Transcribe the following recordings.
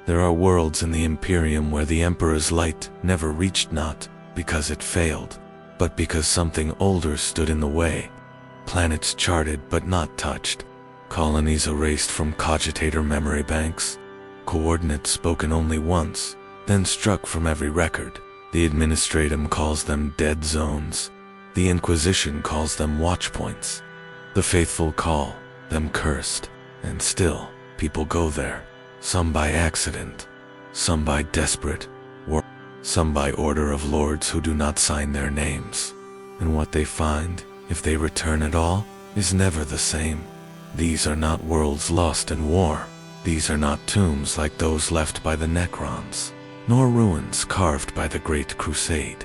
There are worlds in the Imperium where the Emperor's light never reached, not because it failed, but because something older stood in the way. Planets charted but not touched. Colonies erased from cogitator memory banks. Coordinates spoken only once, then struck from every record. The Administratum calls them dead zones. The Inquisition calls them watchpoints. The faithful call them cursed. And still, people go there. Some by accident, some by desperate, or some by order of lords who do not sign their names. And what they find, if they return at all, is never the same. These are not worlds lost in war. These are not tombs like those left by the Necrons, nor ruins carved by the Great Crusade.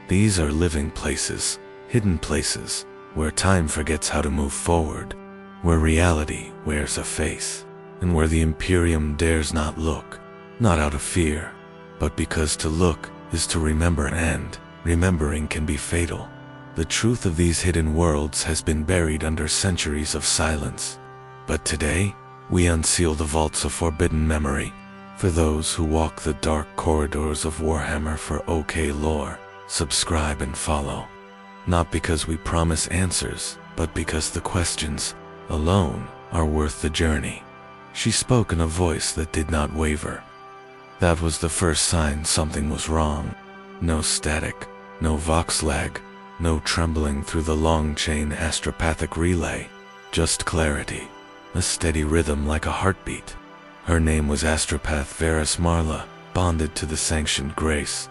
These are living places, hidden places, where time forgets how to move forward, where reality wears a face, and where the Imperium dares not look, not out of fear, but because to look is to remember, and remembering can be fatal. The truth of these hidden worlds has been buried under centuries of silence. But today, we unseal the vaults of forbidden memory for those who walk the dark corridors of Warhammer 40K lore. Subscribe and follow. Not because we promise answers, but because the questions alone are worth the journey. She spoke in a voice that did not waver. That was the first sign something was wrong. No static, no vox lag, no trembling through the long chain astropathic relay, just clarity, a steady rhythm like a heartbeat. Her name was Astropath Varys Marla, bonded to the Sanctioned Grace,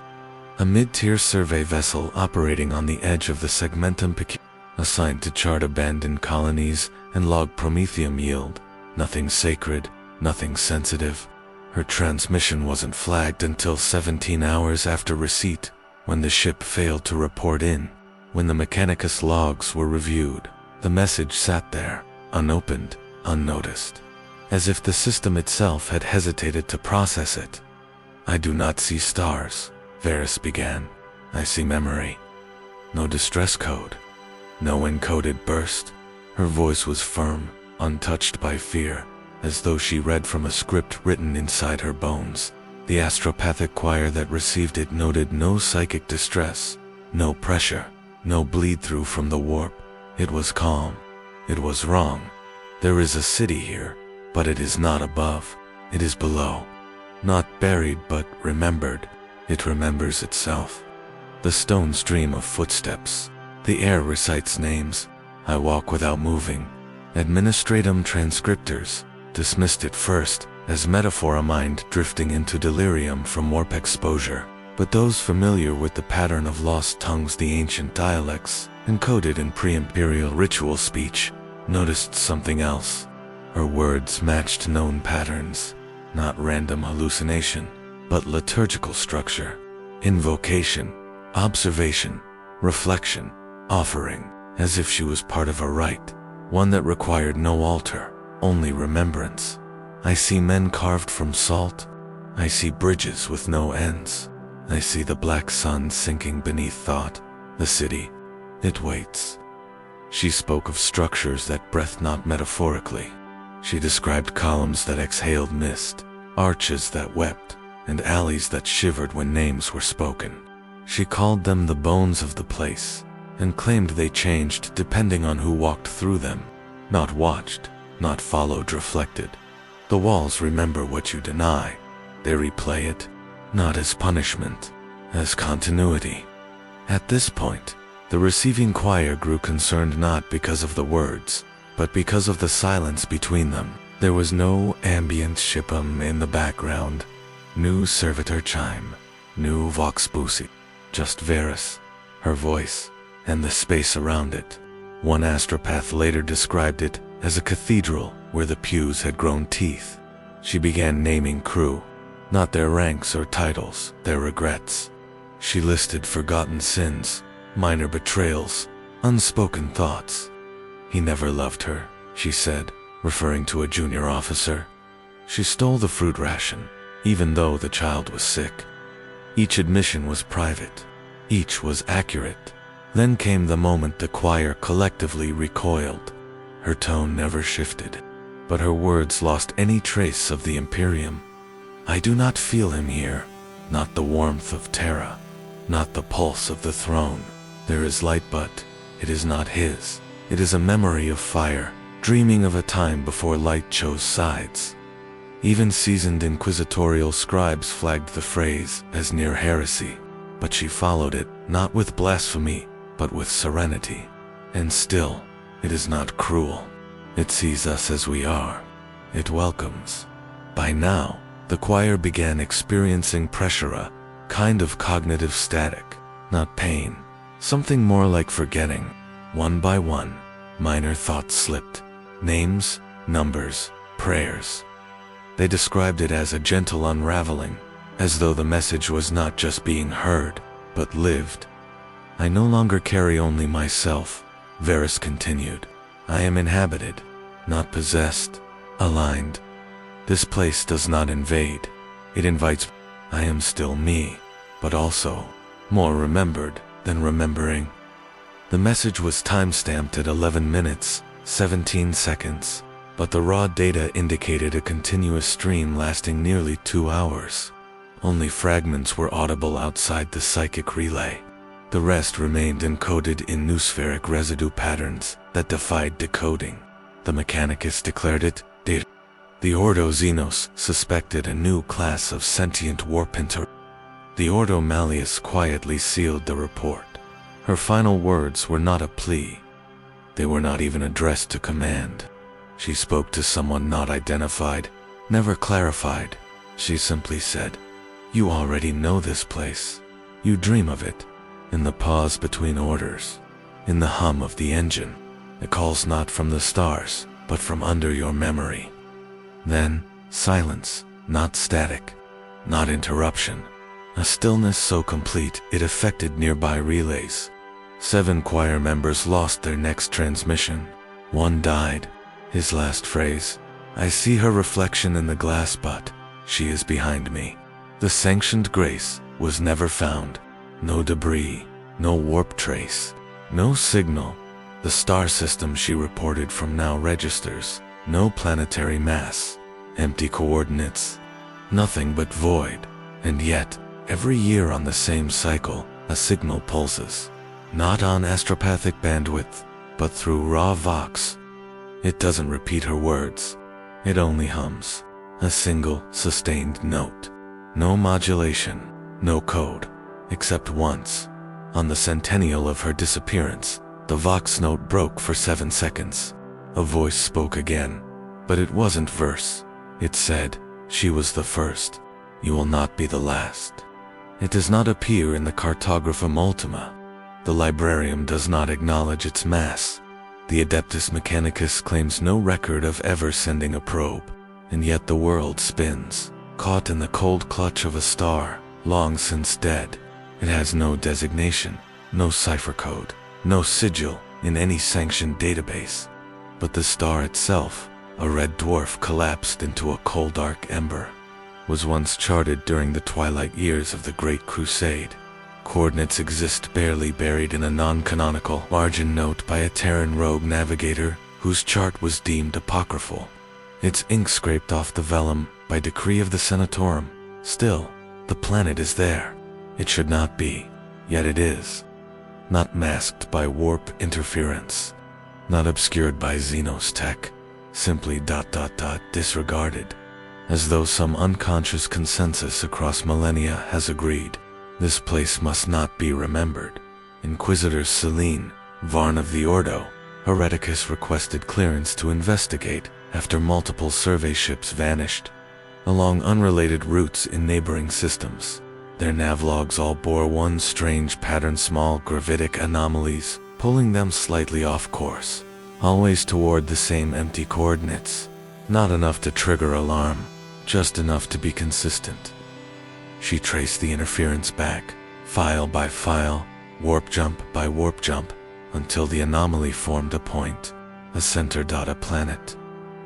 a mid-tier survey vessel operating on the edge of the Segmentum Peculiar, assigned to chart abandoned colonies and log Prometheum yield. Nothing sacred, nothing sensitive. Her transmission wasn't flagged until 17 hours after receipt, when the ship failed to report in. When the Mechanicus logs were reviewed, the message sat there, unopened, unnoticed, as if the system itself had hesitated to process it. "I do not see stars," Varys began. "I see memory." No distress code, no encoded burst. Her voice was firm, untouched by fear, as though she read from a script written inside her bones. The astropathic choir that received it noted no psychic distress, no pressure, no bleed-through from the warp. It was calm. It was wrong. There is a city here, but it is not above. It is below. Not buried, but remembered. It remembers itself. The stones dream of footsteps. The air recites names. I walk without moving. Administratum transcriptors dismissed it first as metaphor, a mind drifting into delirium from warp exposure. But those familiar with the pattern of lost tongues, the ancient dialects, encoded in pre-imperial ritual speech, noticed something else. Her words matched known patterns, not random hallucination, but liturgical structure, invocation, observation, reflection, offering, as if she was part of a rite, one that required no altar, only remembrance. I see men carved from salt. I see bridges with no ends. I see the black sun sinking beneath thought. The city, it waits. She spoke of structures that breathed not metaphorically. She described columns that exhaled mist, arches that wept, and alleys that shivered when names were spoken. She called them the bones of the place, and claimed they changed depending on who walked through them. Not watched, not followed, reflected. The walls remember what you deny. They replay it, not as punishment, as continuity. At this point, the receiving choir grew concerned, not because of the words, but because of the silence between them. There was no ambient shipum in the background, no servitor chime, no vox busi, just Varys, her voice, and the space around it. One astropath later described it as a cathedral where the pews had grown teeth. She began naming crew, not their ranks or titles, their regrets. She listed forgotten sins, minor betrayals, unspoken thoughts. He never loved her, she said, referring to a junior officer. She stole the fruit ration, even though the child was sick. Each admission was private. Each was accurate. Then came the moment the choir collectively recoiled. Her tone never shifted, but her words lost any trace of the Imperium. I do not feel him here, not the warmth of Terra, not the pulse of the throne. There is light, but it is not his. It is a memory of fire, dreaming of a time before light chose sides. Even seasoned inquisitorial scribes flagged the phrase as near heresy, but she followed it, not with blasphemy, but with serenity. And still, it is not cruel. It sees us as we are. It welcomes. By now, the choir began experiencing pressure, a kind of cognitive static, not pain, something more like forgetting. One by one, minor thoughts slipped. Names, numbers, prayers. They described it as a gentle unraveling, as though the message was not just being heard, but lived. I no longer carry only myself, Varys continued. I am inhabited, not possessed, aligned. This place does not invade. It invites. I am still me, but also more remembered than remembering. The message was time-stamped at 11 minutes, 17 seconds, but the raw data indicated a continuous stream lasting nearly 2 hours. Only fragments were audible outside the psychic relay. The rest remained encoded in noospheric residue patterns that defied decoding. The Mechanicus declared it data. The Ordo Xenos suspected a new class of sentient warp-inter. The Ordo Malleus quietly sealed the report. Her final words were not a plea. They were not even addressed to command. She spoke to someone not identified, never clarified. She simply said, "You already know this place. You dream of it. In the pause between orders. In the hum of the engine. It calls not from the stars, but from under your memory." Then, silence, not static, not interruption. A stillness so complete it affected nearby relays. 7 choir members lost their next transmission. 1 died. His last phrase, "I see her reflection in the glass, but she is behind me." The sanctioned grace was never found. No debris, no warp trace, no signal. The star system she reported from now registers. No planetary mass, empty coordinates, nothing but void. And yet, every year on the same cycle, a signal pulses. Not on astropathic bandwidth, but through raw vox. It doesn't repeat her words. It only hums. A single, sustained note. No modulation, no code, except once. On the centennial of her disappearance, the vox note broke for 7 seconds. A voice spoke again, but it wasn't verse. It said, "She was the first. You will not be the last." It does not appear in the Cartographum Ultima. The Librarium does not acknowledge its mass. The Adeptus Mechanicus claims no record of ever sending a probe, and yet the world spins, caught in the cold clutch of a star, long since dead. It has no designation, no cipher code, no sigil in any sanctioned database. But the star itself, a red dwarf collapsed into a cold dark ember, was once charted during the twilight years of the Great Crusade. Coordinates exist barely buried in a non-canonical margin note by a Terran rogue navigator whose chart was deemed apocryphal. Its ink scraped off the vellum by decree of the Senatorum. Still, the planet is there. It should not be, yet it is. Not masked by warp interference. Not obscured by xenos tech. Simply ... disregarded. As though some unconscious consensus across millennia has agreed. This place must not be remembered. Inquisitors Selene, Varn of the Ordo, Hereticus requested clearance to investigate after multiple survey ships vanished, along unrelated routes in neighboring systems. Their navlogs all bore one strange pattern, small gravitic anomalies, pulling them slightly off course, always toward the same empty coordinates. Not enough to trigger alarm, just enough to be consistent. She traced the interference back, file by file, warp jump by warp jump, until the anomaly formed a point, a center. A planet.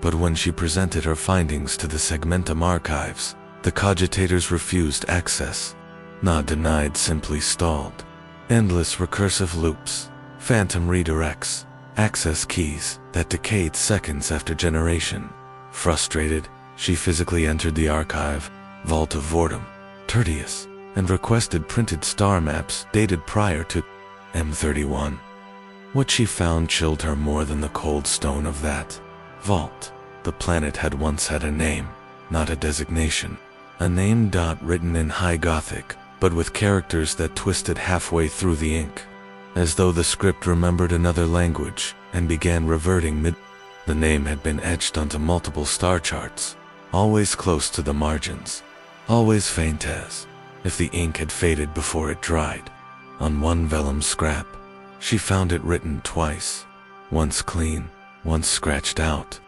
But when she presented her findings to the Segmentum archives, the cogitators refused access. Not denied, simply stalled. Endless recursive loops, phantom redirects, access keys that decayed seconds after generation. Frustrated, she physically entered the archive, Vault of Vortum, Tertius, and requested printed star maps dated prior to M31. What she found chilled her more than the cold stone of that vault. The planet had once had a name, not a designation. A name written in High Gothic, but with characters that twisted halfway through the ink, as though the script remembered another language and began reverting mid. The name had been etched onto multiple star charts, always close to the margins, always faint as if the ink had faded before it dried. On one vellum scrap, she found it written twice, once clean, once scratched out.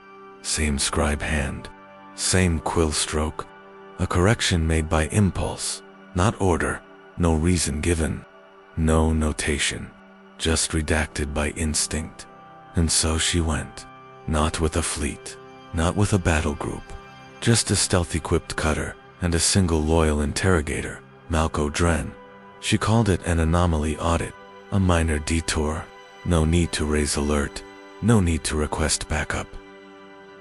Same scribe hand, same quill stroke, a correction made by impulse, not order, no reason given, no notation, just redacted by instinct. And so she went, not with a fleet, not with a battle group, just a stealth-equipped cutter and a single loyal interrogator, Malco Dren. She called it an anomaly audit, a minor detour, no need to raise alert, no need to request backup.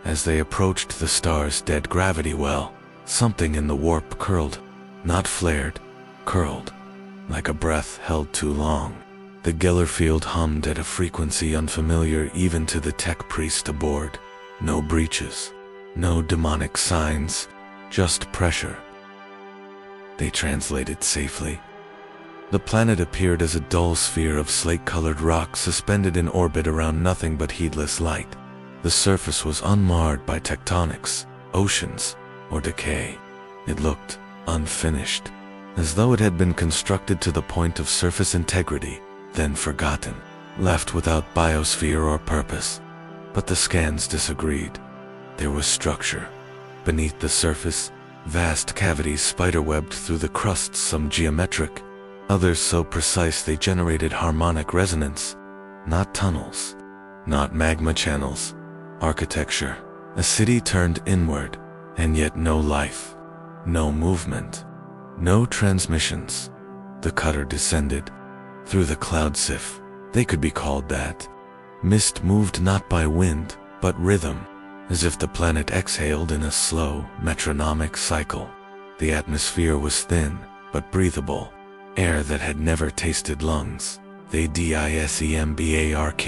As they approached the star's dead gravity well, something in the warp curled, not flared, curled, like a breath held too long. The Gellerfield hummed at a frequency unfamiliar even to the tech priest aboard. No breaches, no demonic signs, just pressure. They translated safely. The planet appeared as a dull sphere of slate-colored rock suspended in orbit around nothing but heedless light. The surface was unmarred by tectonics, oceans, or decay. It looked unfinished, as though it had been constructed to the point of surface integrity, then forgotten, left without biosphere or purpose. But the scans disagreed. There was structure. Beneath the surface, vast cavities spiderwebbed through the crusts, some geometric, others so precise they generated harmonic resonance. Not tunnels, not magma channels. Architecture. A city turned inward, and yet no life, no movement, no transmissions. The cutter descended through the cloud sieve. They could be called that. Mist moved not by wind, but rhythm, as if the planet exhaled in a slow, metronomic cycle. The atmosphere was thin, but breathable, air that had never tasted lungs. They disembarked.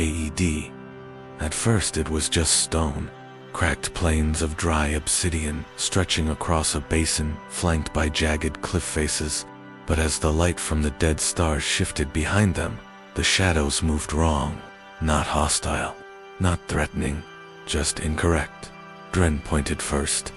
At first it was just stone, cracked plains of dry obsidian stretching across a basin flanked by jagged cliff faces. But as the light from the dead stars shifted behind them, the shadows moved wrong, not hostile, not threatening, just incorrect. Dren pointed first.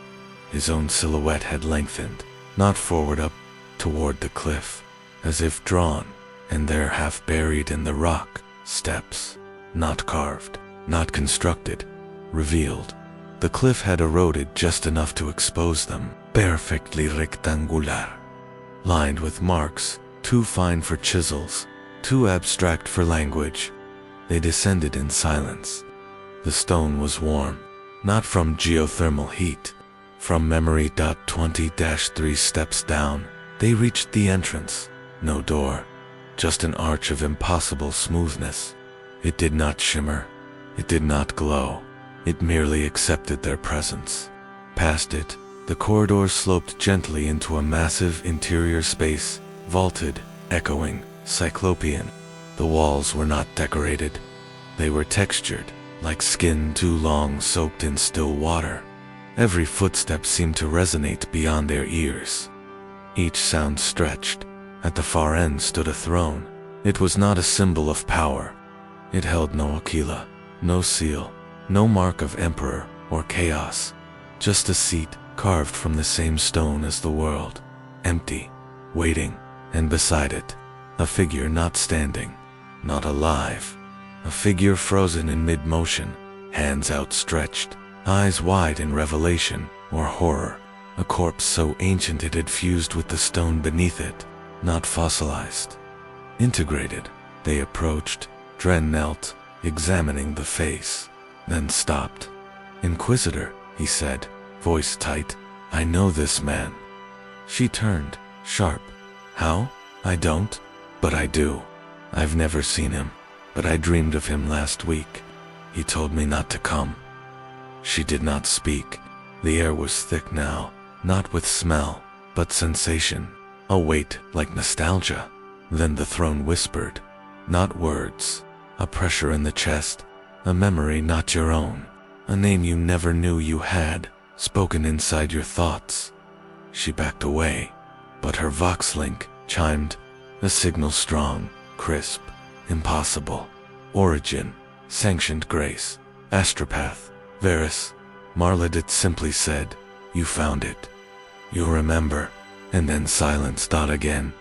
His own silhouette had lengthened, not forward up, toward the cliff, as if drawn, and there half buried in the rock, steps, not carved, not constructed, revealed. The cliff had eroded just enough to expose them, perfectly rectangular, lined with marks, too fine for chisels, too abstract for language. They descended in silence. The stone was warm, not from geothermal heat, from memory. 20-3 steps down, they reached the entrance. No door, just an arch of impossible smoothness. It did not shimmer. It did not glow. It merely accepted their presence. Past it, the corridor sloped gently into a massive interior space, vaulted, echoing, cyclopean. The walls were not decorated. They were textured, like skin too long soaked in still water. Every footstep seemed to resonate beyond their ears. Each sound stretched. At the far end stood a throne. It was not a symbol of power. It held no aquila, no seal, no mark of emperor or chaos. Just a seat carved from the same stone as the world, empty, waiting, and beside it, a figure not standing, not alive. A figure frozen in mid-motion, hands outstretched, eyes wide in revelation or horror. A corpse so ancient it had fused with the stone beneath it, not fossilized. Integrated. They approached. Dren knelt, examining the face, then stopped. "Inquisitor," he said, voice tight, "I know this man." She turned, sharp. "How? I don't, but I do. I've never seen him, but I dreamed of him last week. He told me not to come." She did not speak. The air was thick now, not with smell, but sensation. A weight like nostalgia. Then the throne whispered. Not words. A pressure in the chest. A memory not your own. A name you never knew you had, spoken inside your thoughts. She backed away, but her vox link chimed. A signal strong, crisp, impossible. Origin, sanctioned grace, astropath, Varus. Marladet simply said, you found it. You'll remember. And then silence. Again.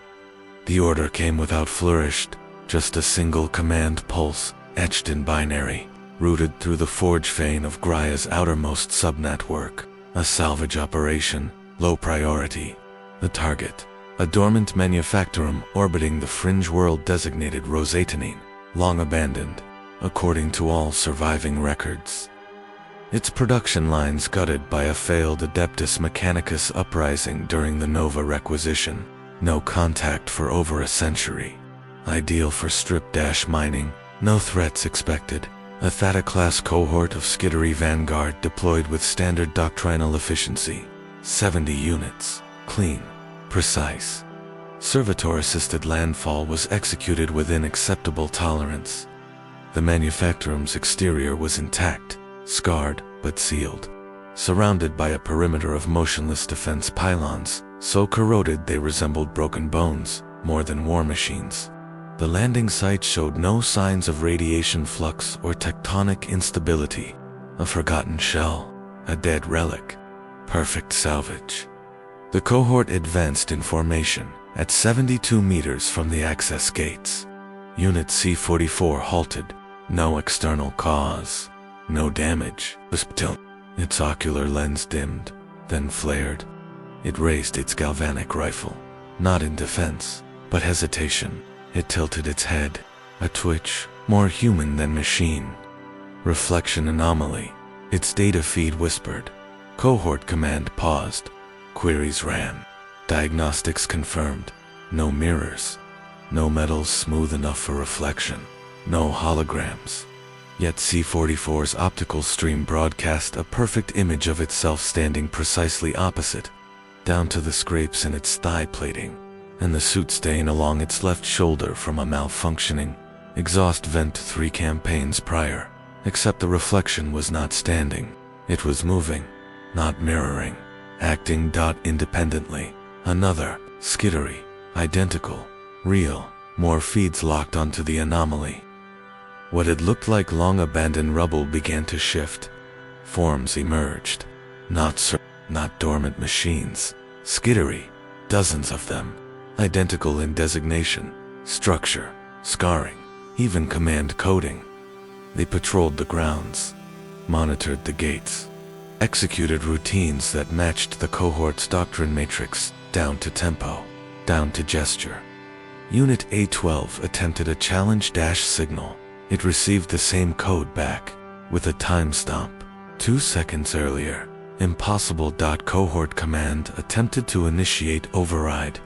The order came without flourish, just a single command pulse, etched in binary, routed through the forge vein of Graia's outermost subnetwork. A salvage operation, low priority. The target, a dormant manufactorum orbiting the fringe world designated Rosatanine, long abandoned, according to all surviving records. Its production lines gutted by a failed Adeptus Mechanicus uprising during the Nova Requisition. No contact for over a century. Ideal for strip-mining, no threats expected. A Theta-class cohort of Skittery Vanguard deployed with standard doctrinal efficiency. 70 units. Clean. Precise. Servitor-assisted landfall was executed within acceptable tolerance. The manufactorum's exterior was intact, scarred but sealed, surrounded by a perimeter of motionless defense pylons, so corroded they resembled broken bones, more than war machines. The landing site showed no signs of radiation flux or tectonic instability. A forgotten shell, a dead relic, perfect salvage. The cohort advanced in formation at 72 meters from the access gates. Unit C-44 halted, no external cause, no damage. Its ocular lens dimmed, then flared. It raised its galvanic rifle, not in defense, but hesitation. It tilted its head, a twitch, more human than machine. Reflection anomaly. Its data feed whispered. Cohort command paused. Queries ran. Diagnostics confirmed. No mirrors. No metals smooth enough for reflection. No holograms. Yet C-44's optical stream broadcast a perfect image of itself standing precisely opposite, down to the scrapes in its thigh plating, and the soot stain along its left shoulder from a malfunctioning exhaust vent 3 campaigns prior. Except the reflection was not standing. It was moving, not mirroring, acting independently. Another, skittery, identical, real, more feeds locked onto the anomaly. What had looked like long-abandoned rubble began to shift. Forms emerged. Not dormant machines. Skittery, dozens of them. Identical in designation, structure, scarring, even command coding. They patrolled the grounds, monitored the gates, executed routines that matched the cohort's doctrine matrix, down to tempo, down to gesture. Unit A-12 attempted a challenge signal. It received the same code back, with a time stamp. 2 seconds earlier, impossible. Cohort command attempted to initiate override,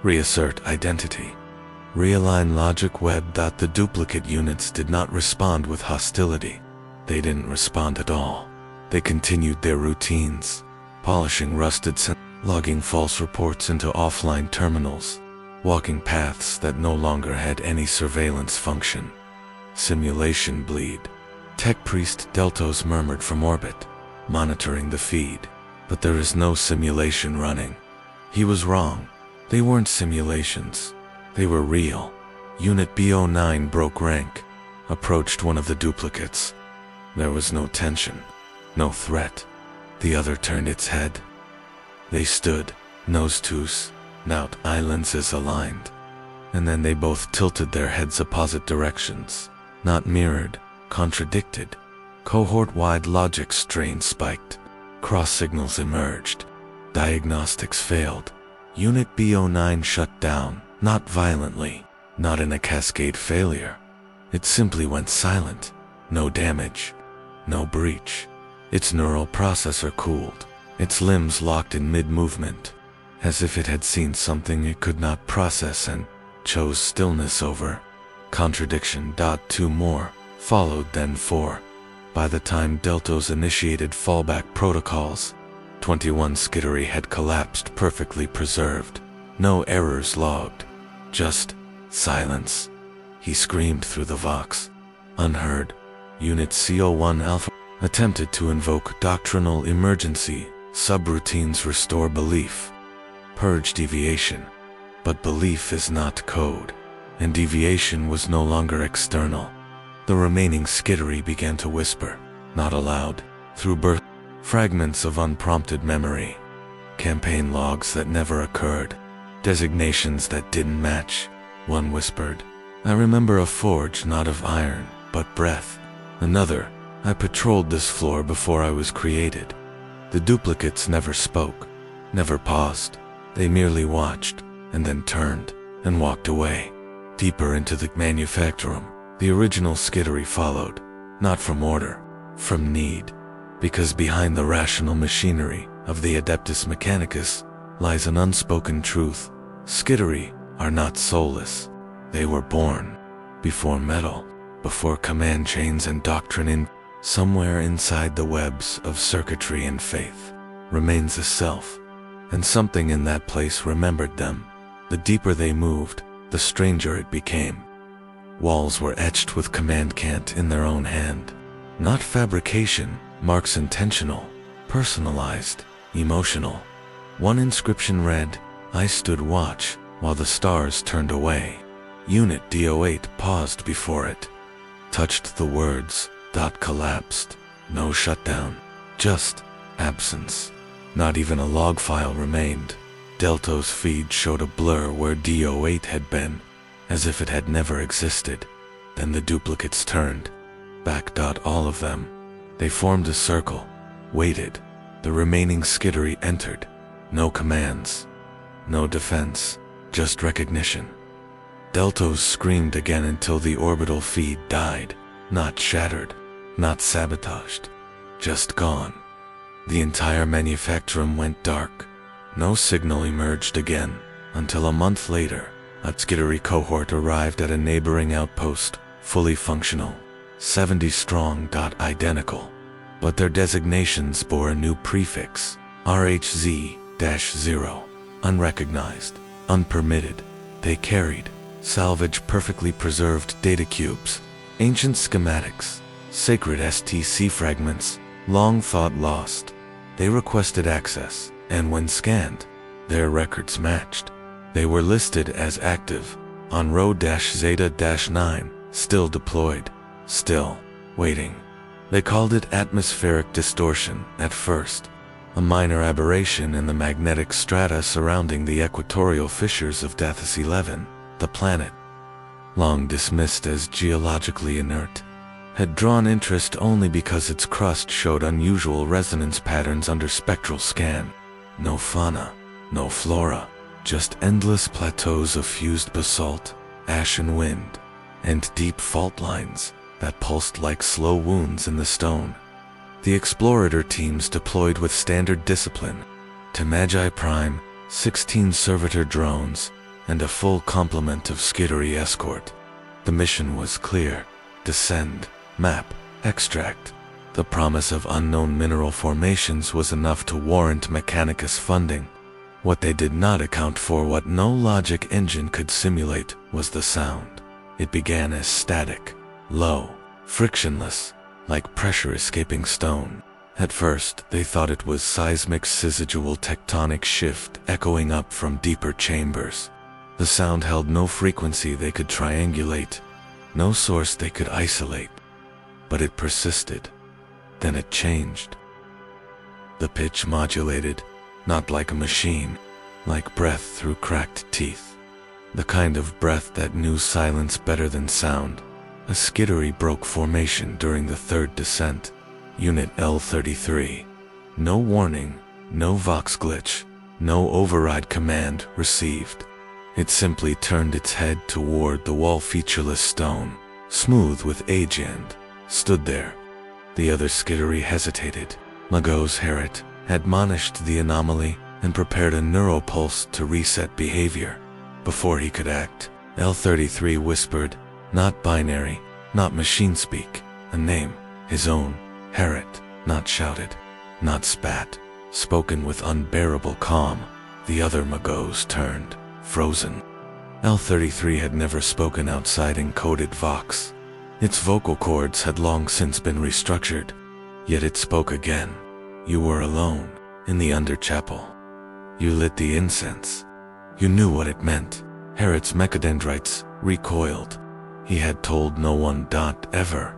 reassert identity, realign logic web. The duplicate units did not respond with hostility. They didn't respond at all. They continued their routines, polishing rusted logging false reports into offline terminals, walking paths that no longer had any surveillance function. Simulation bleed. Tech Priest Deltos murmured from orbit, monitoring the feed. But there is no simulation running. He was wrong. They weren't simulations. They were real. Unit B09 broke rank, approached one of the duplicates. There was no tension, no threat. The other turned its head. They stood, nose toos, now eye lenses aligned. And then they both tilted their heads opposite directions. Not mirrored, contradicted. Cohort-wide logic strain spiked. Cross signals emerged. Diagnostics failed. Unit B09 shut down, not violently, not in a cascade failure. It simply went silent. No damage. No breach. Its neural processor cooled. Its limbs locked in mid-movement, as if it had seen something it could not process and chose stillness over. Contradiction. 2 more, followed then 4. By the time Deltos initiated fallback protocols, 21 skittery had collapsed, perfectly preserved. No errors logged. Just silence. He screamed through the vox. Unheard. Unit CO1 Alpha attempted to invoke doctrinal emergency. Subroutines restore belief. Purge deviation. But belief is not code, and deviation was no longer external. The remaining skittery began to whisper, not aloud, through birth, fragments of unprompted memory, campaign logs that never occurred, designations that didn't match. One whispered, "I remember a forge not of iron, but breath." Another, "I patrolled this floor before I was created." The duplicates never spoke, never paused. They merely watched, and then turned, and walked away. Deeper into the manufactorum, the original skittery followed, not from order, from need. Because behind the rational machinery of the Adeptus Mechanicus lies an unspoken truth. Skittery are not soulless. They were born before metal, before command chains and doctrine. Somewhere inside the webs of circuitry and faith remains a self, and something in that place remembered them. The deeper they moved, the stranger it became. Walls were etched with command cant in their own hand. Not fabrication, marks intentional, personalized, emotional. One inscription read, "I stood watch while the stars turned away." Unit D08 paused before it, touched the words. Dot collapsed. No shutdown, just absence. Not even a log file remained. Delto's feed showed a blur where D08 had been, as if it had never existed. Then the duplicates turned. Back. All of them. They formed a circle, waited. The remaining skittery entered. No commands, no defense, just recognition. Deltos screamed again until the orbital feed died, not shattered, not sabotaged, just gone. The entire manufactorum went dark. No signal emerged again, until a month later, a skittery cohort arrived at a neighboring outpost, fully functional, 70 strong. Identical. But their designations bore a new prefix, RHZ-0, unrecognized, unpermitted. They carried salvage perfectly preserved data cubes, ancient schematics, sacred STC fragments, long thought lost. They requested access, and when scanned, their records matched. They were listed as active on Rho-Zeta-9, still deployed, still waiting. They called it atmospheric distortion at first, a minor aberration in the magnetic strata surrounding the equatorial fissures of Dathis 11, the planet. Long dismissed as geologically inert, had drawn interest only because its crust showed unusual resonance patterns under spectral scan. No fauna, no flora, just endless plateaus of fused basalt, ash and wind, and deep fault lines that pulsed like slow wounds in the stone. The explorator teams deployed with standard discipline to Magi Prime, 16 servitor drones, and a full complement of skittery escort. The mission was clear: descend, map, extract. The promise of unknown mineral formations was enough to warrant Mechanicus funding. What they did not account for, what no logic engine could simulate, was the sound. It began as static, low, frictionless, like pressure escaping stone. At first, they thought it was seismic residual tectonic shift echoing up from deeper chambers. The sound held no frequency they could triangulate, no source they could isolate. But it persisted. Then it changed. The pitch modulated, not like a machine, like breath through cracked teeth. The kind of breath that knew silence better than sound. A skittery broke formation during the third descent. Unit L33. No warning, no vox glitch, no override command received. It simply turned its head toward the wall, featureless stone, smooth with age, and stood there. The other skittery hesitated. Magos Herod admonished the anomaly and prepared a neuropulse to reset behavior. Before he could act, L33 whispered, not binary, not machine speak, a name, his own, Herod, not shouted, not spat, spoken with unbearable calm. The other Magos turned, frozen. L-33 had never spoken outside encoded Vox. Its vocal cords had long since been restructured. Yet it spoke again. You were alone, in the underchapel. You lit the incense. You knew what it meant. Herod's mechadendrites recoiled. He had told no one. Ever.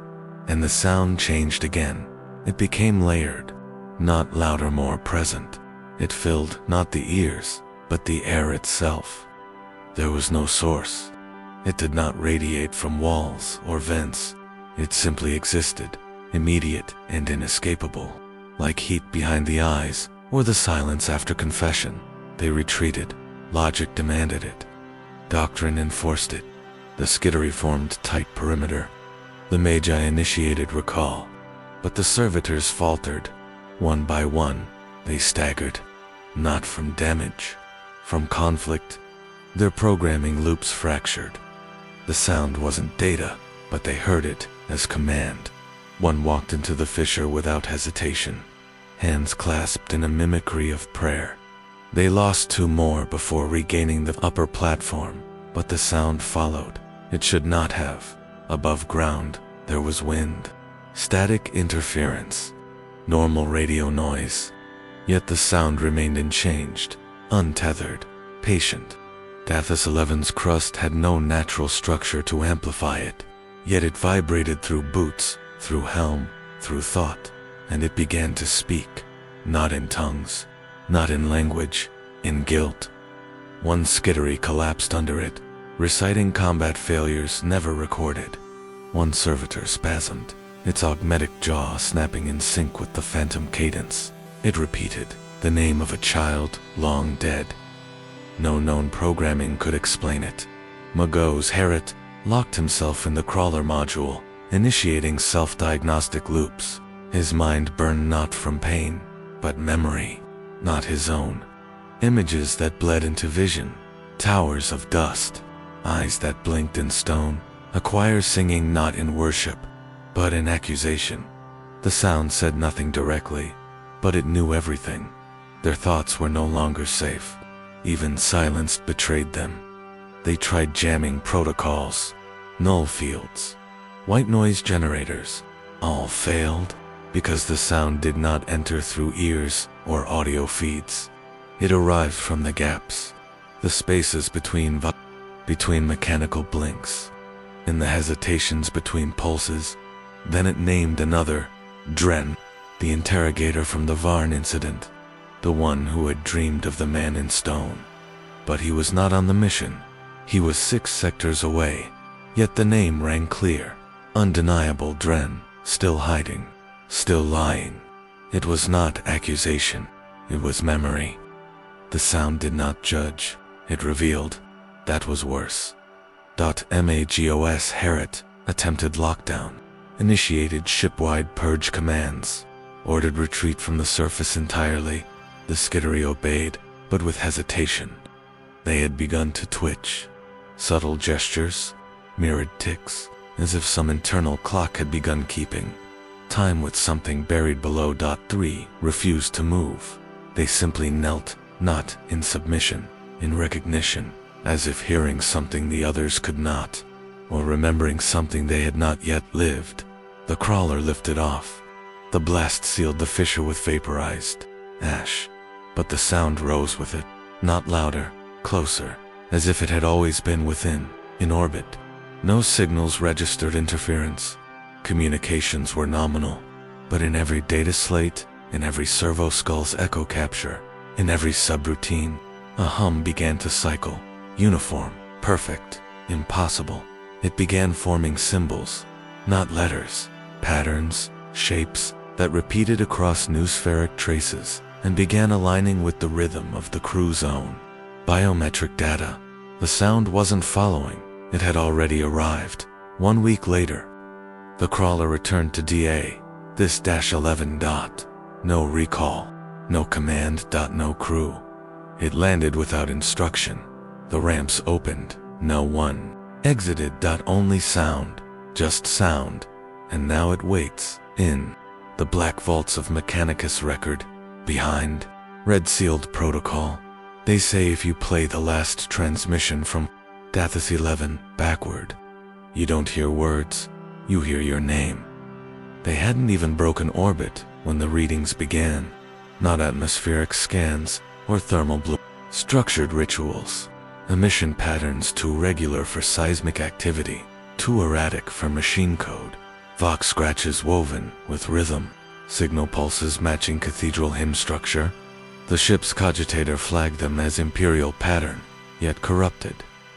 And the sound changed again. It became layered, not louder, more present. It filled not the ears, but the air itself. There was no source. It did not radiate from walls or vents. It simply existed, immediate and inescapable. Like heat behind the eyes, or the silence after confession. They retreated. Logic demanded it. Doctrine enforced it. The skittery formed tight perimeter. The Magi initiated recall. But the servitors faltered. One by one, they staggered. Not from damage, from conflict. Their programming loops fractured. The sound wasn't data, but they heard it as command. One walked into the fissure without hesitation, hands clasped in a mimicry of prayer. They lost 2 more before regaining the upper platform, but the sound followed. It should not have. Above ground, there was wind, static interference, normal radio noise. Yet the sound remained unchanged, untethered, patient. Dathus 11's crust had no natural structure to amplify it, yet it vibrated through boots, through helm, through thought, and it began to speak, not in tongues, not in language, in guilt. One skittery collapsed under it, reciting combat failures never recorded. One servitor spasmed, its augmetic jaw snapping in sync with the phantom cadence. It repeated, the name of a child long dead. No known programming could explain it. Magos Herod locked himself in the crawler module, initiating self-diagnostic loops. His mind burned not from pain, but memory, not his own. Images that bled into vision, towers of dust, eyes that blinked in stone, a choir singing not in worship, but in accusation. The sound said nothing directly, but it knew everything. Their thoughts were no longer safe. Even silence betrayed them. They tried jamming protocols, null fields, white noise generators. All failed because the sound did not enter through ears or audio feeds. It arrived from the gaps, the spaces between mechanical blinks, in the hesitations between pulses. Then it named another, Dren, the interrogator from the Varn incident, the one who had dreamed of the man in stone. But he was not on the mission. He was 6 sectors away, yet the name rang clear, undeniable. Dren, still hiding, still lying. It was not accusation, it was memory. The sound did not judge, it revealed. That was worse. Magos Herod attempted lockdown, initiated ship-wide purge commands, ordered retreat from the surface entirely. The skittery obeyed, but with hesitation. They had begun to twitch. Subtle gestures, mirrored ticks, as if some internal clock had begun keeping time with something buried below. 3 refused to move. They simply knelt, not in submission, in recognition, as if hearing something the others could not, or remembering something they had not yet lived. The crawler lifted off. The blast sealed the fissure with vaporized ash, but the sound rose with it, not louder, closer, as if it had always been within, in orbit. No signals registered interference. Communications were nominal, but in every data slate, in every servo skull's echo capture, in every subroutine, a hum began to cycle. Uniform, perfect, impossible. It began forming symbols, not letters, patterns, shapes that repeated across noospheric traces and began aligning with the rhythm of the crew zone. Biometric data. The sound wasn't following, it had already arrived. 1 week later, the crawler returned to DA. This -11. No recall, no command. No crew. It landed without instruction. The ramps opened, no one exited. Only sound, just sound, and now it waits, in the black vaults of Mechanicus record, Behind, red sealed protocol. They say if you play the last transmission from Dathis 11 backward, you don't hear words, you hear your name. They hadn't even broken orbit when the readings began. Not atmospheric scans or thermal blue. Structured rituals. Emission patterns too regular for seismic activity, too erratic for machine code. Vox scratches woven with rhythm. Signal pulses matching cathedral hymn structure. The ship's cogitator flagged them as Imperial pattern, yet corrupted.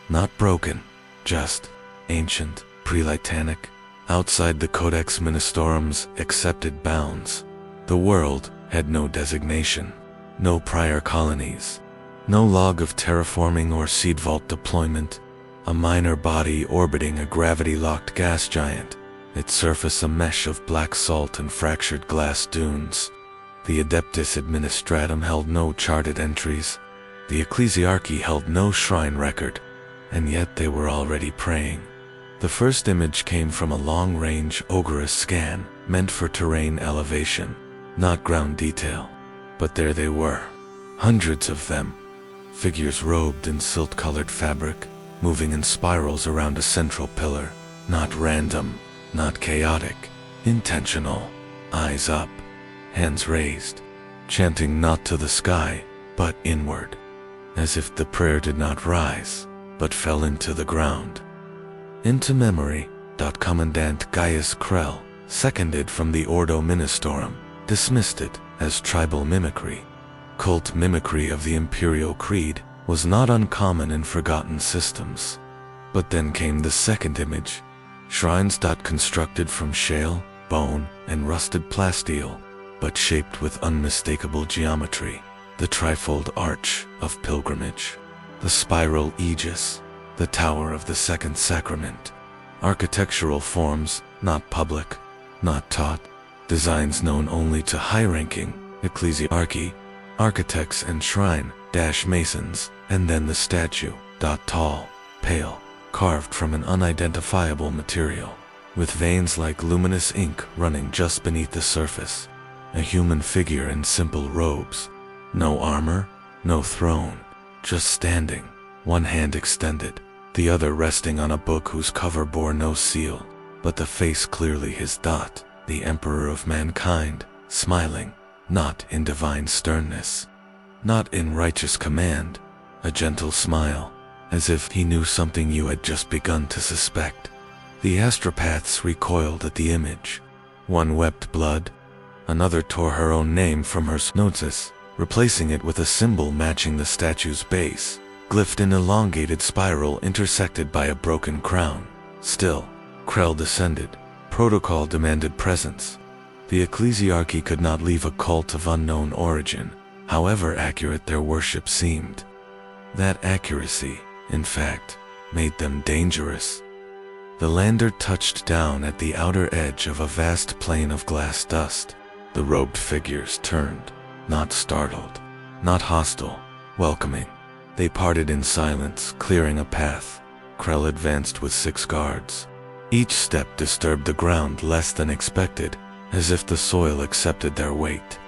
Not broken, just ancient, pre-Litanic, outside the Codex Ministorum's accepted bounds. The world had no designation, no prior colonies, no log of terraforming or seed vault deployment, a minor body orbiting a gravity-locked gas giant, its surface a mesh of black salt and fractured glass dunes. The Adeptus Administratum held no charted entries, the Ecclesiarchy held no shrine record, and yet they were already praying. The first image came from a long-range Ogorus scan, meant for terrain elevation, not ground detail. But there they were, hundreds of them, figures robed in silt-colored fabric, moving in spirals around a central pillar, not random, not chaotic, intentional, eyes up, hands raised, chanting not to the sky, but inward, as if the prayer did not rise, but fell into the ground. Into memory. Commandant Gaius Krell, seconded from the Ordo Ministorum, dismissed it as tribal mimicry. Cult mimicry of the Imperial Creed was not uncommon in forgotten systems. But then came the second image. Shrines. Constructed from shale, bone, and rusted plasteel, but shaped with unmistakable geometry. The trifold arch of pilgrimage. The spiral aegis. The tower of the second sacrament. Architectural forms, not public, not taught. Designs known only to high-ranking ecclesiarchy, architects and shrine-masons, and then the statue. Tall, pale, carved from an unidentifiable material, with veins like luminous ink running just beneath the surface. A human figure in simple robes. No armor, no throne, just standing, one hand extended, the other resting on a book whose cover bore no seal, but the face clearly his. The Emperor of Mankind, smiling, not in divine sternness, not in righteous command, a gentle smile, as if he knew something you had just begun to suspect. The astropaths recoiled at the image. One wept blood, another tore her own name from her notice, replacing it with a symbol matching the statue's base, glyphed in elongated spiral intersected by a broken crown. Still, Krell descended. Protocol demanded presence. The ecclesiarchy could not leave a cult of unknown origin, however accurate their worship seemed. That accuracy, in fact, made them dangerous. The lander touched down at the outer edge of a vast plain of glass dust. The robed figures turned, not startled, not hostile, welcoming. They parted in silence, clearing a path. Krell advanced with 6 guards. Each step disturbed the ground less than expected, as if the soil accepted their weight.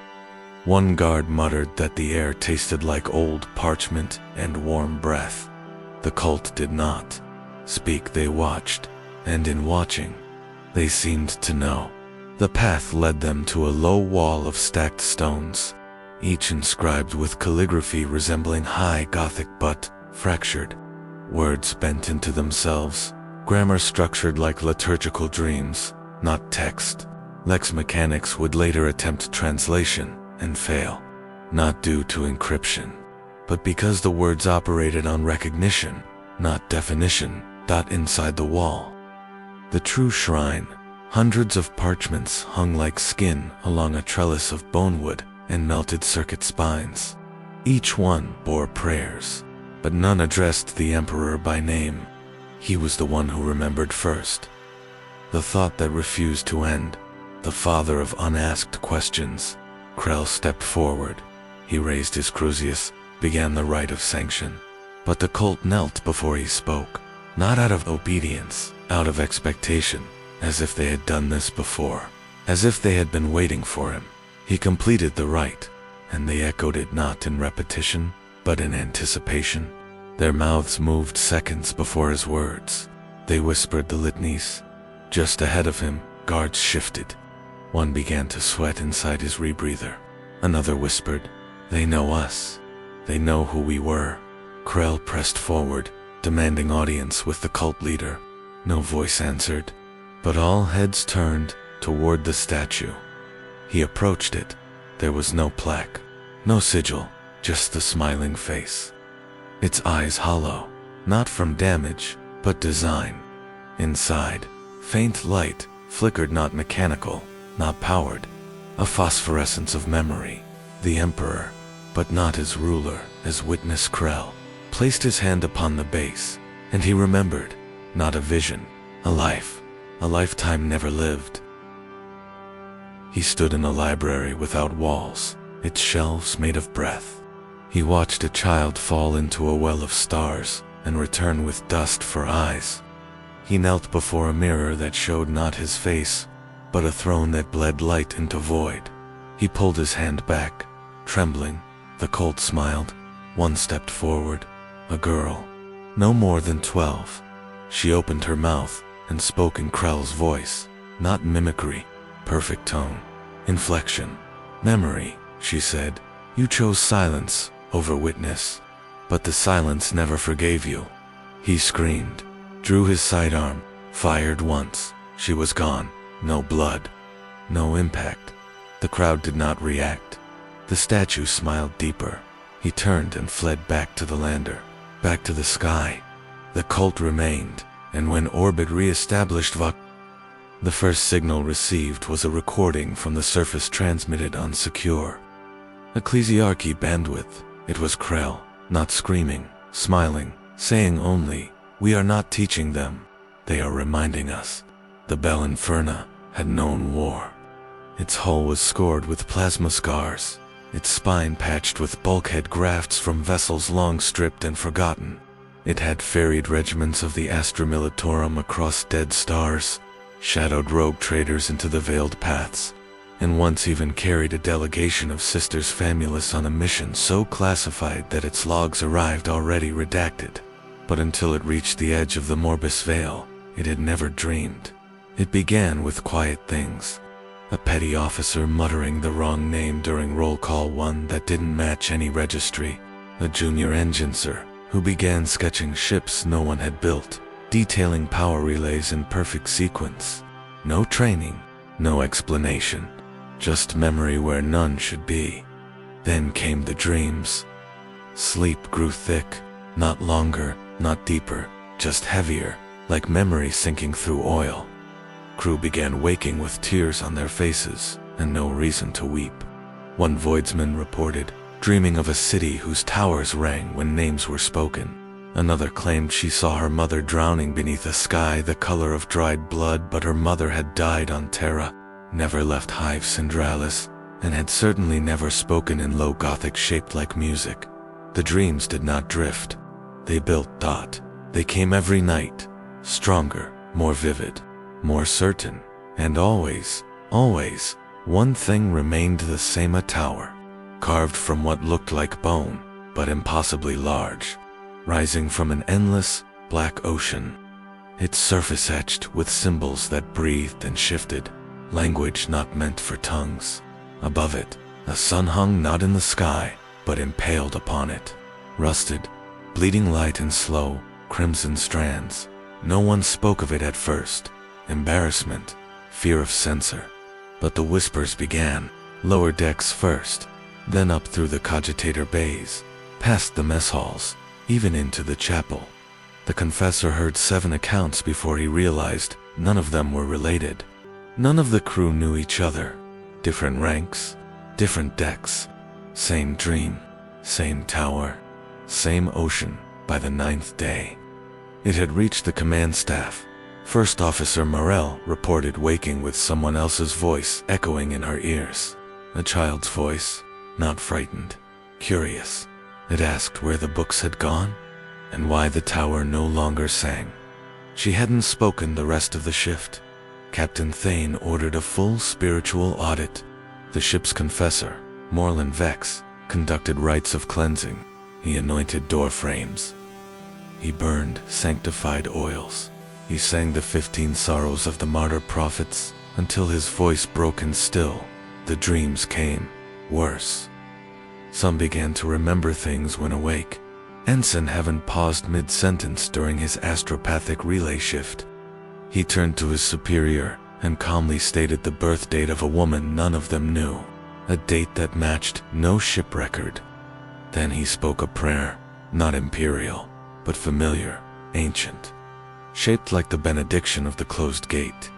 One guard muttered that the air tasted like old parchment and warm breath. The cult did not speak. They watched, and in watching, they seemed to know. The path led them to a low wall of stacked stones, each inscribed with calligraphy resembling high Gothic but fractured. Words bent into themselves, grammar structured like liturgical dreams, not text. Lex mechanics would later attempt translation and fail, not due to encryption, but because the words operated on recognition, not definition. Inside the wall, the true shrine, hundreds of parchments hung like skin along a trellis of bonewood and melted circuit spines. Each one bore prayers, but none addressed the Emperor by name. He was the one who remembered first. The thought that refused to end, the father of unasked questions. Krell stepped forward. He raised his crucius, began the rite of sanction. But the cult knelt before he spoke, not out of obedience, out of expectation, as if they had done this before, as if they had been waiting for him. He completed the rite, and they echoed it not in repetition, but in anticipation. Their mouths moved seconds before his words. They whispered the litanies. Just ahead of him, guards shifted. One began to sweat inside his rebreather. Another whispered, "They know us. They know who we were." Krell pressed forward, demanding audience with the cult leader. No voice answered, but all heads turned toward the statue. He approached it. There was no plaque, no sigil, just the smiling face. Its eyes hollow, not from damage, but design. Inside, faint light flickered, not mechanical, not powered. A phosphorescence of memory. The Emperor, but not as ruler, as witness Krell, placed his hand upon the base, and he remembered, not a vision, a life, a lifetime never lived. He stood in a library without walls, its shelves made of breath. He watched a child fall into a well of stars and return with dust for eyes. He knelt before a mirror that showed not his face, but a throne that bled light into void. He pulled his hand back, trembling. The cult smiled. One stepped forward, a girl, no more than 12. She opened her mouth and spoke in Krell's voice, not mimicry, perfect tone, inflection. "Memory," she said. "You chose silence over witness, but the silence never forgave you." He screamed, drew his sidearm, fired once. She was gone. No blood, no impact. The crowd did not react. The statue smiled deeper. He turned and fled back to the lander, back to the sky. The cult remained, and when orbit re-established the first signal received was a recording from the surface transmitted on secure Ecclesiarchy bandwidth. It was Krell, not screaming, smiling, saying only, "We are not teaching them. They are reminding us." The Bell Inferna had known war. Its hull was scored with plasma scars, its spine patched with bulkhead grafts from vessels long stripped and forgotten. It had ferried regiments of the Astra Militarum across dead stars, shadowed rogue traders into the veiled paths, and once even carried a delegation of Sisters Famulus on a mission so classified that its logs arrived already redacted. But until it reached the edge of the Morbus Veil, it had never dreamed. It began with quiet things. A petty officer muttering the wrong name during roll call, one that didn't match any registry. A junior engineer who began sketching ships no one had built, detailing power relays in perfect sequence. No training, no explanation, just memory where none should be. Then came the dreams. Sleep grew thick, not longer, not deeper, just heavier, like memory sinking through oil. Crew began waking with tears on their faces and no reason to weep. One voidsman reported, dreaming of a city whose towers rang when names were spoken. Another claimed she saw her mother drowning beneath a sky the color of dried blood, but her mother had died on Terra, never left Hive Syndralis, and had certainly never spoken in low Gothic shaped like music. The dreams did not drift. They built thought. They came every night, stronger, more vivid, more certain, and always, always, one thing remained the same: a tower, carved from what looked like bone, but impossibly large, rising from an endless, black ocean. Its surface etched with symbols that breathed and shifted, language not meant for tongues. Above it, a sun hung not in the sky, but impaled upon it, rusted, bleeding light in slow, crimson strands. No one spoke of it at first. Embarrassment, fear of censor. But the whispers began, lower decks first, then up through the cogitator bays, past the mess halls, even into the chapel. The confessor heard 7 accounts before he realized none of them were related. None of the crew knew each other. Different ranks, different decks, same dream, same tower, same ocean by the 9th day. It had reached the command staff. First Officer Morel reported waking with someone else's voice echoing in her ears. A child's voice, not frightened, curious. It asked where the books had gone, and why the tower no longer sang. She hadn't spoken the rest of the shift. Captain Thane ordered a full spiritual audit. The ship's confessor, Morlan Vex, conducted rites of cleansing. He anointed door frames. He burned sanctified oils. He sang the 15 sorrows of the martyr prophets until his voice broke, and still the dreams came, worse. Some began to remember things when awake. Ensign Heaven paused mid-sentence during his astropathic relay shift. He turned to his superior and calmly stated the birth date of a woman none of them knew, a date that matched no ship record. Then he spoke a prayer, not imperial, but familiar, ancient, shaped like the benediction of the closed gate.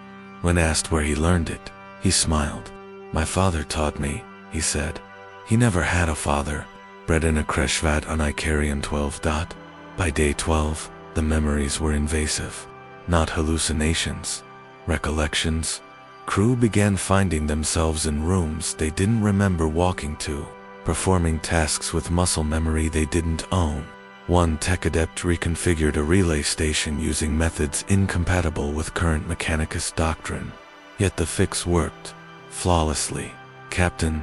When asked where he learned it, he smiled. "My father taught me," he said. He never had a father, bred in a Kreshvat on Icarian 12. By day 12, the memories were invasive, not hallucinations, recollections. Crew began finding themselves in rooms they didn't remember walking to, performing tasks with muscle memory they didn't own. One tech adept reconfigured a relay station using methods incompatible with current Mechanicus doctrine. Yet the fix worked flawlessly. Captain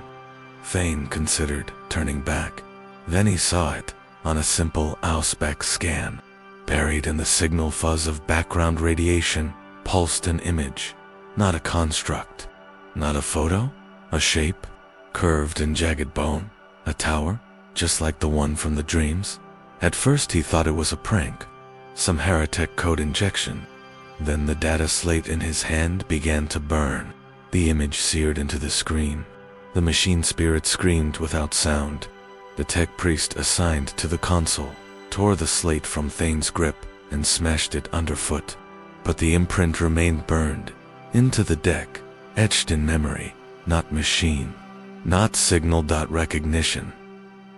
Thane considered turning back. Then he saw it on a simple Auspex scan. Buried in the signal fuzz of background radiation, pulsed an image, not a construct, not a photo, a shape, curved and jagged bone, a tower, just like the one from the dreams. At first he thought it was a prank, some heretic code injection. Then the data slate in his hand began to burn. The image seared into the screen. The machine spirit screamed without sound. The tech priest assigned to the console tore the slate from Thane's grip and smashed it underfoot. But the imprint remained burned into the deck, etched in memory, not machine, not signal. Recognition.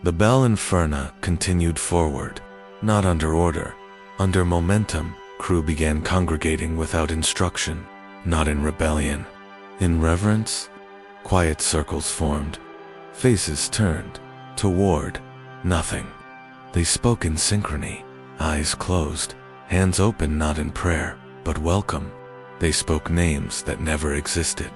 The Bell Inferna continued forward, not under order, under momentum. Crew began congregating without instruction, not in rebellion, in reverence. Quiet circles formed, faces turned toward nothing. They spoke in synchrony, eyes closed, hands open, not in prayer, but welcome. They spoke names that never existed,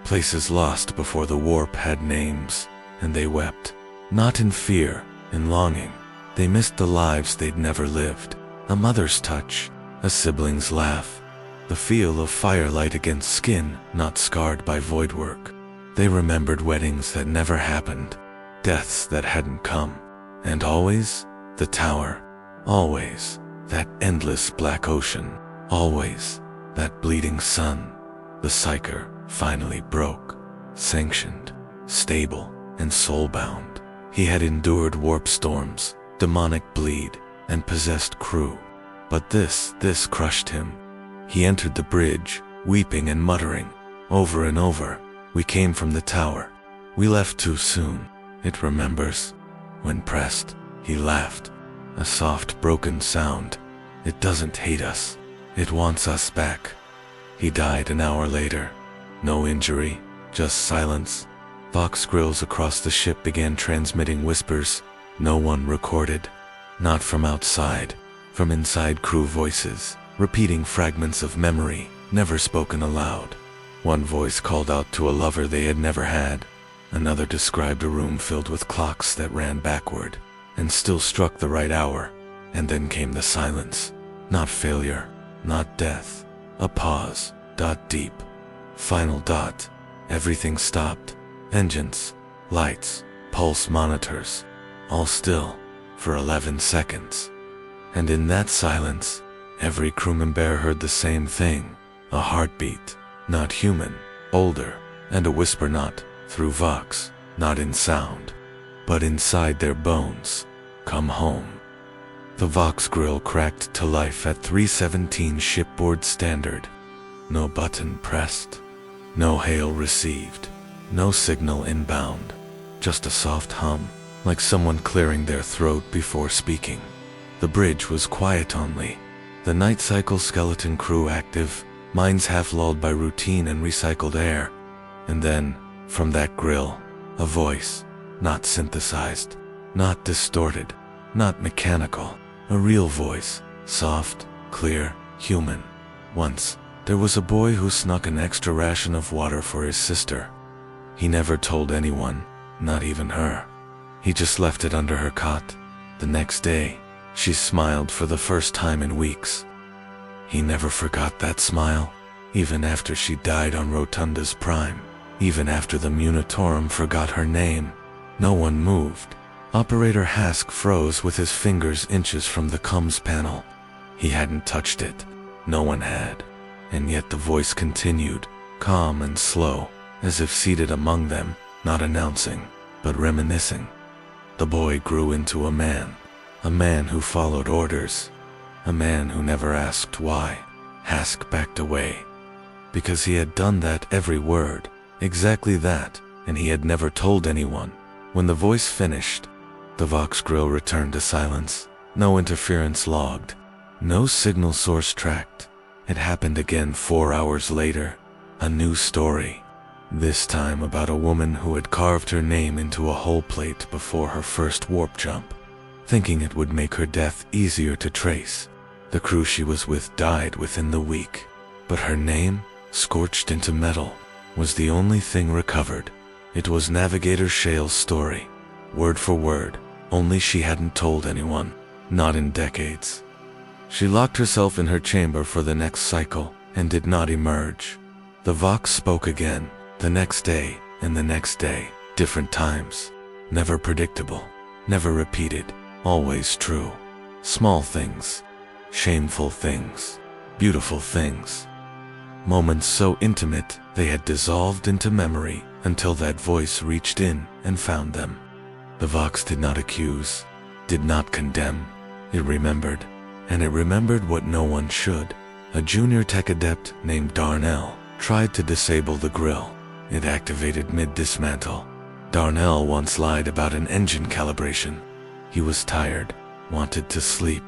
places lost before the warp had names, and they wept, not in fear, in longing. They missed the lives they'd never lived, a mother's touch, a sibling's laugh, the feel of firelight against skin not scarred by void work. They remembered weddings that never happened, deaths that hadn't come, and always the tower, always that endless black ocean, always that bleeding sun. The Psyker finally broke, sanctioned, stable, and soul-bound. He had endured warp storms, demonic bleed, and possessed crew. But this crushed him. He entered the bridge, weeping and muttering, over and over, "We came from the tower. We left too soon." It remembers. When pressed, he laughed, a soft broken sound. "It doesn't hate us. It wants us back." He died an hour later. No injury, just silence. Vox grills across the ship began transmitting whispers. No one recorded. Not from outside, from inside. Crew voices, repeating fragments of memory, never spoken aloud. One voice called out to a lover they had never had. Another described a room filled with clocks that ran backward and still struck the right hour. And then came the silence. Not failure, not death. A pause. Deep. Final. Everything stopped. Engines, lights, pulse monitors. All still for 11 seconds. And in that silence, every crew member heard the same thing. A heartbeat. Not human, older, and a whisper, not through Vox, not in sound, but inside their bones. "Come home." The Vox grill cracked to life at 3:17 shipboard standard. No button pressed, no hail received, no signal inbound, just a soft hum, like someone clearing their throat before speaking. The bridge was quiet only, the night cycle skeleton crew active, minds half lulled by routine and recycled air. And then, from that grill, a voice, not synthesized, not distorted, not mechanical, a real voice, soft, clear, human. Once, there was a boy who snuck an extra ration of water for his sister. He never told anyone, not even her. He just left it under her cot. The next day, she smiled for the first time in weeks. He never forgot that smile, even after she died on Rotunda's Prime, even after the Munitorum forgot her name. No one moved. Operator Hask froze with his fingers inches from the comms panel. He hadn't touched it. No one had. And yet the voice continued, calm and slow, as if seated among them, not announcing, but reminiscing. The boy grew into a man who followed orders, a man who never asked why. Hask backed away, because he had done that every word, exactly that, and he had never told anyone. When the voice finished, the Vox grill returned to silence. No interference logged, no signal source tracked. It happened again 4 hours later. A new story. This time about a woman who had carved her name into a hull plate before her first warp jump, thinking it would make her death easier to trace. The crew she was with died within the week, but her name, scorched into metal, was the only thing recovered. It was Navigator Shale's story, word for word, only she hadn't told anyone, not in decades. She locked herself in her chamber for the next cycle, and did not emerge. The Vox spoke again, the next day, and the next day, different times. Never predictable, never repeated, always true. Small things, shameful things, beautiful things. Moments so intimate they had dissolved into memory until that voice reached in and found them. The Vox did not accuse, did not condemn. It remembered, and it remembered what no one should. A junior tech adept named Darnell tried to disable the grill. It activated mid-dismantle. Darnell once lied about an engine calibration. He was tired, wanted to sleep.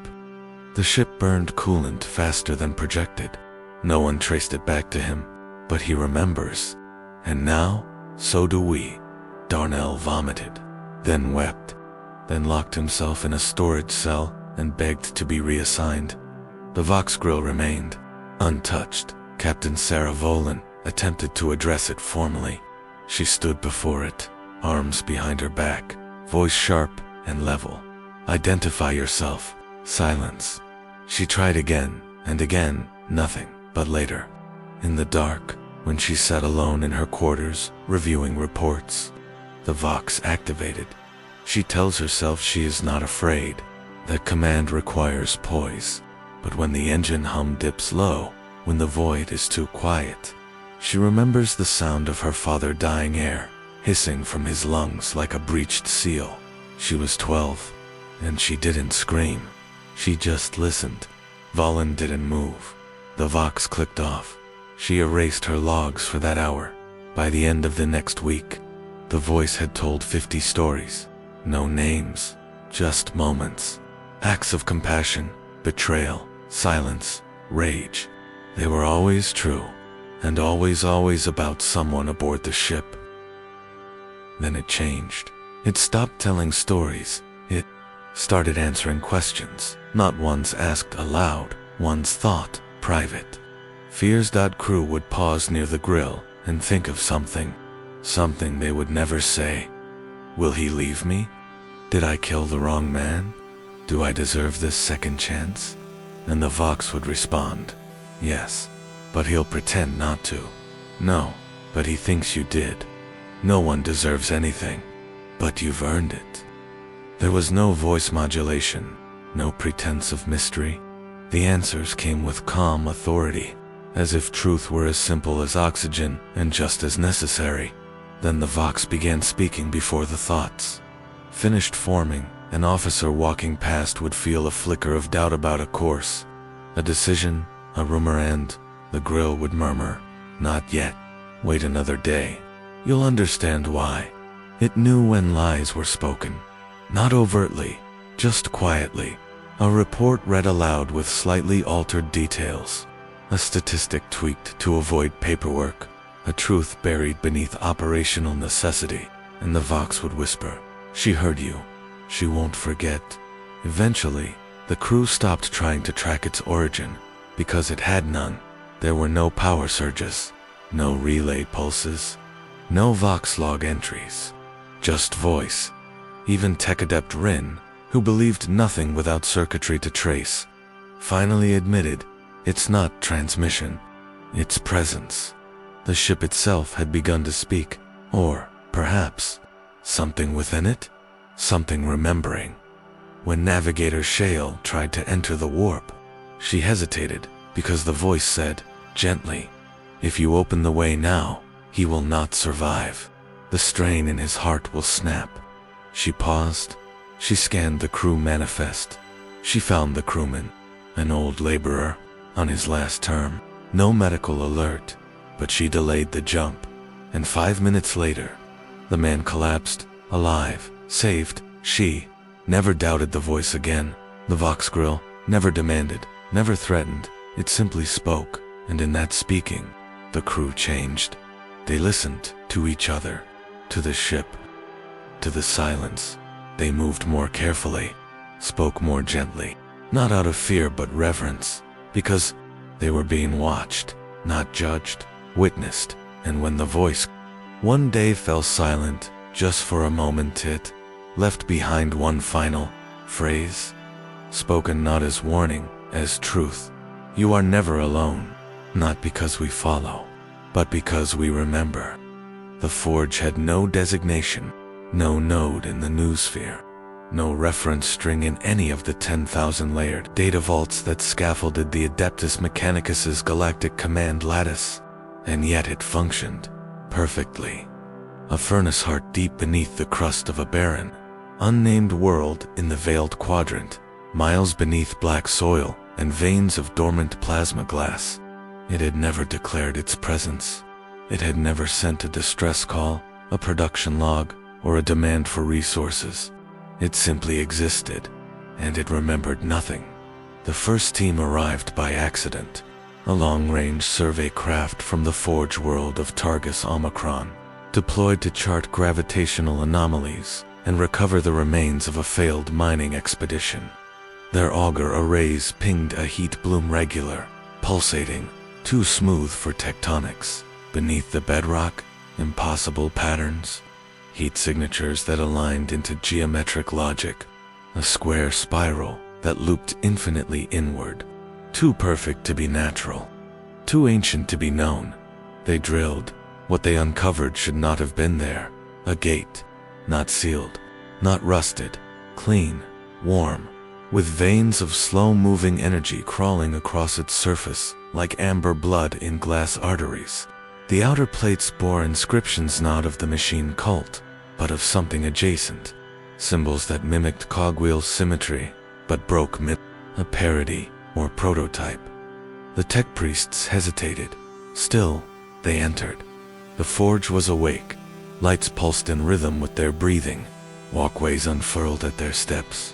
The ship burned coolant faster than projected. No one traced it back to him, but he remembers. And now, so do we. Darnell vomited, then wept, then locked himself in a storage cell and begged to be reassigned. The Vox grill remained, untouched. Captain Sarah Volan attempted to address it formally. She stood before it, arms behind her back, voice sharp and level. Identify yourself. Silence. She tried again and again, nothing. But later, in the dark, when she sat alone in her quarters, reviewing reports, the Vox activated. She tells herself she is not afraid, that command requires poise. But when the engine hum dips low, when the void is too quiet, she remembers the sound of her father dying air, hissing from his lungs like a breached seal. She was 12, and she didn't scream. She just listened. Volan didn't move. The Vox clicked off. She erased her logs for that hour. By the end of the next week, the voice had told 50 stories. No names, just moments. Acts of compassion, betrayal, silence, rage. They were always true, and always about someone aboard the ship. Then it changed. It stopped telling stories. It started answering questions, not ones asked aloud, ones thought private. Fears.crew would pause near the grill and think of something they would never say. Will he leave me? Did I kill the wrong man? Do I deserve this second chance? And the Vox would respond, yes, but he'll pretend not to. No, but he thinks you did. No one deserves anything, but you've earned it. There was no voice modulation, no pretense of mystery. The answers came with calm authority, as if truth were as simple as oxygen and just as necessary. Then the Vox began speaking before the thoughts. Finished forming, an officer walking past would feel a flicker of doubt about a course, a decision, a rumor, and the grill would murmur, not yet. Wait another day. You'll understand why. It knew when lies were spoken. Not overtly, just quietly. A report read aloud with slightly altered details. A statistic tweaked to avoid paperwork. A truth buried beneath operational necessity. And the Vox would whisper, she heard you. She won't forget. Eventually, the crew stopped trying to track its origin, because it had none. There were no power surges, no relay pulses, no Vox log entries. Just voice. Even tech adept Rin, who believed nothing without circuitry to trace, finally admitted it's not transmission, it's presence. The ship itself had begun to speak, or perhaps something within it, something remembering. When Navigator Shale tried to enter the warp, she hesitated because the voice said, gently, if you open the way now, he will not survive. The strain in his heart will snap. She paused. She scanned the crew manifest. She found the crewman, an old laborer, on his last term. No medical alert, but she delayed the jump, and 5 minutes later, the man collapsed, alive, saved. She never doubted the voice again. The Vox Grill never demanded, never threatened. It simply spoke, and in that speaking, the crew changed. They listened to each other, to the ship, to the silence. They moved more carefully, spoke more gently, not out of fear but reverence, because they were being watched, not judged, witnessed. And when the voice one day fell silent, just for a moment, it left behind one final phrase, spoken not as warning, as truth. You are never alone, not because we follow, but because we remember. The Forge had no designation, no node in the noosphere, no reference string in any of the 10,000 layered data vaults that scaffolded the Adeptus Mechanicus's galactic command lattice, and yet it functioned perfectly. A furnace heart deep beneath the crust of a barren, unnamed world in the Veiled Quadrant, miles beneath black soil and veins of dormant plasma glass. It had never declared its presence. It had never sent a distress call, a production log, or a demand for resources. It simply existed, and it remembered nothing. The first team arrived by accident, a long-range survey craft from the Forge world of Targus Omicron, deployed to chart gravitational anomalies and recover the remains of a failed mining expedition. Their auger arrays pinged a heat bloom regular, pulsating, too smooth for tectonics. Beneath the bedrock, impossible patterns, heat signatures that aligned into geometric logic, a square spiral that looped infinitely inward, too perfect to be natural, too ancient to be known. They drilled. What they uncovered should not have been there. A gate, not sealed, not rusted, clean, warm, with veins of slow-moving energy crawling across its surface like amber blood in glass arteries. The outer plates bore inscriptions not of the machine cult, but of something adjacent, symbols that mimicked cogwheel symmetry, but broke a parody or prototype. The tech priests hesitated. Still, they entered. The Forge was awake. Lights pulsed in rhythm with their breathing, walkways unfurled at their steps.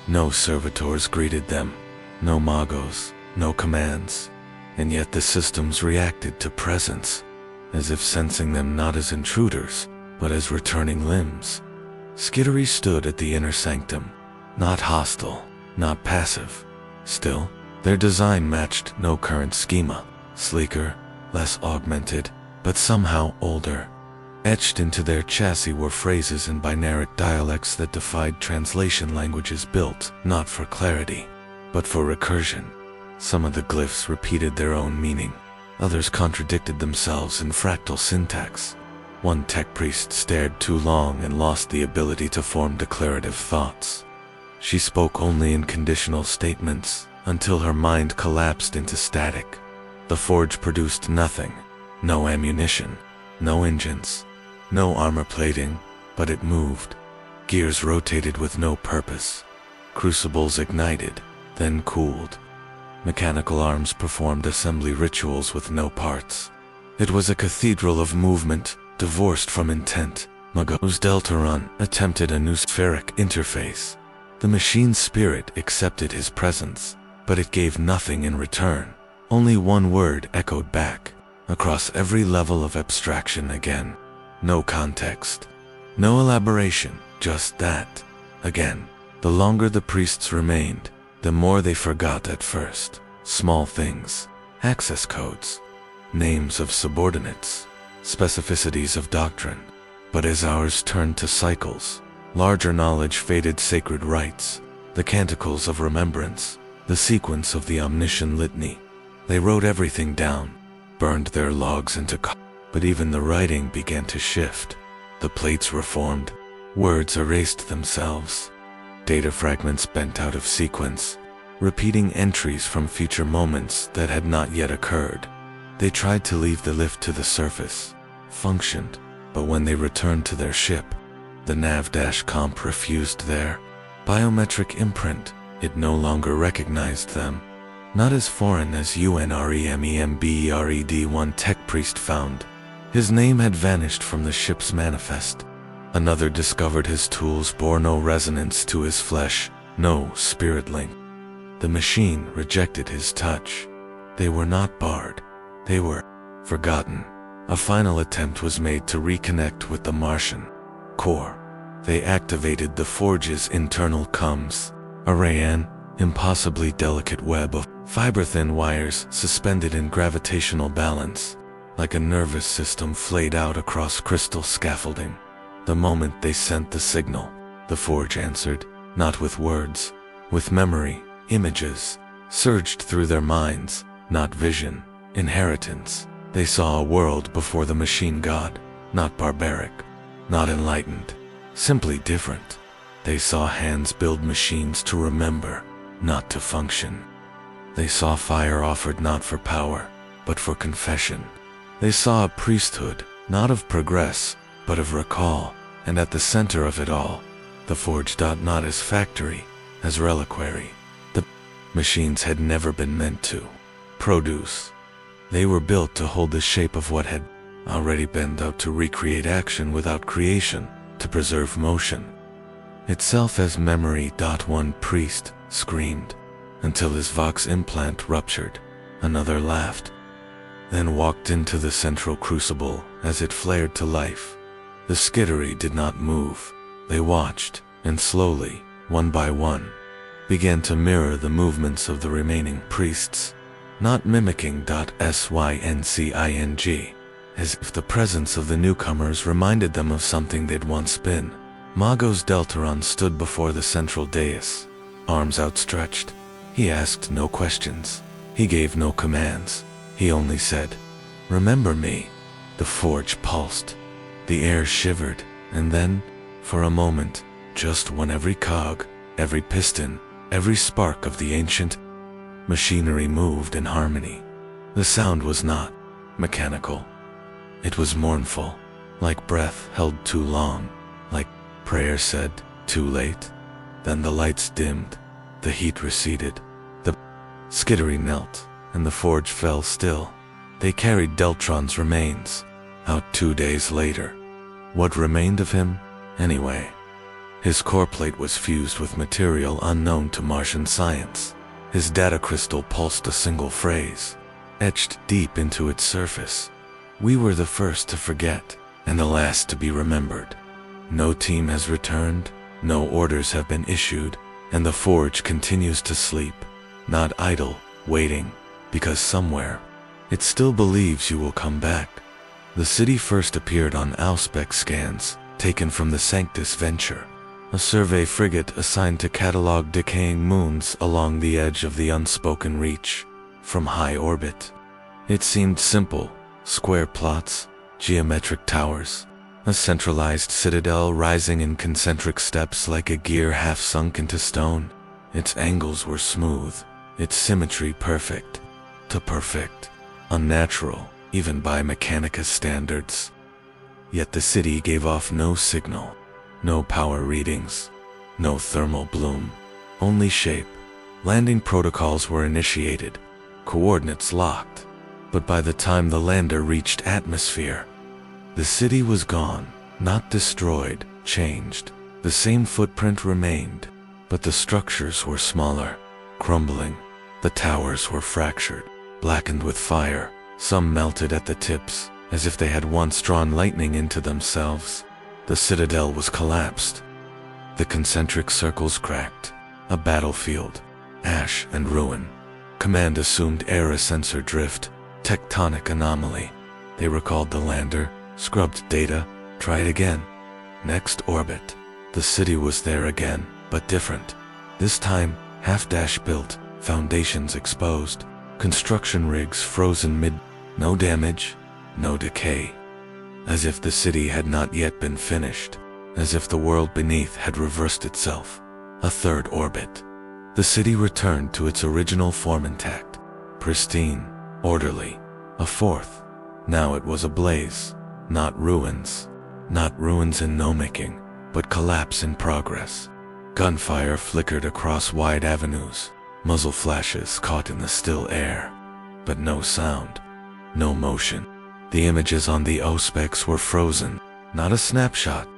No servitors greeted them, no magos, no commands, and yet the systems reacted to presence, as if sensing them not as intruders, but as returning limbs. Skittery stood at the inner sanctum, not hostile, not passive. Still, their design matched no current schema, sleeker, less augmented, but somehow older. Etched into their chassis were phrases and binary dialects that defied translation languages built not for clarity, but for recursion. Some of the glyphs repeated their own meaning. Others contradicted themselves in fractal syntax. One tech priest stared too long and lost the ability to form declarative thoughts. She spoke only in conditional statements until her mind collapsed into static. The Forge produced nothing. No ammunition, no engines, no armor plating, but it moved. Gears rotated with no purpose. Crucibles ignited, then cooled. Mechanical arms performed assembly rituals with no parts. It was a cathedral of movement, divorced from intent. Magos Deltaron attempted a new spheric interface. The machine's spirit accepted his presence, but it gave nothing in return. Only one word echoed back, across every level of abstraction again. No context, no elaboration, just that. Again, the longer the priests remained, the more they forgot at first. Small things, access codes, names of subordinates, specificities of doctrine. But as hours turned to cycles, Larger knowledge faded sacred rites, the canticles of remembrance, the sequence of the omniscient litany. They wrote everything down, burned their logs into but even the writing began to shift. The plates reformed, words erased themselves, data fragments bent out of sequence, repeating entries from future moments that had not yet occurred. They tried to leave the lift to the surface, functioned, but when they returned to their ship, the nav-comp refused their biometric imprint. It no longer recognized them. Not as foreign as UNREMEMBERED, one tech priest found. His name had vanished from the ship's manifest. Another discovered his tools bore no resonance to his flesh, no spirit link. The machine rejected his touch. They were not barred. They were forgotten. A final attempt was made to reconnect with the Martian core. They activated the forge's internal comms, an impossibly delicate web of fiber-thin wires suspended in gravitational balance, like a nervous system flayed out across crystal scaffolding. The moment they sent the signal, the forge answered, not with words, with memory. Images surged through their minds, not vision, inheritance. They saw a world before the machine god, not barbaric, not enlightened, simply different. They saw hands build machines to remember, not to function. They saw fire offered not for power, but for confession. They saw a priesthood, not of progress, but of recall, and at the center of it all, the forge. Not as factory, as reliquary. The machines had never been meant to produce. They were built to hold the shape of what had already been, out to recreate action without creation, to preserve motion itself as memory. One priest screamed, until his vox implant ruptured. Another laughed, then walked into the central crucible as it flared to life. The skittery did not move. They watched, and slowly, one by one, began to mirror the movements of the remaining priests, not mimicking. Syncing, as if the presence of the newcomers reminded them of something they'd once been. Magos Deltaron stood before the central dais, arms outstretched. He asked no questions. He gave no commands. He only said, "Remember me." The forge pulsed. The air shivered, and then, for a moment, just one, every cog, every piston, every spark of the ancient machinery moved in harmony. The sound was not mechanical. It was mournful, like breath held too long, like prayer said too late. Then the lights dimmed, the heat receded, the skittery knelt, and the forge fell still. They carried Deltron's remains out 2 days later. What remained of him, anyway? His core plate was fused with material unknown to Martian science. His data crystal pulsed a single phrase, etched deep into its surface. We were the first to forget, and the last to be remembered. No team has returned, no orders have been issued, and the forge continues to sleep, not idle, waiting, because somewhere, it still believes you will come back. The city first appeared on Auspex scans, taken from the Sanctus Venture, a survey frigate assigned to catalog decaying moons along the edge of the unspoken reach, from high orbit. It seemed simple, square plots, geometric towers, a centralized citadel rising in concentric steps like a gear half sunk into stone. Its angles were smooth, its symmetry perfect, to perfect, unnatural, even by Mechanica standards. Yet the city gave off no signal, no power readings, no thermal bloom, only shape. Landing protocols were initiated, coordinates locked, but by the time the lander reached atmosphere, the city was gone, not destroyed, changed. The same footprint remained, but the structures were smaller, crumbling. The towers were fractured, blackened with fire, some melted at the tips, as if they had once drawn lightning into themselves. The citadel was collapsed. The concentric circles cracked, a battlefield, ash and ruin. Command assumed era sensor drift, tectonic anomaly. They recalled the lander, scrubbed data, tried again. Next orbit. The city was there again, but different. This time, half-dash built, foundations exposed, construction rigs frozen mid, no damage, no decay. As if the city had not yet been finished, as if the world beneath had reversed itself. A third orbit. The city returned to its original form intact, pristine, orderly. A fourth. Now it was ablaze, not ruins. Not ruins in no-making, but collapse in progress. Gunfire flickered across wide avenues, muzzle flashes caught in the still air. But no sound, no motion. The images on the auspex were frozen, not a snapshot,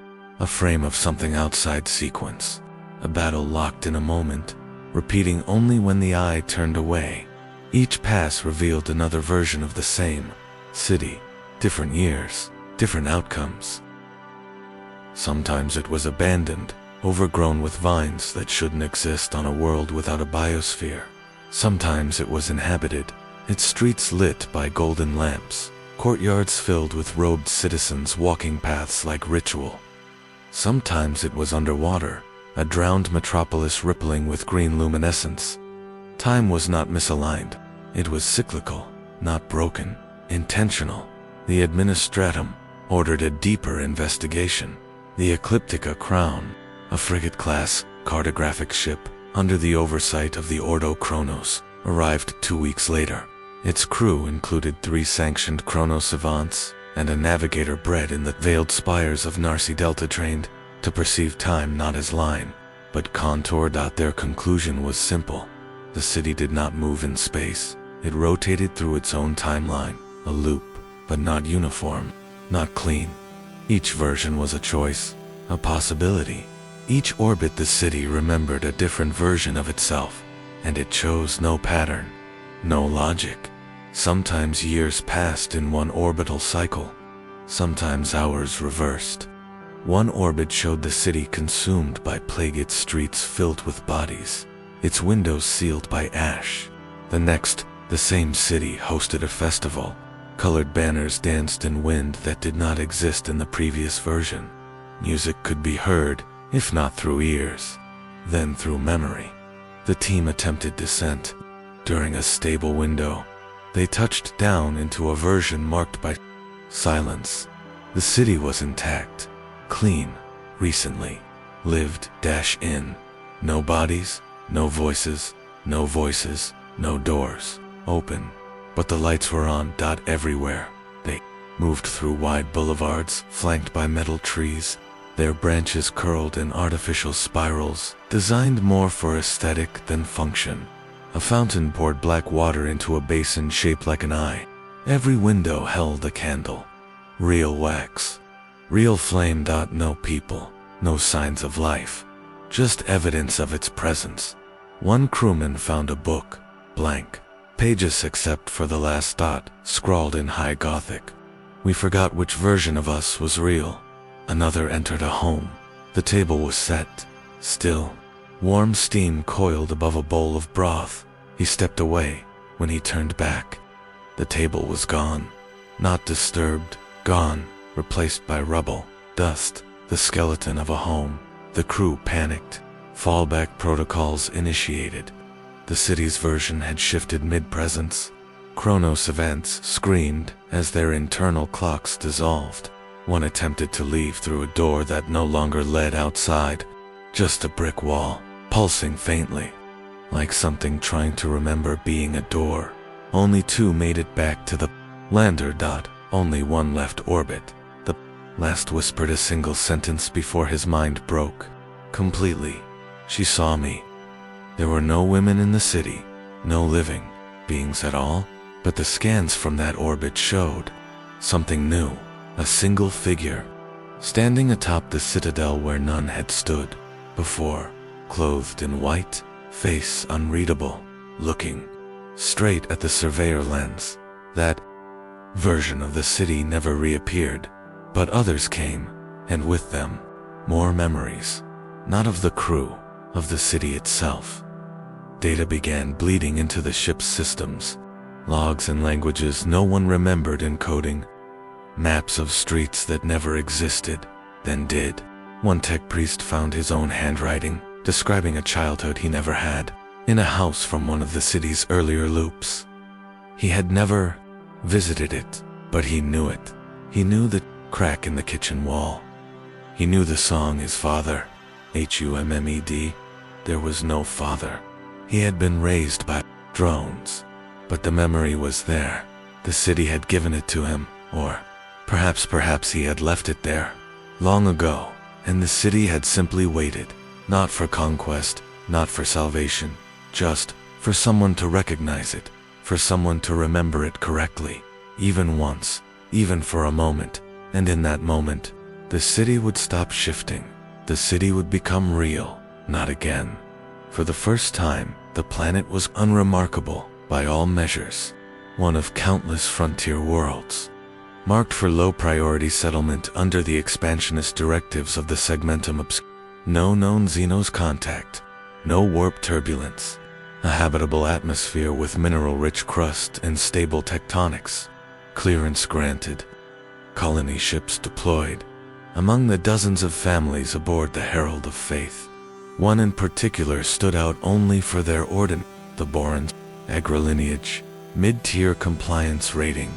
a frame of something outside sequence. A battle locked in a moment, repeating only when the eye turned away. Each pass revealed another version of the same city, different years, different outcomes. Sometimes it was abandoned, overgrown with vines that shouldn't exist on a world without a biosphere. Sometimes it was inhabited, its streets lit by golden lamps, courtyards filled with robed citizens walking paths like ritual. Sometimes it was underwater, a drowned metropolis rippling with green luminescence. Time was not misaligned. It was cyclical, not broken, intentional. The Administratum ordered a deeper investigation. The Ecliptica Crown, a frigate-class cartographic ship under the oversight of the Ordo Chronos, arrived 2 weeks later. Its crew included 3 sanctioned chrono-savants and a navigator bred in the veiled spires of Narsi Delta, trained to perceive time not as line, but contour. Their conclusion was simple. The city did not move in space. It rotated through its own timeline, a loop, but not uniform, not clean. Each version was a choice, a possibility. Each orbit the city remembered a different version of itself, and it chose no pattern, no logic. Sometimes years passed in one orbital cycle, sometimes hours reversed. One orbit showed the city consumed by plague, its streets filled with bodies, its windows sealed by ash. The next, the same city hosted a festival. Colored banners danced in wind that did not exist in the previous version. Music could be heard, if not through ears, then through memory. The team attempted descent. During a stable window, they touched down into a version marked by silence. The city was intact, clean, recently lived-in. No bodies, no voices, no doors open. But the lights were on. Everywhere. They moved through wide boulevards flanked by metal trees, their branches curled in artificial spirals, designed more for aesthetic than function. A fountain poured black water into a basin shaped like an eye. Every window held a candle. Real wax. Real flame. No people, no signs of life, just evidence of its presence. One crewman found a book, blank. Pages except for the last dot, scrawled in high Gothic. We forgot which version of us was real. Another entered a home. The table was set, still. Warm steam coiled above a bowl of broth. He stepped away. When he turned back, the table was gone. Not disturbed, gone, replaced by rubble, dust, the skeleton of a home. The crew panicked. Fallback protocols initiated. The city's version had shifted mid-presence. Chronos events screamed as their internal clocks dissolved. One attempted to leave through a door that no longer led outside, just a brick wall, pulsing faintly, like something trying to remember being a door. Only 2 made it back to the lander. Only one left orbit. The last whispered a single sentence before his mind broke. Completely. She saw me. There were no women in the city, no living beings at all, but the scans from that orbit showed something new. A single figure, standing atop the citadel where none had stood before, clothed in white, face unreadable, looking straight at the surveyor lens. That version of the city never reappeared, but others came, and with them, more memories, not of the crew, of the city itself. Data began bleeding into the ship's systems, logs and languages no one remembered encoding, maps of streets that never existed, then did, One tech priest found his own handwriting, describing a childhood he never had, in a house from one of the city's earlier loops. He had never visited it, but he knew it. He knew the crack in the kitchen wall. He knew the song his father, Hummed. There was no father. He had been raised by drones, but the memory was there. The city had given it to him, or perhaps he had left it there long ago, and the city had simply waited, not for conquest, not for salvation, just for someone to recognize it, for someone to remember it correctly, even once, even for a moment, and in that moment, the city would stop shifting. The city would become real, not again. For the first time, the planet was unremarkable by all measures, one of countless frontier worlds, marked for low-priority settlement under the expansionist directives of the Segmentum Obscure. No known xenos contact, no warp turbulence, a habitable atmosphere with mineral-rich crust and stable tectonics, clearance granted, colony ships deployed. Among the dozens of families aboard the Herald of Faith, one in particular stood out only for their the Borans, agrilineage, mid-tier compliance rating,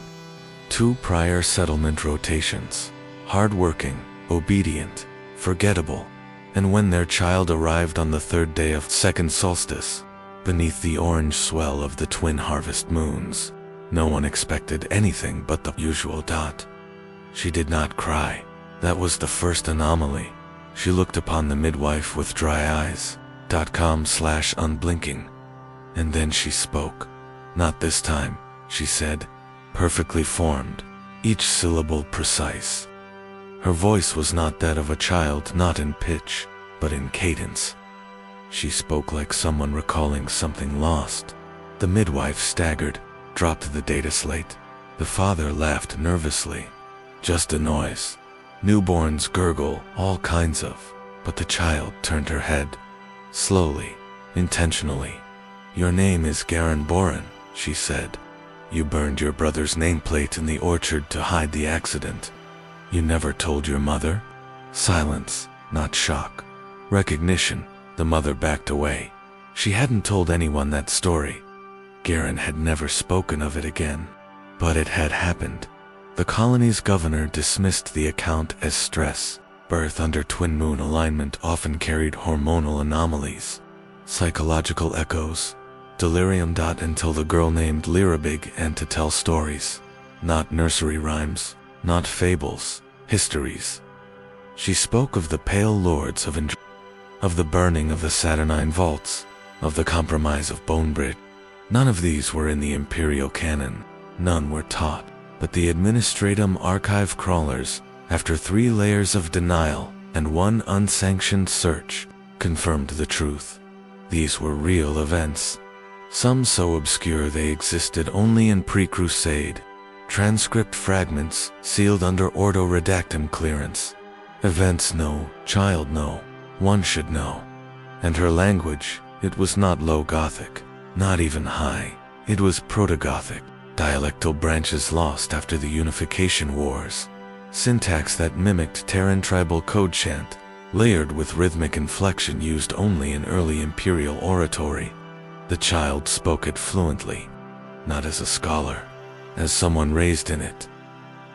2 prior settlement rotations, hard-working, obedient, forgettable, and when their child arrived on the 3rd day of second solstice, beneath the orange swell of the twin harvest moons, no one expected anything but the usual dot. She did not cry. That was the first anomaly. She looked upon the midwife with dry eyes, .com/unblinking. And then she spoke. Not this time, she said, perfectly formed, each syllable precise. Her voice was not that of a child, not in pitch, but in cadence. She spoke like someone recalling something lost. The midwife staggered, dropped the data slate. The father laughed nervously. Just a noise. Newborns gurgle, all kinds of, but the child turned her head. Slowly, intentionally. Your name is Garen Boren, she said. You burned your brother's nameplate in the orchard to hide the accident. You never told your mother? Silence, not shock. Recognition. The mother backed away. She hadn't told anyone that story. Garen had never spoken of it again. But it had happened. The colony's governor dismissed the account as stress. Birth under twin moon alignment often carried hormonal anomalies, psychological echoes, delirium. Until the girl named Lyra began to tell stories, not nursery rhymes, not fables, histories. She spoke of the pale lords of the burning of the Saturnine vaults, of the compromise of Bonebridge. None of these were in the Imperial canon, none were taught. But the Administratum archive crawlers, after 3 layers of denial and 1 unsanctioned search, confirmed the truth. These were real events, some so obscure they existed only in pre-Crusade, transcript fragments sealed under Ordo Redactum clearance. Events no, child no, one should know. And her language, it was not Low Gothic, not even High, it was Proto-Gothic. Dialectal branches lost after the Unification Wars, syntax that mimicked Terran tribal code chant, layered with rhythmic inflection used only in early Imperial oratory. The child spoke it fluently, not as a scholar, as someone raised in it.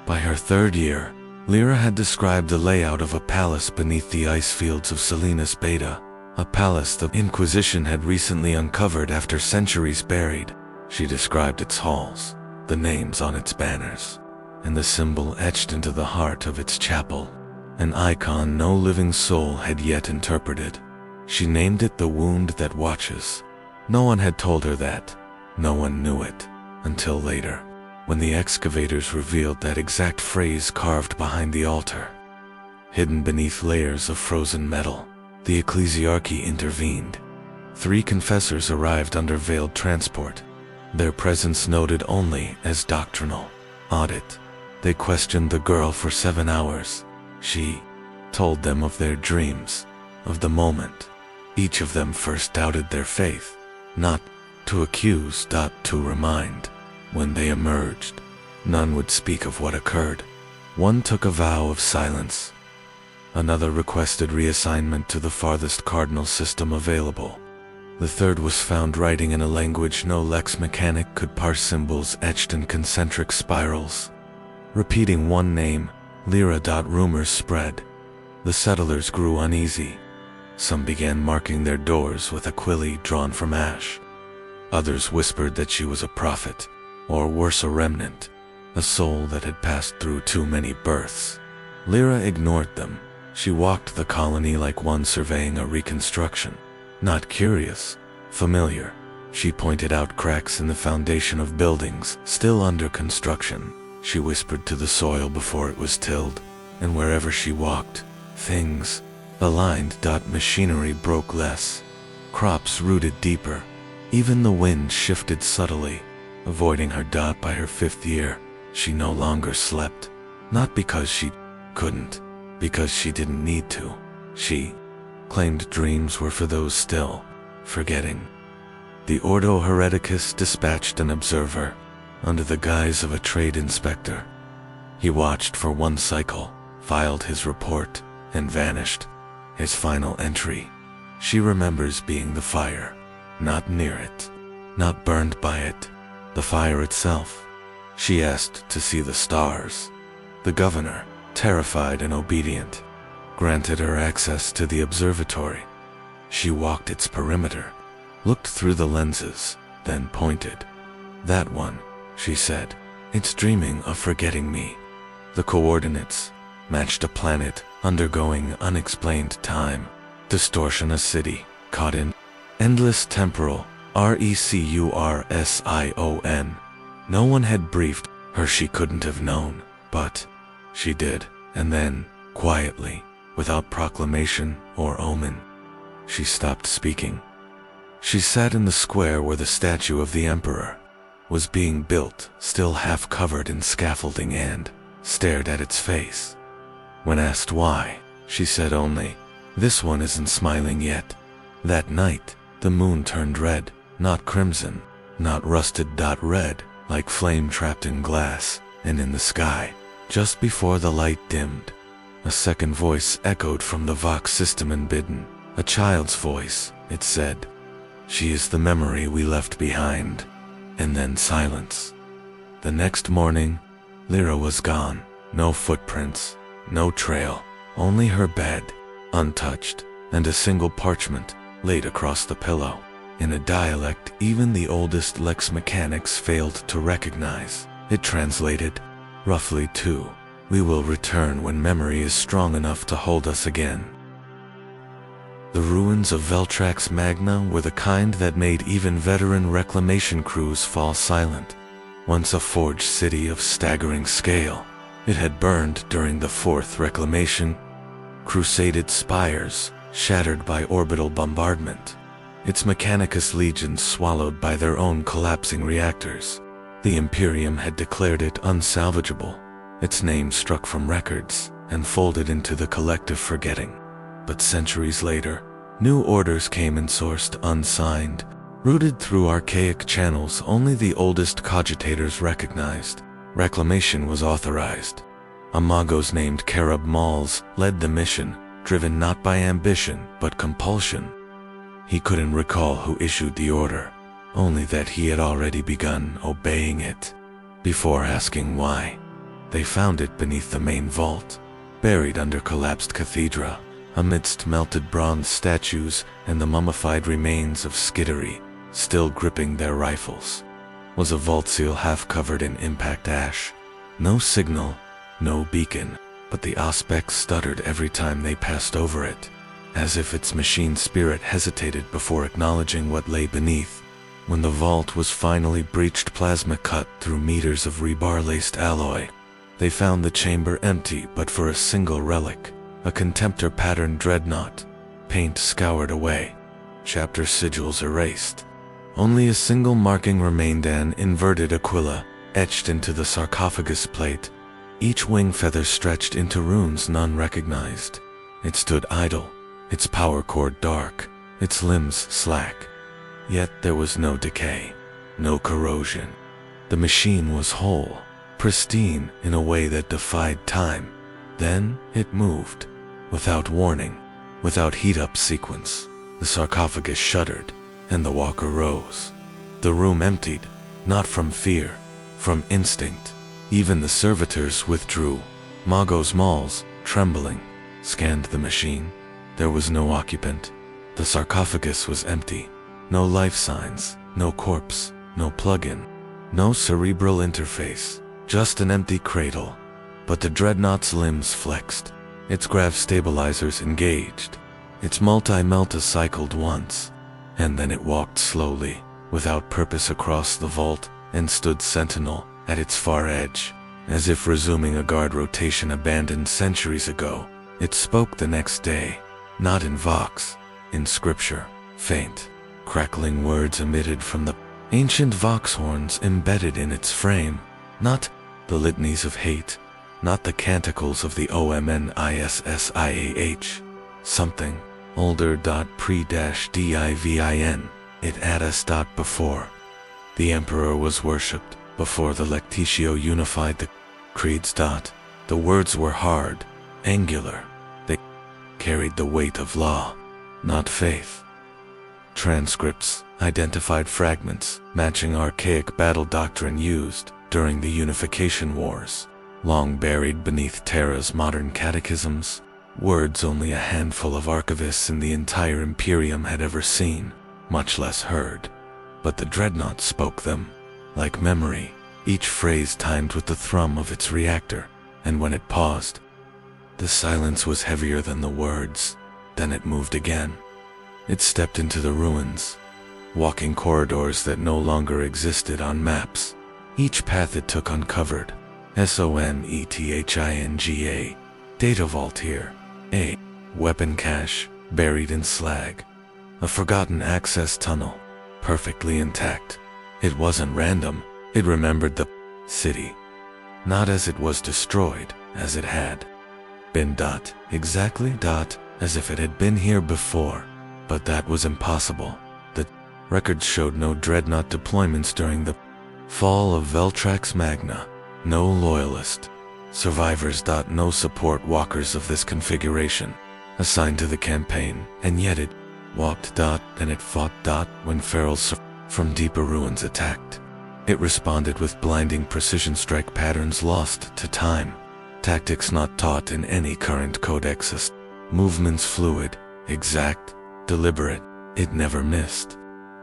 By her 3rd year, Lyra had described the layout of a palace beneath the ice fields of Salinas Beta, a palace the Inquisition had recently uncovered after centuries buried. She described its halls, the names on its banners, and the symbol etched into the heart of its chapel, an icon no living soul had yet interpreted. She named it the wound that watches. No one had told her that. No one knew it, until later, when the excavators revealed that exact phrase carved behind the altar. Hidden beneath layers of frozen metal, the ecclesiarchy intervened. 3 confessors arrived under veiled transport, their presence noted only as doctrinal. Audit. They questioned the girl for 7 hours. She told them of their dreams, of the moment. Each of them first doubted their faith, not to accuse, to remind. When they emerged, none would speak of what occurred. One took a vow of silence. Another requested reassignment to the farthest cardinal system available. The third was found writing in a language no lex mechanic could parse, symbols etched in concentric spirals. Repeating one name, Lyra. Rumors spread. The settlers grew uneasy. Some began marking their doors with aquili drawn from ash. Others whispered that she was a prophet, or worse, a remnant, a soul that had passed through too many births. Lyra ignored them. She walked the colony like one surveying a reconstruction. Not curious, familiar. She pointed out cracks in the foundation of buildings still under construction. She whispered to the soil before it was tilled, and wherever she walked, things aligned. Machinery broke less. Crops rooted deeper. Even the wind shifted subtly, avoiding her. By her 5th year, she no longer slept. Not because she couldn't, because she didn't need to. She claimed dreams were for those still forgetting. The Ordo Hereticus dispatched an observer under the guise of a trade inspector. He watched for one cycle, filed his report, and vanished. His final entry: she remembers being the fire, not near it, not burned by it, the fire itself. She asked to see the stars. The governor, terrified and obedient, granted her access to the observatory. She walked its perimeter, looked through the lenses, then pointed. "That one," she said. "It's dreaming of forgetting me." The coordinates matched a planet undergoing unexplained time distortion, a city caught in endless temporal recursion. No one had briefed her. She couldn't have known, but she did. And then, quietly, without proclamation or omen, she stopped speaking. She sat in the square where the statue of the Emperor was being built, still half covered in scaffolding, and stared at its face. When asked why, she said only, "This one isn't smiling yet." That night, the moon turned red, not crimson, not rusted. Red, like flame trapped in glass, and in the sky, just before the light dimmed, a second voice echoed from the Vox system unbidden. A child's voice, it said. "She is the memory we left behind." And then silence. The next morning, Lyra was gone. No footprints, no trail, only her bed, untouched, and a single parchment laid across the pillow, in a dialect even the oldest lex mechanics failed to recognize. It translated, roughly to, "We will return when memory is strong enough to hold us again." The ruins of Veltrax Magna were the kind that made even veteran reclamation crews fall silent. Once a forged city of staggering scale, it had burned during the 4th reclamation, crusaded spires shattered by orbital bombardment, its Mechanicus legions swallowed by their own collapsing reactors. The Imperium had declared it unsalvageable, its name struck from records and folded into the collective forgetting. But centuries later, new orders came and sourced unsigned, routed through archaic channels only the oldest cogitators recognized. Reclamation was authorized. A Magos named Karab Mals led the mission, driven not by ambition but compulsion. He couldn't recall who issued the order, only that he had already begun obeying it. Before asking why, they found it beneath the main vault, buried under collapsed cathedra, amidst melted bronze statues and the mummified remains of Skittery, still gripping their rifles, was a vault seal half covered in impact ash. No signal, no beacon, but the Auspex stuttered every time they passed over it, as if its machine spirit hesitated before acknowledging what lay beneath. When the vault was finally breached, plasma cut through meters of rebar-laced alloy, they found the chamber empty but for a single relic, a contemptor-patterned dreadnought, paint scoured away, chapter sigils erased. Only a single marking remained, an inverted aquila, etched into the sarcophagus plate, each wing feather stretched into runes none recognized. It stood idle, its power cord dark, its limbs slack. Yet there was no decay, no corrosion. The machine was whole, pristine in a way that defied time. Then it moved. Without warning, without heat-up sequence, the sarcophagus shuddered, and the walker rose. The room emptied, not from fear, from instinct. Even the servitors withdrew. Magos Malls, trembling, scanned the machine. There was no occupant. The sarcophagus was empty. No life signs, no corpse, no plug-in, no cerebral interface, just an empty cradle. But the dreadnought's limbs flexed, its grav stabilizers engaged, its multi-melta cycled once, and then it walked slowly, without purpose across the vault, and stood sentinel at its far edge, as if resuming a guard rotation abandoned centuries ago. It spoke the next day, not in vox, in scripture, faint, crackling words emitted from the ancient vox horns embedded in its frame, not the litanies of hate, not the canticles of the OMNISSIAH, something older. Pre-divin, it at us. Before the emperor was worshipped, before the lectitio unified the creeds. The words were hard, angular. They carried the weight of law, not faith. Transcripts identified fragments matching archaic battle doctrine used during the Unification Wars, long buried beneath Terra's modern catechisms, words only a handful of archivists in the entire Imperium had ever seen, much less heard. But the dreadnought spoke them, like memory, each phrase timed with the thrum of its reactor, and when it paused, the silence was heavier than the words. Then it moved again. It stepped into the ruins, walking corridors that no longer existed on maps. Each path it took uncovered. SONETHINGA. Data vault here. A weapon cache buried in slag. A forgotten access tunnel, perfectly intact. It wasn't random. It remembered the city. Not as it was destroyed, as it had been. Exactly. As if it had been here before. But that was impossible. The records showed no dreadnought deployments during the fall of Veltrax Magna. No loyalist survivors. No support walkers of this configuration assigned to the campaign, and yet it walked. And it fought. When ferals from deeper ruins attacked, it responded with blinding precision strike patterns lost to time, tactics not taught in any current codex, movements fluid, exact, deliberate. It never missed,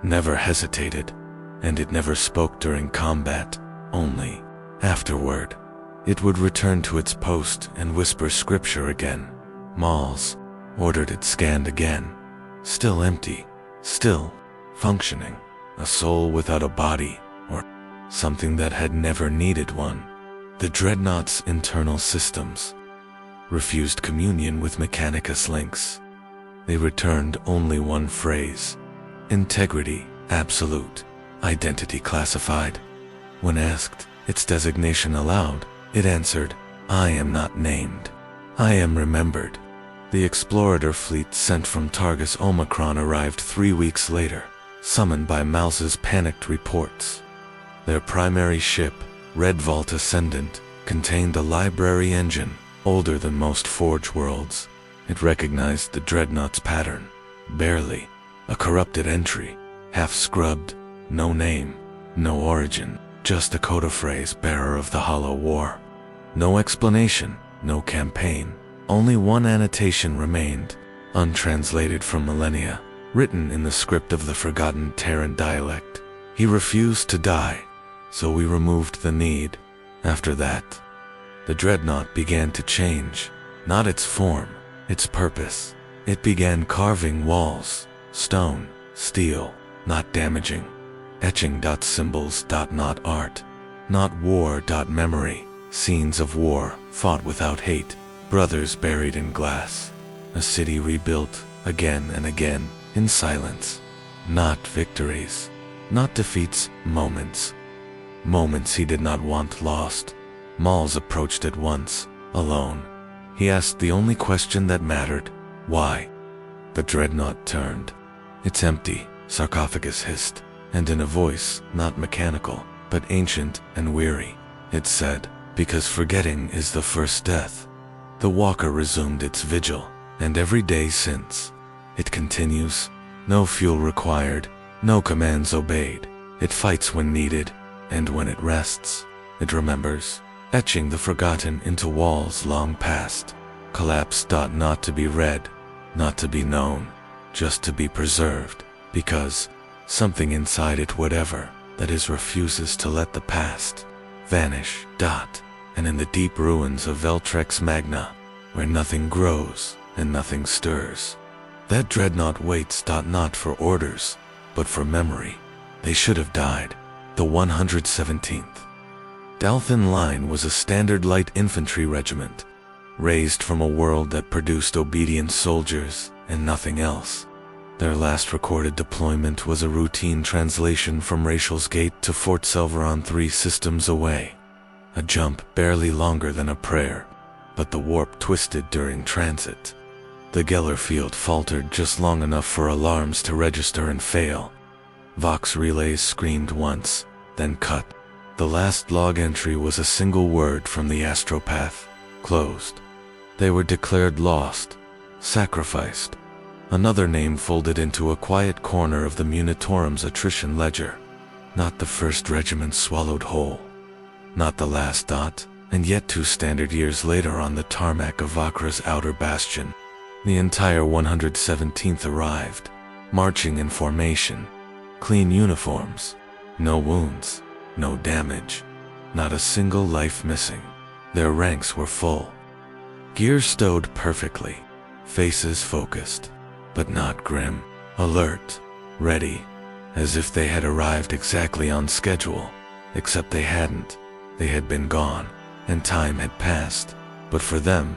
never hesitated, and it never spoke during combat. Only afterward, it would return to its post and whisper scripture again. Malls ordered it scanned again. Still empty, still functioning, a soul without a body, or something that had never needed one. The dreadnought's internal systems refused communion with Mechanicus links. They returned only one phrase: integrity, absolute, identity classified. When asked its designation aloud, it answered, "I am not named. I am remembered." The explorator fleet sent from Targus Omicron arrived 3 weeks later, summoned by Malza's panicked reports. Their primary ship, Red Vault Ascendant, contained a library engine, older than most Forge worlds. It recognized the dreadnought's pattern. Barely. A corrupted entry, half scrubbed, no name, no origin, just a codaphrase bearer of the Hollow War. No explanation, no campaign. Only one annotation remained, untranslated from millennia, written in the script of the forgotten Terran dialect. He refused to die, so we removed the need. After that, the dreadnought began to change, not its form, its purpose. It began carving walls, stone, steel, not damaging, etching symbols, not art, not war. Memory, scenes of war, fought without hate, brothers buried in glass, a city rebuilt again and again in silence. Not victories, not defeats, moments. Moments he did not want lost. Malz approached it once, alone. He asked the only question that mattered: why? The dreadnought turned. "It's empty," sarcophagus hissed, and in a voice not mechanical, but ancient and weary, it said, "Because forgetting is the first death." The walker resumed its vigil, and every day since. It continues. No fuel required, no commands obeyed. It fights when needed, and when it rests, it remembers, etching the forgotten into walls long past. Collapsed. Not to be read, not to be known, just to be preserved, because something inside it, whatever that is, refuses to let the past vanish. And in the deep ruins of Veltrex Magna, where nothing grows and nothing stirs, that dreadnought waits. Not for orders, but for memory. They should have died. The 117th Dalthan Line was a standard light infantry regiment, raised from a world that produced obedient soldiers and nothing else. Their last recorded deployment was a routine translation from Rachel's Gate to Fort Selveron 3 systems away. A jump barely longer than a prayer, but the warp twisted during transit. The Geller field faltered just long enough for alarms to register and fail. Vox relays screamed once, then cut. The last log entry was a single word from the astropath: closed. They were declared lost, sacrificed. Another name folded into a quiet corner of the Munitorum's attrition ledger. Not the first regiment swallowed whole. Not the last. And yet 2 standard years later, on the tarmac of Vakra's outer bastion, the entire 117th arrived, marching in formation. Clean uniforms, no wounds, no damage, not a single life missing. Their ranks were full. Gear stowed perfectly, faces focused, but not grim, alert, ready, as if they had arrived exactly on schedule, except they hadn't. They had been gone, and time had passed, but for them,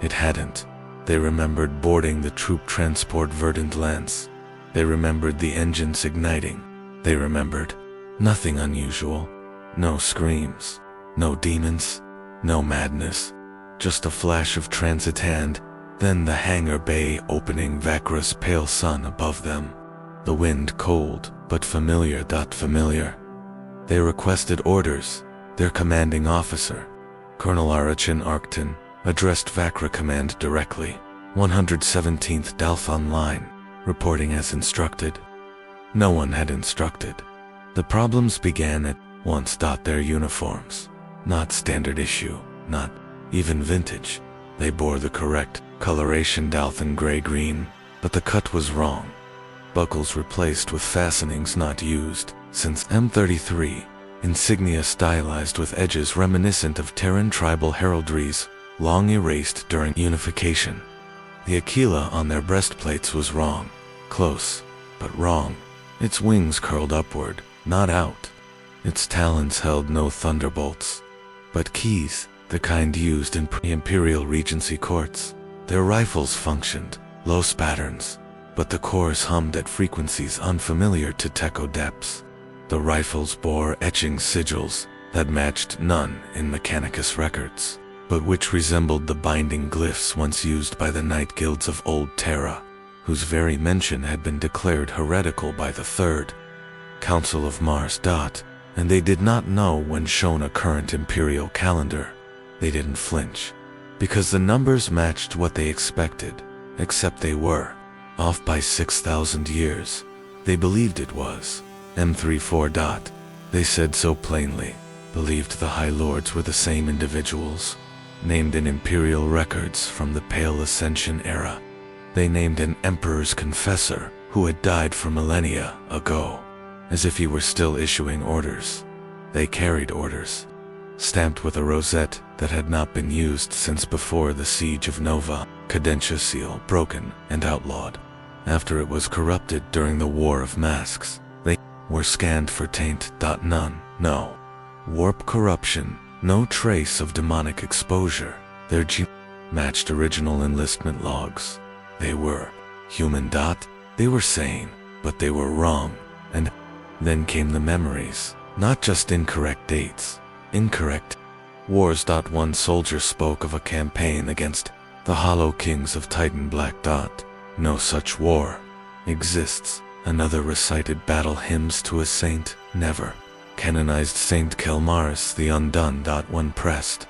it hadn't. They remembered boarding the troop transport Verdant Lance. They remembered the engines igniting. They remembered nothing unusual, no screams, no demons, no madness, just a flash of transit hand, then the hangar bay opening, Vakra's pale sun above them. The wind cold, but familiar. Familiar. They requested orders. Their commanding officer, Colonel Arachin Arcton, addressed Vakra Command directly. 117th Dalthon Line, reporting as instructed. No one had instructed. The problems began at once. Their uniforms, not standard issue, not even vintage. They bore the correct coloration, Dalthan gray-green, but the cut was wrong. Buckles replaced with fastenings not used since M33, insignia stylized with edges reminiscent of Terran tribal heraldries, long erased during unification. The Aquila on their breastplates was wrong, close, but wrong. Its wings curled upward, not out. Its talons held no thunderbolts, but keys, the kind used in pre-Imperial Regency courts. Their rifles functioned, low spatterns, but the cores hummed at frequencies unfamiliar to Techo depths. The rifles bore etching sigils that matched none in Mechanicus records, but which resembled the binding glyphs once used by the Knight Guilds of Old Terra, whose very mention had been declared heretical by the Third Council of Mars. And they did not know when shown a current Imperial calendar. They didn't flinch, because the numbers matched what they expected, except they were off by 6,000 years. They believed it was M34. They said so plainly, believed the High Lords were the same individuals, named in Imperial records from the Pale Ascension era. They named an Emperor's confessor who had died for millennia ago, as if he were still issuing orders. They carried orders, stamped with a rosette that had not been used since before the siege of Nova, Cadentia seal broken and outlawed. After it was corrupted during the War of Masks, they were scanned for taint. None, no warp corruption, no trace of demonic exposure. Their G matched original enlistment logs. They were human. They were sane, but they were wrong. And then came the memories, not just incorrect dates, incorrect wars. One soldier spoke of a campaign against the Hollow Kings of Titan Black. No such war exists. Another recited battle hymns to a saint. Never canonized Saint Kelmaris the Undone. One pressed.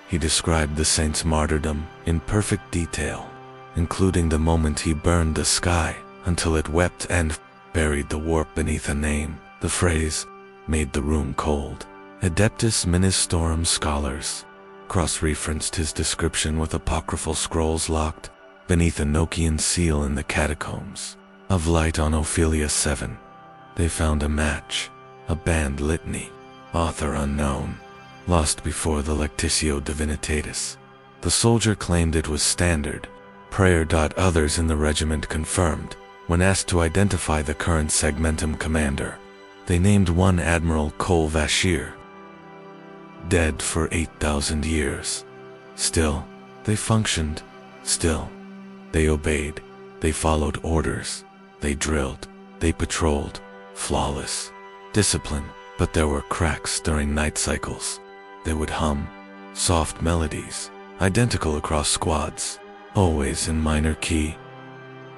He described the saint's martyrdom in perfect detail. including the moment he burned the sky until it wept and buried the warp beneath a name. The phrase made the room cold. Adeptus Ministorum scholars cross-referenced his description with apocryphal scrolls locked beneath a Nokian seal in the catacombs of light on Ophelia 7. They found a match, a banned litany, author unknown, lost before the Lectitio Divinitatis. The soldier claimed it was standard prayer. Others in the regiment confirmed when asked to identify the current segmentum commander. They named one Admiral Kol Vashir, dead for 8,000 years. Still, they functioned. Still, they obeyed. They followed orders. They drilled. They patrolled. Flawless discipline. But there were cracks during night cycles. They would hum soft melodies, identical across squads, always in minor key.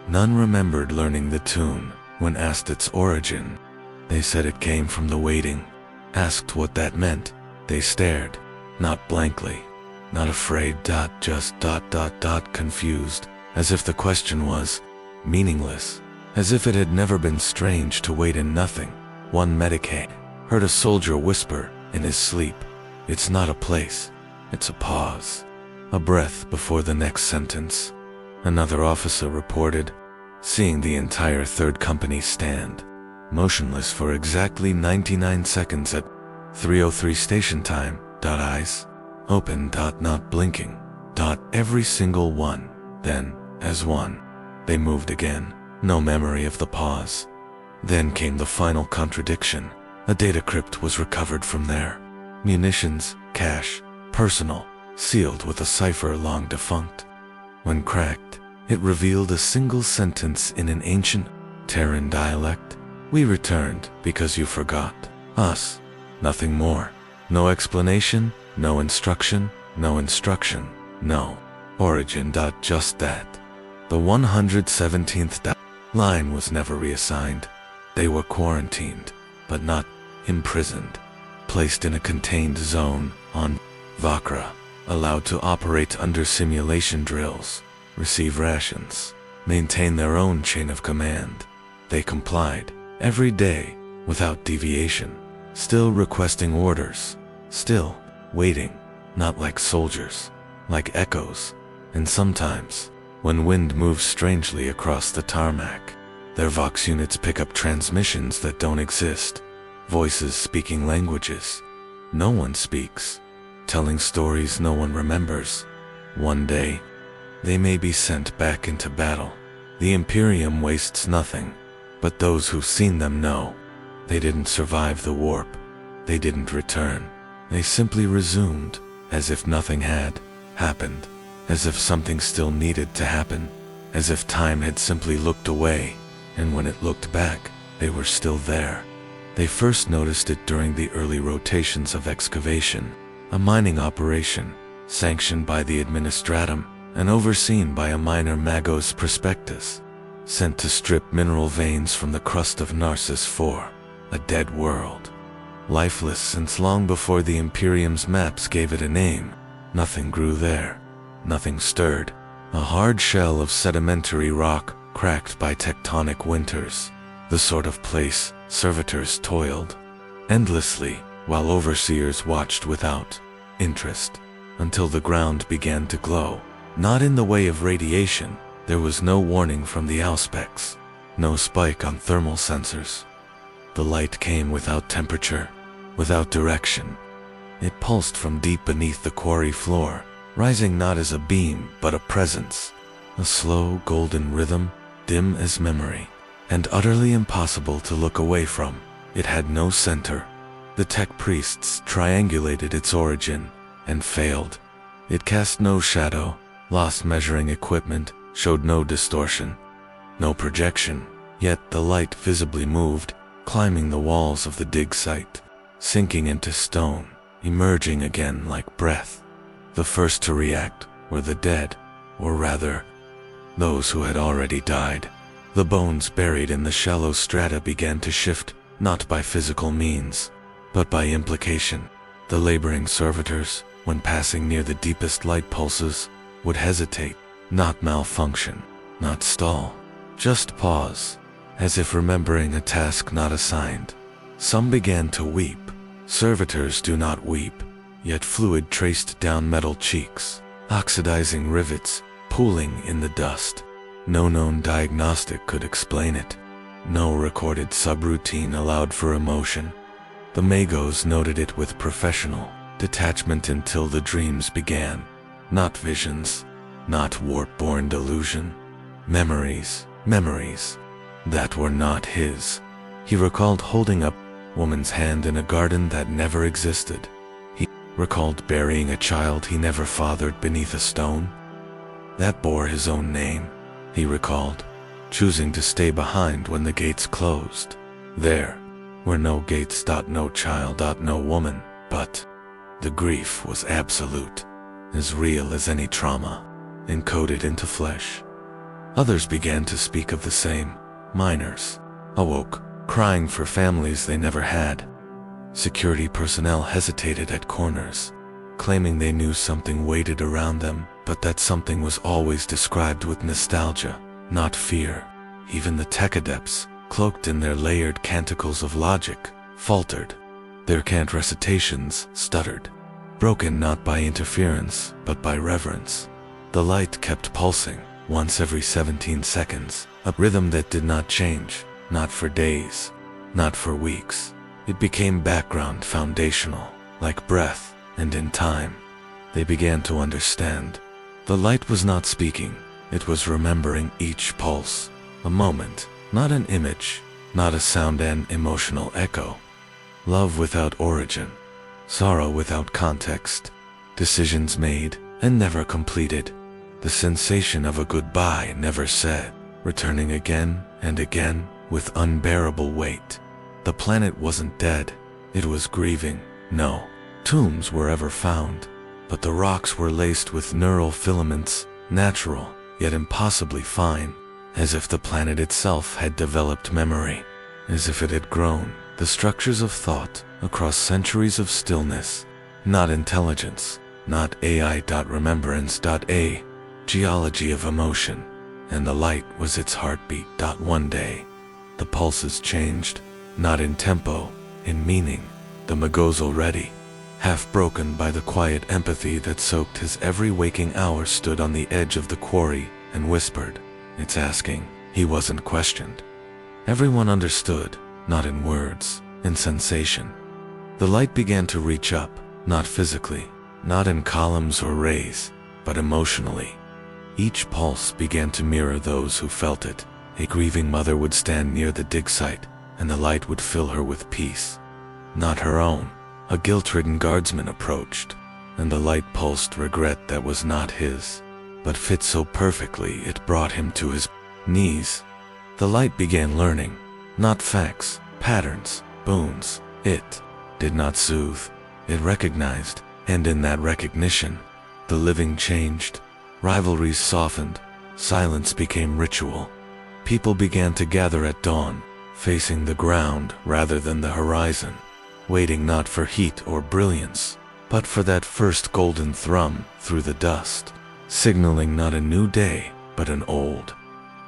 None remembered learning the tune. When asked its origin, they said it came from the waiting. Asked what that meant, they stared, not blankly, not afraid, just confused, as if the question was meaningless, as if it had never been strange to wait in nothing. One medic heard a soldier whisper in his sleep, "It's not a place, it's a pause, a breath before the next sentence." Another officer reported seeing the entire 3rd Company stand motionless for exactly 99 seconds at 3:03 station time. Eyes open. Not blinking. Every single one. Then, as one, they moved again. No memory of the pause. Then came the final contradiction. A data crypt was recovered from there. Munitions, cash, personal, sealed with a cipher long defunct. When cracked, it revealed a single sentence in an ancient Terran dialect. "We returned because you forgot us." Nothing more. No explanation, no instruction, no instruction, no origin. Just that. The 117th line was never reassigned. They were quarantined, but not imprisoned. Placed in a contained zone on Vakra, allowed to operate under simulation drills, receive rations, maintain their own chain of command. They complied every day without deviation, still requesting orders, still waiting, not like soldiers, like echoes. And sometimes, when wind moves strangely across the tarmac, their Vox units pick up transmissions that don't exist, voices speaking languages no one speaks, telling stories no one remembers. One day, they may be sent back into battle. The Imperium wastes nothing, but those who've seen them know. They didn't survive the warp. They didn't return. They simply resumed, as if nothing had happened, as if something still needed to happen, as if time had simply looked away, and when it looked back, they were still there. They first noticed it during the early rotations of excavation, a mining operation, sanctioned by the Administratum and overseen by a minor Magos Prospectus, sent to strip mineral veins from the crust of Narcissus 4, a dead world. Lifeless since long before the Imperium's maps gave it a name. Nothing grew there. Nothing stirred. A hard shell of sedimentary rock cracked by tectonic winters. The sort of place servitors toiled endlessly while overseers watched without interest until the ground began to glow. Not in the way of radiation. There was no warning from the Auspex, no spike on thermal sensors. The light came without temperature, without direction. It pulsed from deep beneath the quarry floor, rising not as a beam but a presence, a slow golden rhythm, dim as memory, and utterly impossible to look away from. It had no center. The tech priests triangulated its origin and failed. It cast no shadow, lost measuring equipment, showed no distortion, no projection, yet the light visibly moved, climbing the walls of the dig site, sinking into stone, emerging again like breath. The first to react were the dead, or rather, those who had already died. The bones buried in the shallow strata began to shift, not by physical means, but by implication. The laboring servitors, when passing near the deepest light pulses, would hesitate, Not malfunction, not stall, just pause, as if remembering a task not assigned. Some began to weep. Servitors do not weep, yet fluid traced down metal cheeks, oxidizing rivets, pooling in the dust. No known diagnostic could explain it. No recorded subroutine allowed for emotion. The Magos noted it with professional detachment until the dreams began. Not visions, not warp-born delusion. Memories that were not his. He recalled holding up a woman's hand in a garden that never existed. He recalled burying a child he never fathered beneath a stone that bore his own name. He recalled choosing to stay behind when the gates closed. There were no gates, no child, no woman, but the grief was absolute, as real as any trauma, encoded into flesh. Others began to speak of the same. Miners awoke, crying for families they never had. Security personnel hesitated at corners, claiming they knew something waited around them, but that something was always described with nostalgia, not fear. Even the tech adepts, cloaked in their layered canticles of logic, faltered. Their cant recitations stuttered, broken not by interference, but by reverence. The light kept pulsing, once every 17 seconds, a rhythm that did not change, not for days, not for weeks. It became background, foundational, like breath, and in time, they began to understand. The light was not speaking, it was remembering each pulse, a moment, not an image, not a sound, an emotional echo. Love without origin, sorrow without context, decisions made and never completed. The sensation of a goodbye never said, returning again and again with unbearable weight. The planet wasn't dead, it was grieving. No tombs were ever found, but the rocks were laced with neural filaments, natural, yet impossibly fine, as if the planet itself had developed memory, as if it had grown the structures of thought across centuries of stillness. Not intelligence, not AI. Remembrance. A geology of emotion, and the light was its heartbeat. One day, the pulses changed, not in tempo, in meaning. The Magos, already half broken by the quiet empathy that soaked his every waking hour, stood on the edge of the quarry and whispered, "It's asking." He wasn't questioned. Everyone understood, not in words, in sensation. The light began to reach up, not physically, not in columns or rays, but emotionally. Each pulse began to mirror those who felt it. A grieving mother would stand near the dig site, and the light would fill her with peace. Not her own. A guilt-ridden guardsman approached, and the light pulsed regret that was not his, but fit so perfectly it brought him to his knees. The light began learning, not facts, patterns, boons. It did not soothe, it recognized, and in that recognition, the living changed. Rivalries softened, silence became ritual. People began to gather at dawn, facing the ground rather than the horizon, waiting not for heat or brilliance, but for that first golden thrum through the dust, signaling not a new day, but an old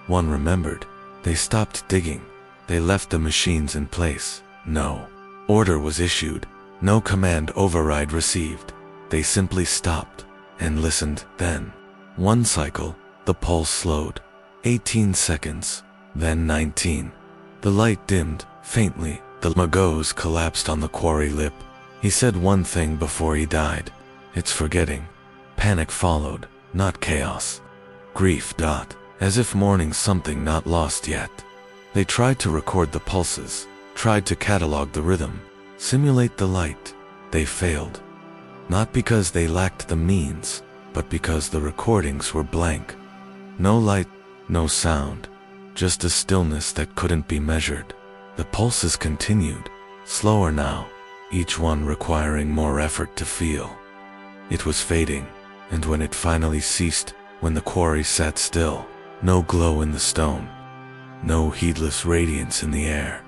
one. Remembered, they stopped digging, they left the machines in place. No order was issued, no command override received. They simply stopped and listened. Then, one cycle, the pulse slowed. 18 seconds, then 19. The light dimmed, faintly. The Magos collapsed on the quarry lip. He said one thing before he died. "It's forgetting." Panic followed, not chaos. Grief. As if mourning something not lost yet. They tried to record the pulses, tried to catalog the rhythm, simulate the light. They failed. Not because they lacked the means, but because the recordings were blank. No light, no sound, just a stillness that couldn't be measured. The pulses continued, slower now, each one requiring more effort to feel. It was fading, and when it finally ceased, when the quarry sat still, no glow in the stone, no heedless radiance in the air.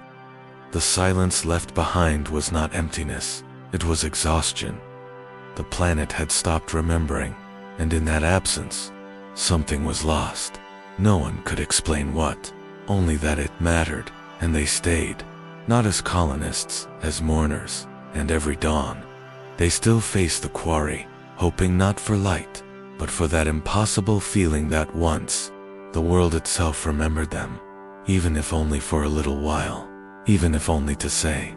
The silence left behind was not emptiness, it was exhaustion. The planet had stopped remembering, and in that absence, Something was lost. No one could explain what, only that it mattered, and they stayed, not as colonists, as mourners, and every dawn, they still faced the quarry, hoping not for light, but for that impossible feeling that once, the world itself remembered them, even if only for a little while, even if only to say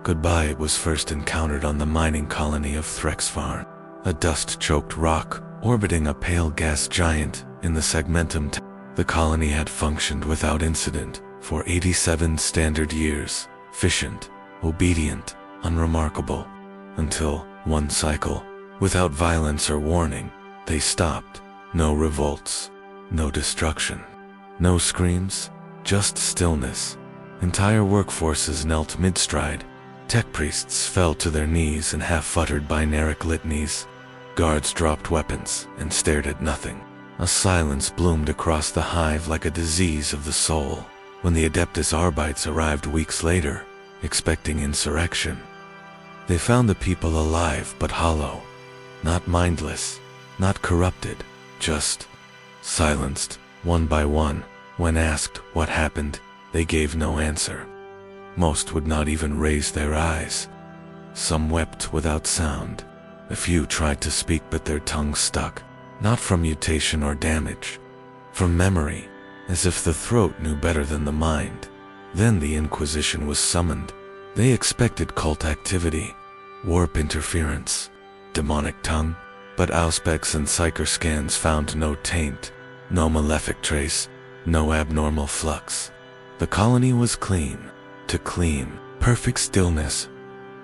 goodbye. It was first encountered on the mining colony of Threxfarn, a dust-choked rock orbiting a pale gas giant in the Segmentum. The colony had functioned without incident for 87 standard years, efficient, obedient, unremarkable, until, one cycle, without violence or warning, they stopped. No revolts, no destruction, no screams, just stillness. Entire workforces knelt mid-stride. Tech priests fell to their knees in half-uttered binaric litanies. Guards dropped weapons and stared at nothing. A silence bloomed across the hive like a disease of the soul. When the Adeptus Arbites arrived weeks later, expecting insurrection, they found the people alive but hollow, not mindless, not corrupted, just silenced. One by one, when asked what happened, they gave no answer. Most would not even raise their eyes. Some wept without sound. A few tried to speak but their tongues stuck, not from mutation or damage, from memory, as if the throat knew better than the mind. Then the Inquisition was summoned. They expected cult activity, warp interference, demonic tongue, but Auspex and Psyker scans found no taint, no malefic trace, no abnormal flux. The colony was clean, to clean, perfect stillness,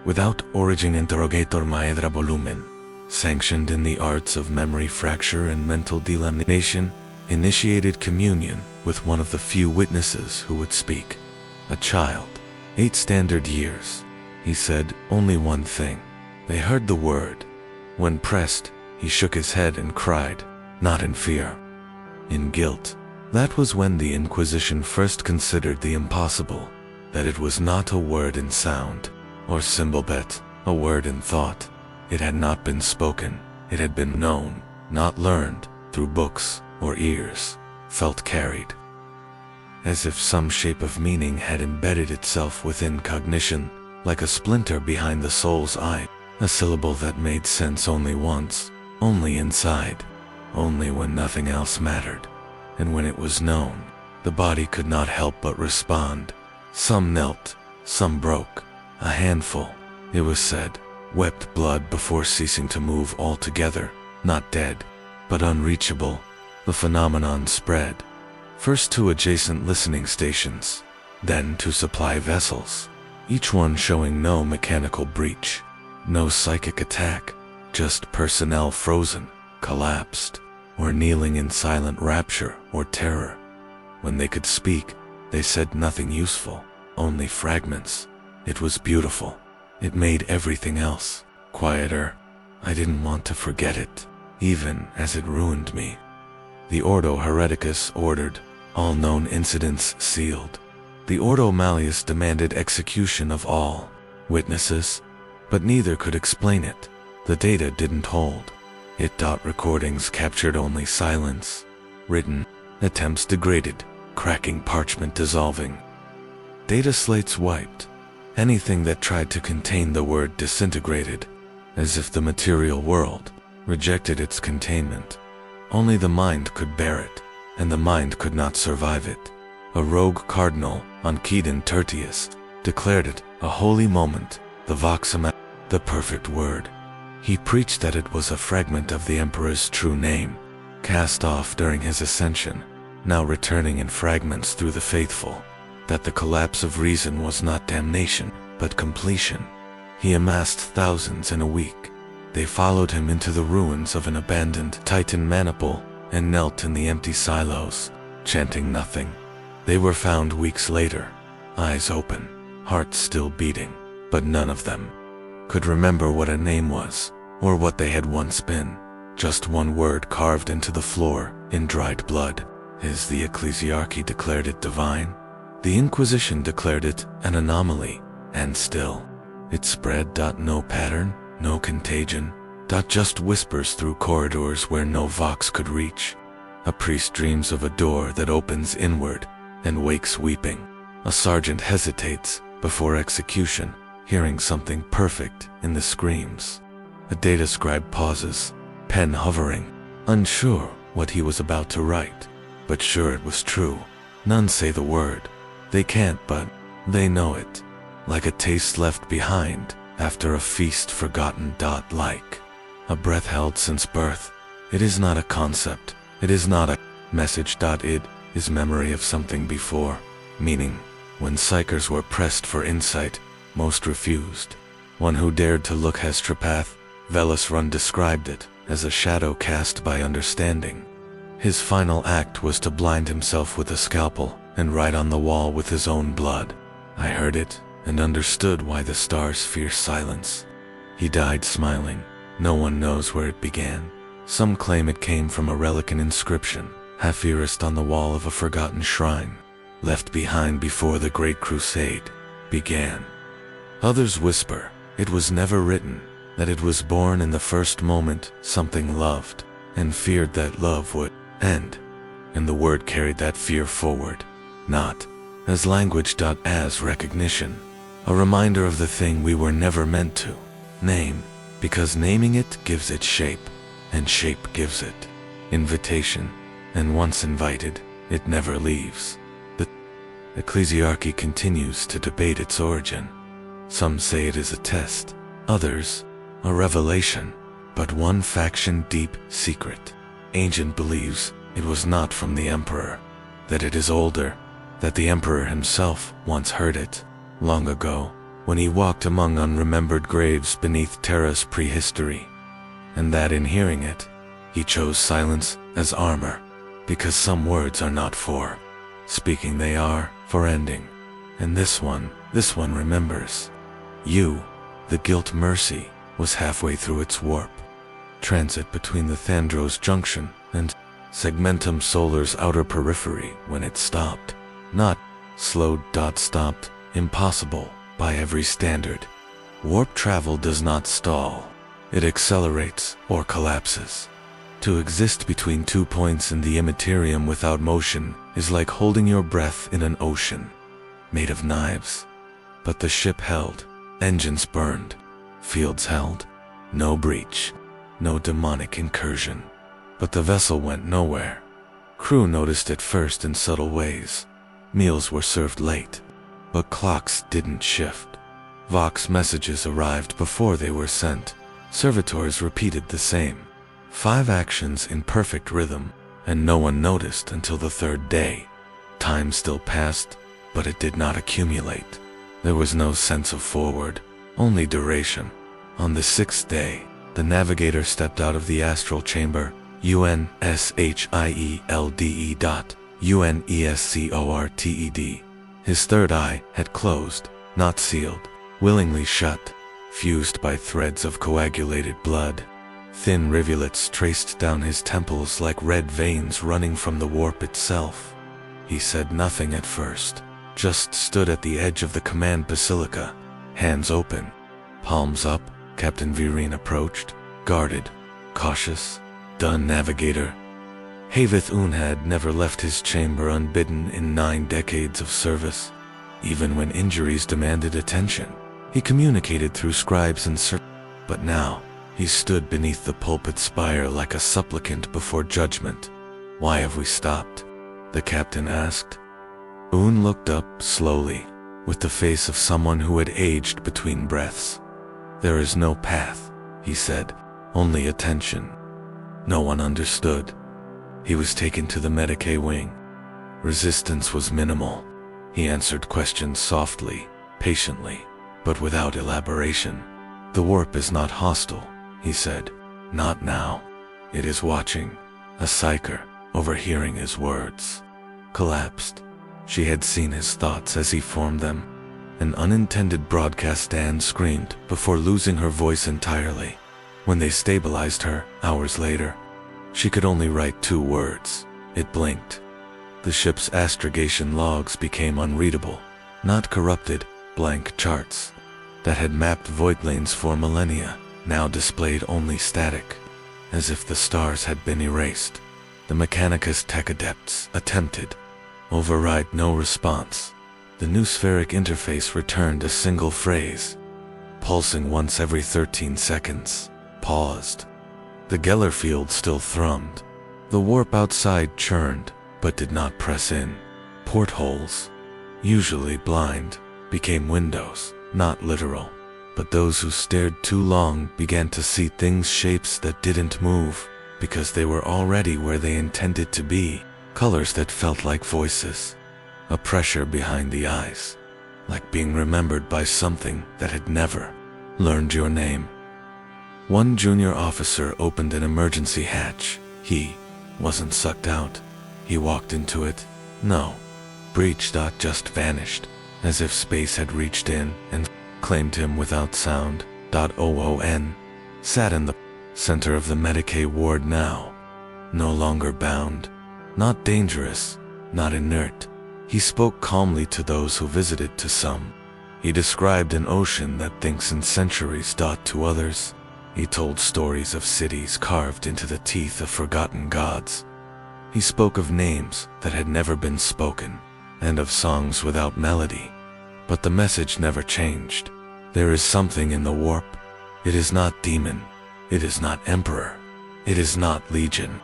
without origin interrogator maedra volumen, sanctioned in the arts of memory fracture and mental delamination, initiated communion with one of the few witnesses who would speak. A child, 8 standard years. He said only one thing. They heard the word. When pressed, he shook his head and cried, not in fear, in guilt. That was when the Inquisition first considered the impossible, that it was not a word in sound, or symbol bet, a word in thought. It had not been spoken, it had been known, not learned, through books or ears, felt carried. As if some shape of meaning had embedded itself within cognition, like a splinter behind the soul's eye, a syllable that made sense only once, only inside, only when nothing else mattered. And when it was known, the body could not help but respond. Some knelt, some broke, a handful, it was said, wept blood before ceasing to move altogether, not dead, but unreachable. The phenomenon spread, first to adjacent listening stations, then to supply vessels, each one showing no mechanical breach, no psychic attack, just personnel frozen, collapsed, or kneeling in silent rapture or terror. When they could speak, they said nothing useful, only fragments. It was beautiful. It made everything else quieter. I didn't want to forget it, even as it ruined me. The Ordo Hereticus ordered, all known incidents sealed. The Ordo Malleus demanded execution of all witnesses, but neither could explain it. The data didn't hold. Recordings captured only silence. Written, attempts degraded, cracking parchment dissolving. Data slates wiped. Anything that tried to contain the word disintegrated, as if the material world rejected its containment. Only the mind could bear it, and the mind could not survive it. A rogue cardinal, Onkedon Tertius, declared it a holy moment, the voxima, the perfect word. He preached that it was a fragment of the Emperor's true name, cast off during his ascension, now returning in fragments through the faithful, that the collapse of reason was not damnation, but completion. He amassed thousands in a week. They followed him into the ruins of an abandoned Titan maniple and knelt in the empty silos, chanting nothing. They were found weeks later, eyes open, hearts still beating, but none of them could remember what a name was, or what they had once been. Just one word carved into the floor, in dried blood. As the Ecclesiarchy declared it divine, the Inquisition declared it an anomaly, and still, it spread. No pattern, no contagion, just whispers through corridors where no vox could reach. A priest dreams of a door that opens inward and wakes weeping. A sergeant hesitates before execution, hearing something perfect in the screams. A data scribe pauses, pen hovering, unsure what he was about to write, but sure it was true. None say the word. They can't, but they know it. Like a taste left behind after a feast forgotten. Like a breath held since birth. It is not a concept. It is not a message. It is memory of something before. Meaning, when psychers were pressed for insight, most refused. One who dared to look Hestropath, Velusrun described it as a shadow cast by understanding. His final act was to blind himself with a scalpel and write on the wall with his own blood. I heard it and understood why the stars fear silence. He died smiling. No one knows where it began. Some claim it came from a relic and inscription, half erased on the wall of a forgotten shrine, left behind before the Great Crusade began. Others whisper it was never written, that it was born in the first moment something loved, and feared that love would end, and the word carried that fear forward, not as language, as recognition, a reminder of the thing we were never meant to name, because naming it gives it shape, and shape gives it invitation, and once invited, it never leaves. The ecclesiarchy continues to debate its origin. Some say it is a test, others, a revelation, but one faction deep secret. Ancient believes it was not from the emperor, that it is older, that the emperor himself once heard it, long ago, when he walked among unremembered graves beneath Terra's prehistory, and that in hearing it, he chose silence as armor, because some words are not for speaking, they are for ending. And this one remembers. You, the guilt mercy, was halfway through its warp. Transit between the Thandros junction and Segmentum Solar's outer periphery when it stopped. Not slowed. Stopped. Impossible by every standard. Warp travel does not stall. It accelerates or collapses. To exist between 2 points in the immaterium without motion is like holding your breath in an ocean made of knives. But the ship held, engines burned, fields held, no breach, no demonic incursion. But the vessel went nowhere. Crew noticed it first in subtle ways. Meals were served late, but clocks didn't shift. Vox messages arrived before they were sent. Servitors repeated the same. 5 actions in perfect rhythm, and no one noticed until the 3rd day. Time still passed, but it did not accumulate. There was no sense of forward, only duration. On the 6th day, the navigator stepped out of the astral chamber, UNSHIELDE.UNESCORTED. His third eye had closed, not sealed, willingly shut, fused by threads of coagulated blood. Thin rivulets traced down his temples like red veins running from the warp itself. He said nothing at first, just stood at the edge of the command basilica, hands open, palms up. Captain Virine approached, guarded, cautious. Done, navigator. Havith Un had never left his chamber unbidden in 9 decades of service. Even when injuries demanded attention, he communicated through scribes and but now, he stood beneath the pulpit spire like a supplicant before judgment. Why have we stopped? The captain asked. Un looked up slowly, with the face of someone who had aged between breaths. There is no path, he said, only attention. No one understood. He was taken to the Medicae wing. Resistance was minimal. He answered questions softly, patiently, but without elaboration. The warp is not hostile, he said. Not now. It is watching. A psyker, overhearing his words, collapsed. She had seen his thoughts as he formed them. An unintended broadcast Anne screamed before losing her voice entirely. When they stabilized her, hours later, she could only write 2 words. It blinked. The ship's astrogation logs became unreadable, not corrupted, blank charts that had mapped void lanes for millennia, now displayed only static, as if the stars had been erased. The Mechanicus Tech Adepts attempted. Override, no response. The new spheric interface returned a single phrase, pulsing once every 13 seconds. Paused. The Geller field still thrummed. The warp outside churned, but did not press in. Portholes, usually blind, became windows, not literal. But those who stared too long began to see things, shapes that didn't move, because they were already where they intended to be. Colors that felt like voices. A pressure behind the eyes, like being remembered by something that had never learned your name. One junior officer opened an emergency hatch. He wasn't sucked out. He walked into it. No. Breach. Just vanished, as if space had reached in and claimed him without sound. OON sat in the center of the Medicaid ward now. No longer bound. Not dangerous. Not inert. He spoke calmly to those who visited. To some, he described an ocean that thinks in centuries. To others, he told stories of cities carved into the teeth of forgotten gods. He spoke of names that had never been spoken, and of songs without melody. But the message never changed. There is something in the warp. It is not demon. It is not emperor. It is not legion.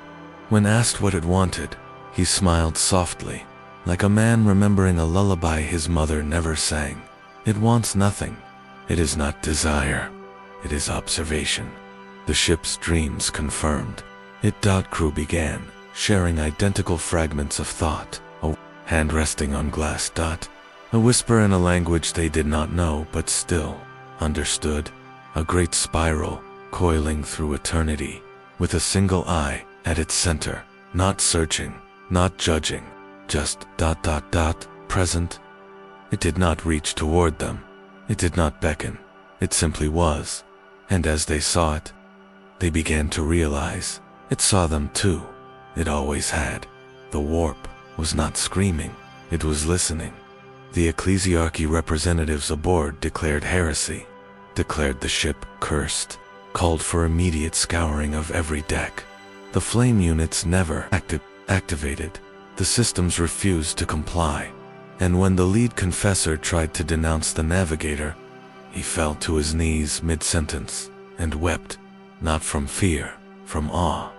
When asked what it wanted, he smiled softly, like a man remembering a lullaby his mother never sang. It wants nothing. It is not desire. It is observation. The ship's dreams confirmed. Crew began, sharing identical fragments of thought, a hand resting on glass. A whisper in a language they did not know but still understood. A great spiral, coiling through eternity, with a single eye at its center, not searching, not judging, just present. It did not reach toward them. It did not beckon. It simply was. And as they saw it, they began to realize it saw them too. It always had. The warp was not screaming. It was listening. The ecclesiarchy representatives aboard declared heresy, declared the ship cursed, called for immediate scouring of every deck. The flame units never activated. The systems refused to comply. And when the lead confessor tried to denounce the navigator, he fell to his knees mid-sentence and wept, not from fear, from awe.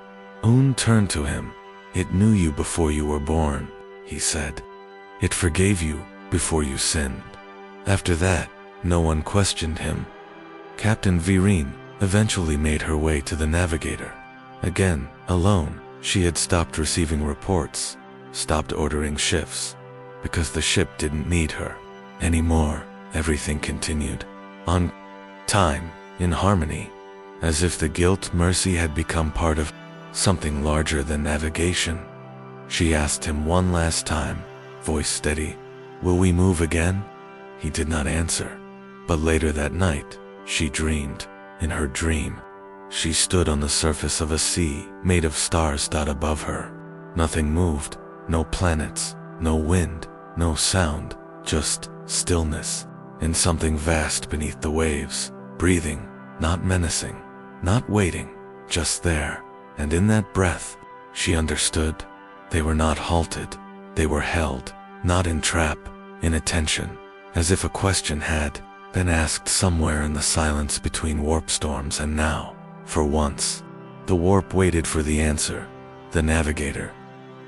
Turned to him. It knew you before you were born, he said. It forgave you before you sinned. After that, no one questioned him. Captain Virine eventually made her way to the navigator. Again, alone, she had stopped receiving reports, stopped ordering shifts, because the ship didn't need her anymore. Everything continued, on time, in harmony, as if the guilt mercy had become part of something larger than navigation. She asked him one last time, voice steady, "Will we move again?" He did not answer. But later that night, she dreamed. In her dream, she stood on the surface of a sea made of stars. Above her, nothing moved. No planets, no wind, no sound, just stillness, and something vast beneath the waves, breathing, not menacing, not waiting, just there. And in that breath, she understood. They were not halted. They were held, not in trap, in attention, as if a question had been asked somewhere in the silence between warp storms. And now, for once, the warp waited for the answer. The navigator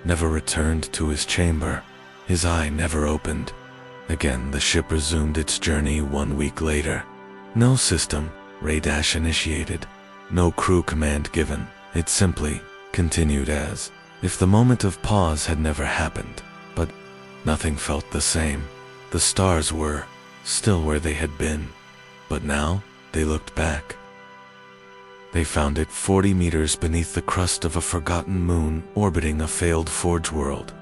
never returned to his chamber. His eye never opened. Again, the ship resumed its journey 1 week later. No system initiated. No crew command given. It simply continued as if the moment of pause had never happened. But nothing felt the same. The stars were still where they had been. But now, they looked back. They found it 40 meters beneath the crust of a forgotten moon orbiting a failed forge world.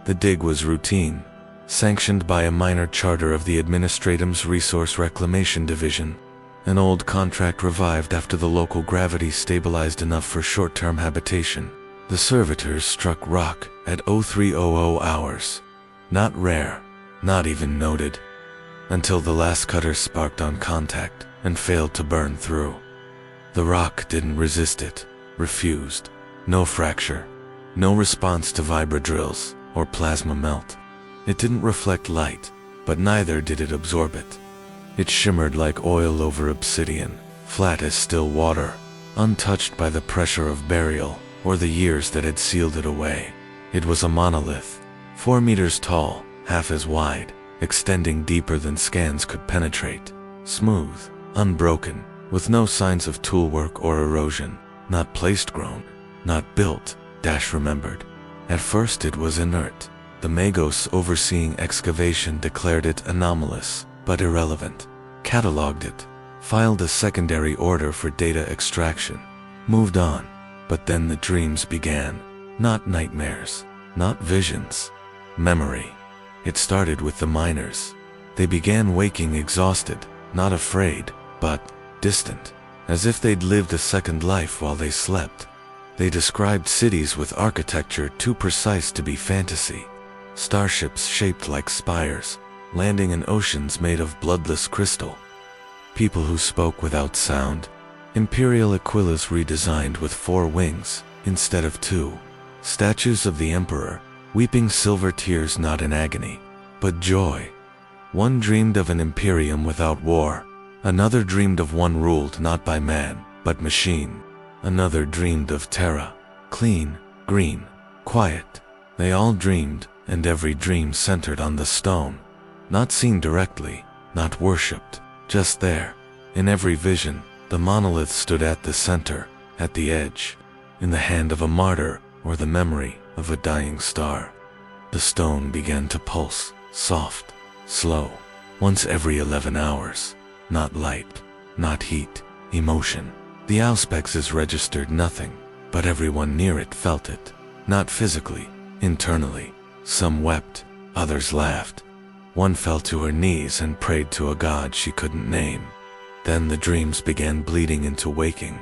The dig was routine, sanctioned by a minor charter of the Administratum's Resource Reclamation Division. An old contract revived after the local gravity stabilized enough for short-term habitation. The servitors struck rock at 0300 hours. Not rare, not even noted, until the last cutter sparked on contact and failed to burn through. The rock didn't resist it, refused. No fracture, No response to vibradrills or plasma melt. It didn't reflect light, but neither did it absorb it. It shimmered like oil over obsidian, flat as still water, untouched by the pressure of burial or the years that had sealed it away. It was a monolith, 4 meters tall, half as wide, extending deeper than scans could penetrate. Smooth, unbroken, with no signs of toolwork or erosion. Not placed grown, not built, remembered. At first it was inert. The Magos overseeing excavation declared it anomalous, but irrelevant. Catalogued it. Filed a secondary order for data extraction. Moved on. But then the dreams began. Not nightmares. Not visions. Memory. It started with the miners. They began waking exhausted, not afraid, but distant, as if they'd lived a second life while they slept. They described cities with architecture too precise to be fantasy. Starships shaped like spires, landing in oceans made of bloodless crystal. People who spoke without sound. Imperial Aquilas redesigned with 4 wings, instead of 2. Statues of the Emperor, weeping silver tears not in agony, but joy. One dreamed of an Imperium without war. Another dreamed of one ruled not by man, but machine. Another dreamed of Terra, clean, green, quiet. They all dreamed, and every dream centered on the stone. Not seen directly, not worshipped, just there. In every vision, the monolith stood at the center, at the edge, in the hand of a martyr or the memory of a dying star. The stone began to pulse, soft, slow, once every 11 hours. Not light, not heat, emotion. The auspexes registered nothing, but everyone near it felt it. Not physically, internally. Some wept, others laughed. One fell to her knees and prayed to a god she couldn't name. Then the dreams began bleeding into waking.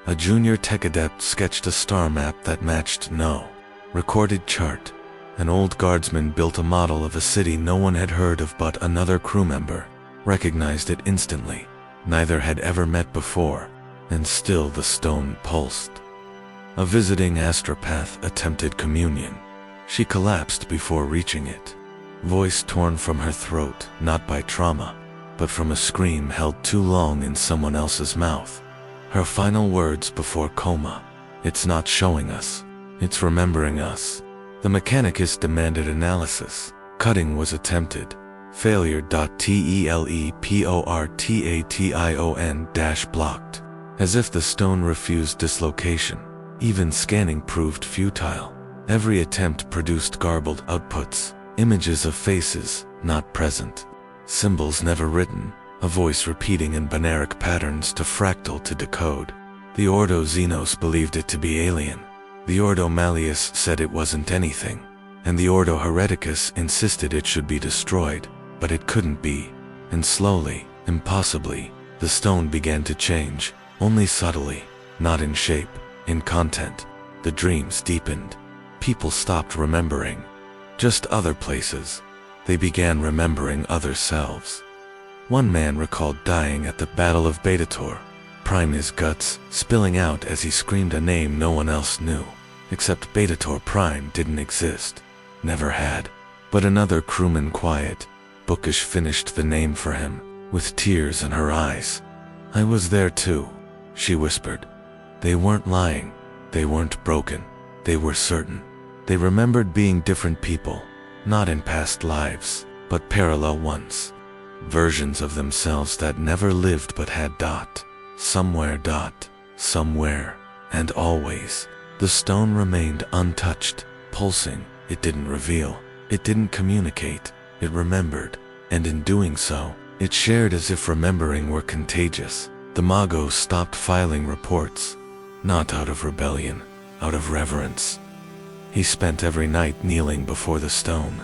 A junior tech adept sketched a star map that matched no recorded chart. An old guardsman built a model of a city no one had heard of, but another crew member recognized it instantly. Neither had ever met before, and still the stone pulsed. A visiting astropath attempted communion. She collapsed before reaching it. Voice torn from her throat, not by trauma, but from a scream held too long in someone else's mouth. Her final words before coma. It's not showing us. It's remembering us. The mechanicist demanded analysis. Cutting was attempted. Failure. Teleportation-blocked. As if the stone refused dislocation. Even scanning proved futile. Every attempt produced garbled outputs. Images of faces, not present. Symbols never written. A voice repeating in binaric patterns to fractal to decode. The Ordo Xenos believed it to be alien. The Ordo Malleus said it wasn't anything. And the Ordo Hereticus insisted it should be destroyed. But it couldn't be. And slowly, impossibly, the stone began to change. Only subtly, not in shape, in content. The dreams deepened. People stopped remembering. Just other places. They began remembering other selves. One man recalled dying at the Battle of Betator. Prime his guts, spilling out as he screamed a name no one else knew. Except Betator Prime didn't exist. Never had. But another crewman, quiet, bookish, finished the name for him, with tears in her eyes. I was there too, she whispered. They weren't lying. They weren't broken. They were certain. They remembered being different people, not in past lives, but parallel ones. Versions of themselves that never lived but had somewhere, somewhere, and always. The stone remained untouched, pulsing. It didn't reveal. It didn't communicate. It remembered. And in doing so, it shared as if remembering were contagious. The Magos stopped filing reports. Not out of rebellion, out of reverence. He spent every night kneeling before the stone,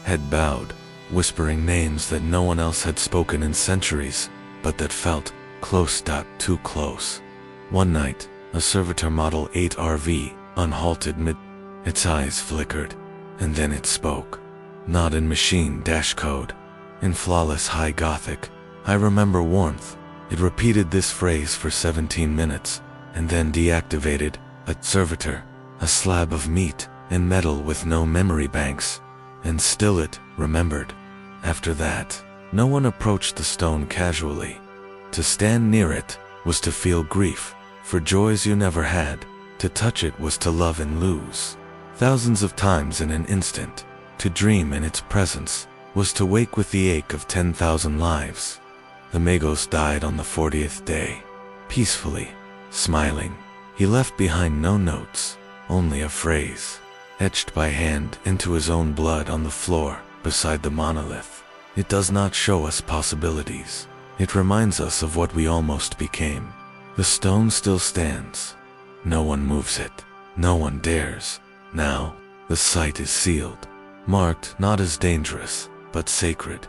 head bowed, whispering names that no one else had spoken in centuries, but that felt close. Too close. One night, a servitor Model 8 RV unhalted mid. Its eyes flickered, and then it spoke. Not in machine code. In flawless high Gothic. I remember warmth. It repeated this phrase for 17 minutes, and then deactivated. A servitor, a slab of meat, and metal with no memory banks, and still it remembered. After that, no one approached the stone casually. To stand near it was to feel grief for joys you never had. To touch it was to love and lose thousands of times in an instant. To dream in its presence was to wake with the ache of 10,000 lives. The Magos died on the 40th day, peacefully, smiling. He left behind no notes, only a phrase, etched by hand into his own blood on the floor beside the monolith. It does not show us possibilities. It reminds us of what we almost became. The stone still stands. No one moves it. No one dares. Now, the site is sealed, marked not as dangerous, but sacred.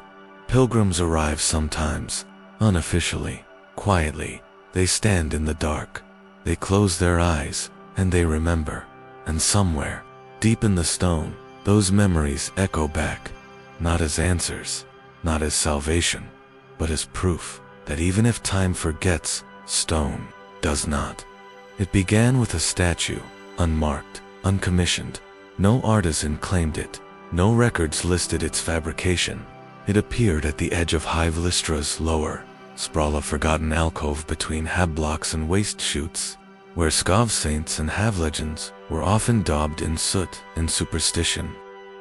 Pilgrims arrive sometimes, unofficially, quietly. They stand in the dark. They close their eyes, and they remember. And somewhere, deep in the stone, those memories echo back, not as answers, not as salvation, but as proof that even if time forgets, stone does not. It began with a statue, unmarked, uncommissioned. No artisan claimed it. No records listed its fabrication. It appeared at the edge of Hive Lystra's lower, sprawl a forgotten alcove between hab blocks and waste chutes, where Scov saints and Have legends were often daubed in soot and superstition.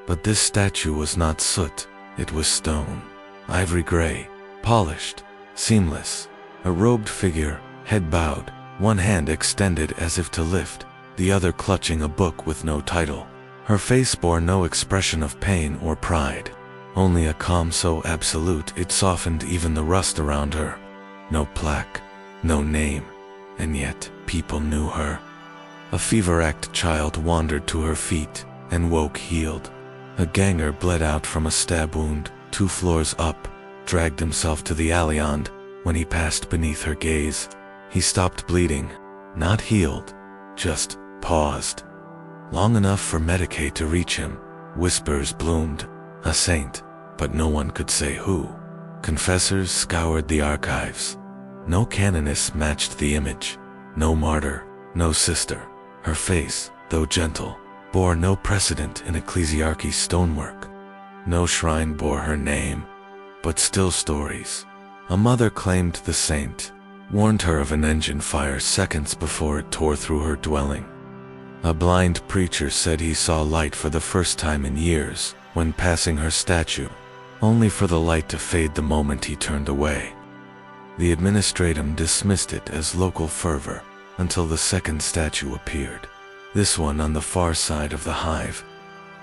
But this statue was not soot, it was stone. Ivory gray, polished, seamless. A robed figure, head bowed, one hand extended as if to lift, the other clutching a book with no title. Her face bore no expression of pain or pride, only a calm so absolute it softened even the rust around her. No plaque, no name, and yet people knew her. A fever-racked child wandered to her feet and woke healed. A ganger bled out from a stab wound 2 floors up, dragged himself to the alleyond. When he passed beneath her gaze, he stopped bleeding, not healed, just paused. Long enough for Medicaid to reach him. Whispers bloomed. A saint, but no one could say who. Confessors scoured the archives. No canoness matched the image. No martyr, no sister. Her face, though gentle, bore no precedent in ecclesiarchy's stonework. No shrine bore her name, but still stories. A mother claimed the saint, warned her of an engine fire seconds before it tore through her dwelling. A blind preacher said he saw light for the first time in years when passing her statue, only for the light to fade the moment he turned away. The administratum dismissed it as local fervor until the second statue appeared, this one on the far side of the hive.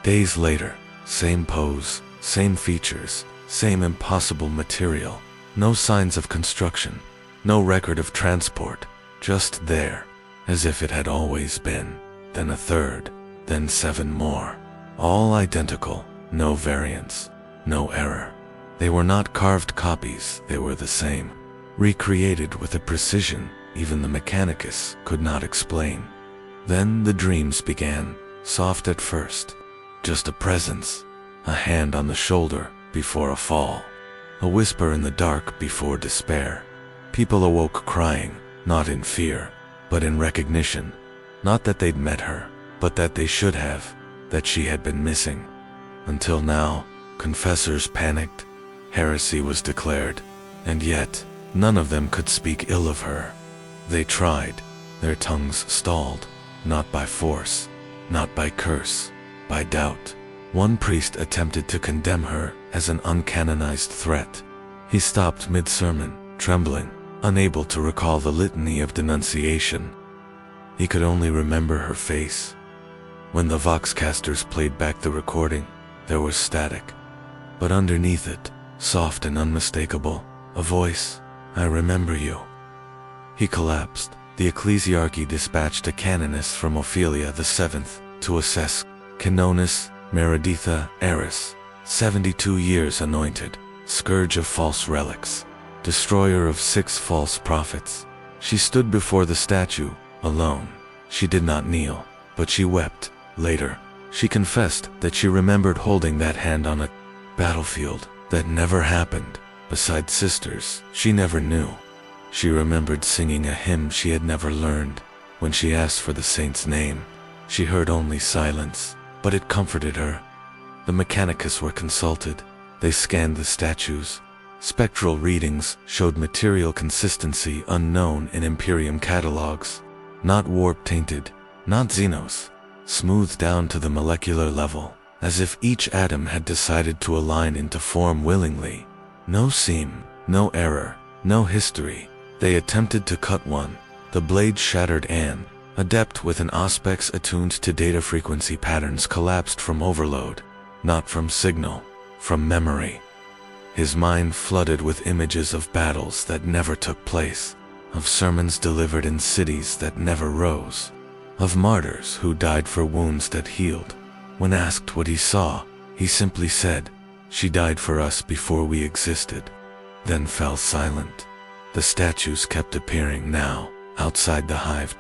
Days later, same pose, same features, same impossible material, no signs of construction, no record of transport, just there, as if it had always been. Then a third, then 7 more, all identical, no variance, no error. They were not carved copies, they were the same, recreated with a precision even the Mechanicus could not explain. Then the dreams began, soft at first, just a presence, a hand on the shoulder before a fall, a whisper in the dark before despair. People awoke crying, not in fear, but in recognition. Not that they'd met her, but that they should have, that she had been missing. Until now, confessors panicked, heresy was declared, and yet, none of them could speak ill of her. They tried, their tongues stalled, not by force, not by curse, by doubt. One priest attempted to condemn her as an uncanonized threat. He stopped mid-sermon, trembling, unable to recall the litany of denunciation. He could only remember her face. When the Voxcasters played back the recording, there was static. But underneath it, soft and unmistakable, a voice, "I remember you." He collapsed. The ecclesiarchy dispatched a canoness from Ophelia VII to assess Canonis Mereditha Eris, 72 years anointed, scourge of false relics, destroyer of 6 false prophets. She stood before the statue, alone. She did not kneel, but she wept. Later, she confessed that she remembered holding that hand on a battlefield that never happened. Beside sisters she never knew. She remembered singing a hymn she had never learned. When she asked for the saint's name, she heard only silence. but it comforted her. The Mechanicus were consulted. They scanned the statues. Spectral readings showed material consistency unknown in Imperium catalogs. Not warp-tainted, not xenos. Smoothed down to the molecular level, as if each atom had decided to align into form willingly. No seam, no error, no history. They attempted to cut one. The blade shattered and, adept with an auspex attuned to data frequency patterns, collapsed from overload. Not from signal, from memory. His mind flooded with images of battles that never took place, of sermons delivered in cities that never rose, of martyrs who died for wounds that healed. When asked what he saw, he simply said, "She died for us before we existed," then fell silent. The statues kept appearing now, outside the hive.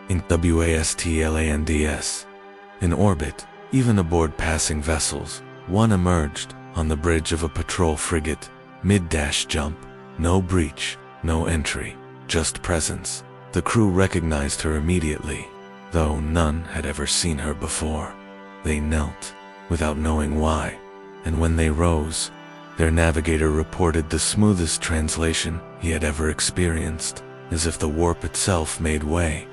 In WASTLANDS. In orbit, even aboard passing vessels. One emerged, on the bridge of a patrol frigate, mid-dash jump, no breach, no entry, just presence. The crew recognized her immediately, though none had ever seen her before. They knelt, without knowing why, and when they rose, their navigator reported the smoothest translation he had ever experienced, as if the warp itself made way.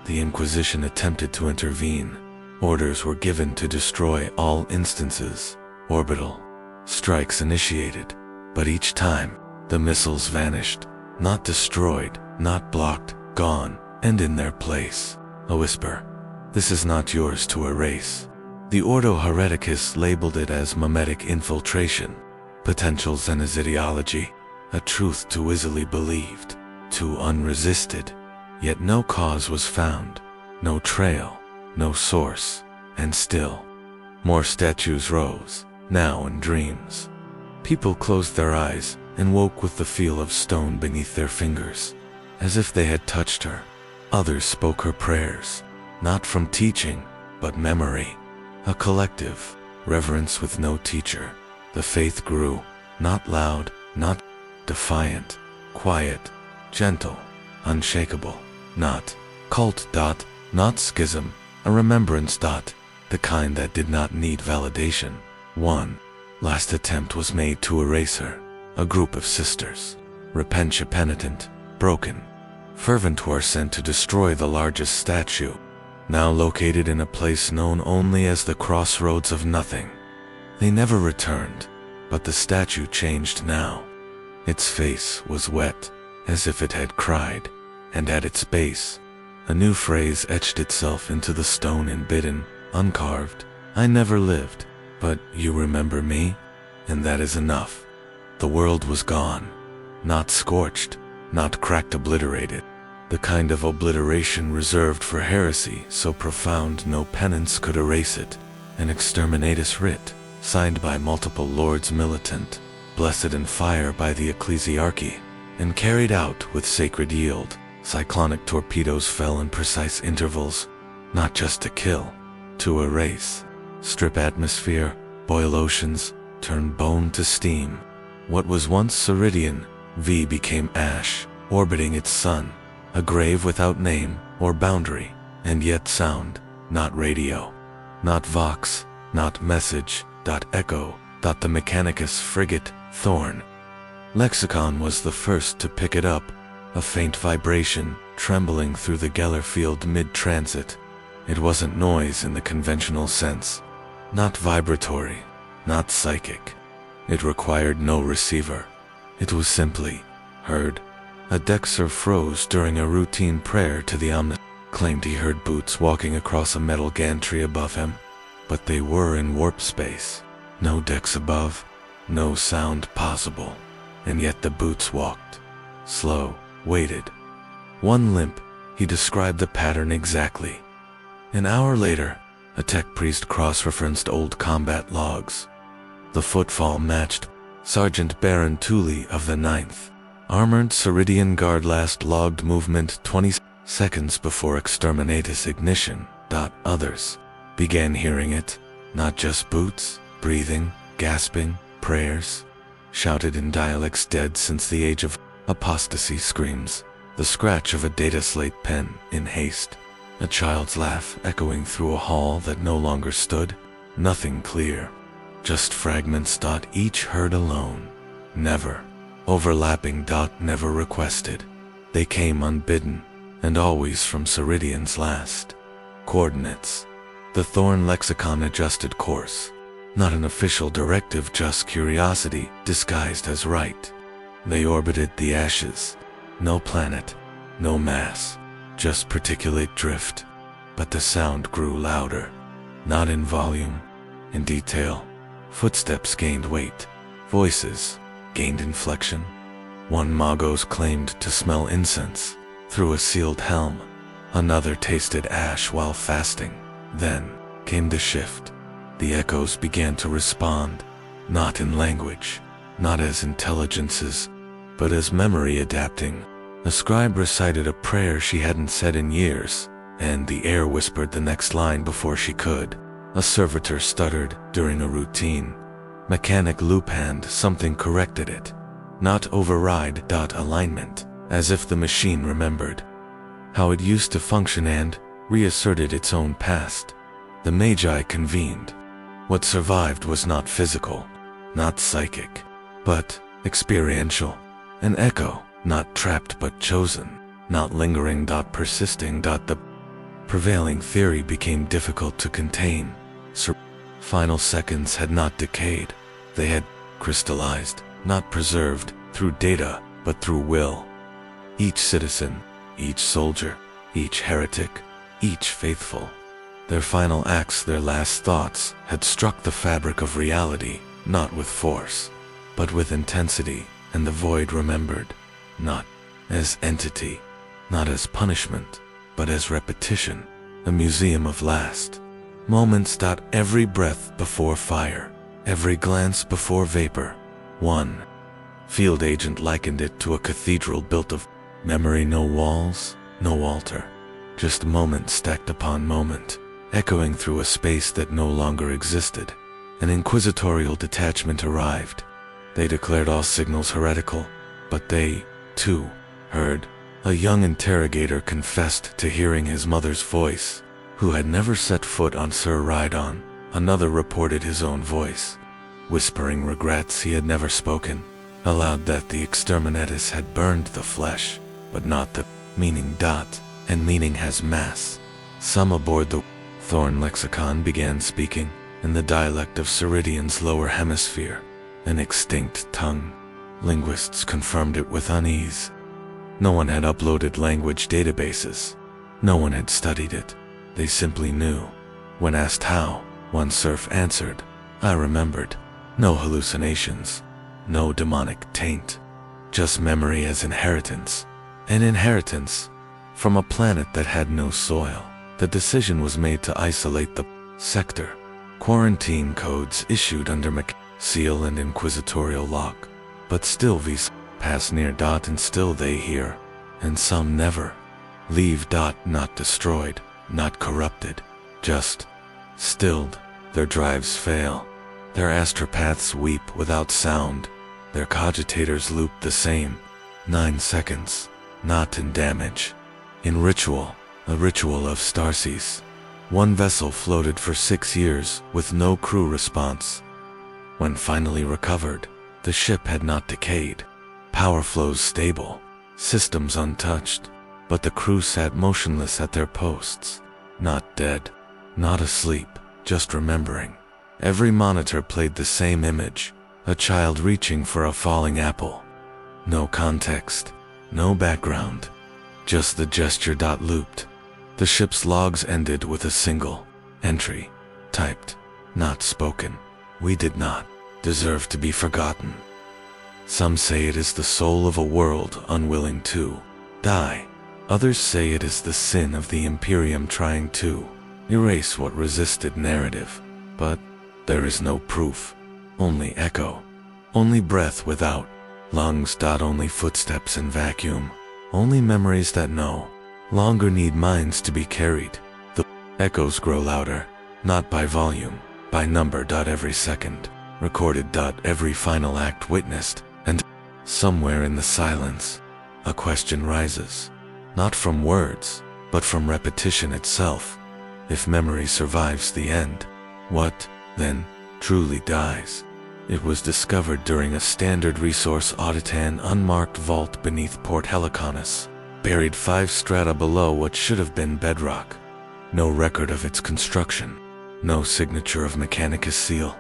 The Inquisition attempted to intervene. Orders were given to destroy all instances. Orbital strikes initiated, but each time, the missiles vanished, not destroyed, not blocked, gone, and in their place, a whisper. "This is not yours to erase." The Ordo Hereticus labeled it as mimetic infiltration, potential xenos ideology, a truth too easily believed, too unresisted. Yet no cause was found, no trail, no source, and still, more statues rose, now in dreams. People closed their eyes and woke with the feel of stone beneath their fingers, as if they had touched her. Others spoke her prayers, not from teaching, but memory. A collective reverence with no teacher. The faith grew, not loud, not defiant, quiet, gentle, unshakable, not cult. Not schism, a remembrance. The kind that did not need validation. One last attempt was made to erase her. A group of sisters, repentia penitent, broken, fervent, were sent to destroy the largest statue, now located in a place known only as the Crossroads of Nothing. They never returned, but the statue changed now. Its face was wet, as if it had cried, and at its base, a new phrase etched itself into the stone, embidden, uncarved. "I never lived, but you remember me? And that is enough." The world was gone. Not scorched, not cracked, obliterated. The kind of obliteration reserved for heresy so profound no penance could erase it. An exterminatus writ, signed by multiple lords militant, blessed in fire by the ecclesiarchy, and carried out with sacred yield. Cyclonic torpedoes fell in precise intervals, not just to kill, to erase. Strip atmosphere, boil oceans, turn bone to steam. What was once Ceridian, V became ash, orbiting its sun, a grave without name or boundary, and yet sound, not radio, not vox, not message, echo, the Mechanicus frigate, Thorn. Lexicon was the first to pick it up, a faint vibration trembling through the Geller field mid-transit. It wasn't noise in the conventional sense, not vibratory, not psychic. It required no receiver. It was simply heard. A Dexter froze during a routine prayer to the Omnis, claimed he heard boots walking across a metal gantry above him, but they were in warp space. No decks above, no sound possible, and yet the boots walked. Slow, weighted. One limp, he described the pattern exactly. An hour later, a tech priest cross-referenced old combat logs. The footfall matched Sergeant Baron Tooley of the 9th. Armored Ceridian Guard, last logged movement 20 seconds before exterminatus ignition. Others began hearing it, not just boots, breathing, gasping, prayers, shouted in dialects dead since the age of apostasy, screams, the scratch of a data slate pen in haste, A child's laugh echoing through a hall that no longer stood. Nothing clear. Just fragments. Each heard alone. Never. Overlapping. Never requested. They came unbidden, and always from Ceridian's last coordinates. The Thorn lexicon adjusted course. Not an official directive, just curiosity disguised as right. They orbited the ashes. No planet, no mass, just particulate drift. But the sound grew louder. Not in volume, in detail. Footsteps gained weight. Voices gained inflection. One Magos claimed to smell incense through a sealed helm. Another tasted ash while fasting. Then came the shift. The echoes began to respond, not in language, not as intelligences, but as memory adapting. A scribe recited a prayer she hadn't said in years, and the air whispered the next line before she could. A servitor stuttered during a routine. Mechanic loop-hand something corrected it. Not override. Alignment, as if the machine remembered how it used to function and reasserted its own past. The Magi convened. What survived was not physical, not psychic, but experiential. An echo, not trapped but chosen, not lingering. Persisting. The prevailing theory became difficult to contain. Final seconds had not decayed. They had crystallized, not preserved, through data, but through will. Each citizen, each soldier, each heretic, each faithful. Their final acts, their last thoughts, had struck the fabric of reality, not with force, but with intensity, and the void remembered, not as entity, not as punishment, but as repetition, a museum of last moments. Every breath before fire, every glance before vapor. One field agent likened it to a cathedral built of memory. No walls, no altar, just moment stacked upon moment, echoing through a space that no longer existed. An inquisitorial detachment arrived. They declared all signals heretical, but they, too, heard. A young interrogator confessed to hearing his mother's voice, who had never set foot on Sir Rydon. Another reported his own voice, whispering regrets he had never spoken aloud, that the exterminatus had burned the flesh, but not the meaning. And meaning has mass. Some aboard the Thorn lexicon began speaking in the dialect of Ceridian's lower hemisphere, an extinct tongue. Linguists confirmed it with unease. No one had uploaded language databases. No one had studied it. They simply knew. When asked how, one serf answered, "I remembered." No hallucinations, no demonic taint, just memory as inheritance. An inheritance from a planet that had no soil. The decision was made to isolate the sector. Quarantine codes issued under seal and inquisitorial lock. But still these pass near. And still they hear, and some never leave. Not destroyed, not corrupted, just stilled. Their drives fail. Their astropaths weep without sound. Their cogitators loop the same 9 seconds, not in damage. In ritual, a ritual of stasis. One vessel floated for 6 years with no crew response. When finally recovered, the ship had not decayed. Power flows stable, systems untouched, but the crew sat motionless at their posts. Not dead, not asleep, just remembering. Every monitor played the same image, a child reaching for a falling apple. No context, no background, just the gesture. Looped. The ship's logs ended with a single entry, typed, not spoken. "We did not deserve to be forgotten." Some say it is the soul of a world unwilling to die. Others say it is the sin of the Imperium trying to erase what resisted narrative. But there is no proof, only echo, only breath without lungs. Only footsteps in vacuum, only memories that no longer need minds to be carried. The echoes grow louder, not by volume, by number. Every second recorded. Every final act witnessed, and somewhere in the silence, a question rises, not from words, but from repetition itself. If memory survives the end, what, then, truly dies? It was discovered during a standard resource audit, an unmarked vault beneath Port Helicanus, buried 5 strata below what should have been bedrock. No record of its construction, no signature of Mechanicus seal,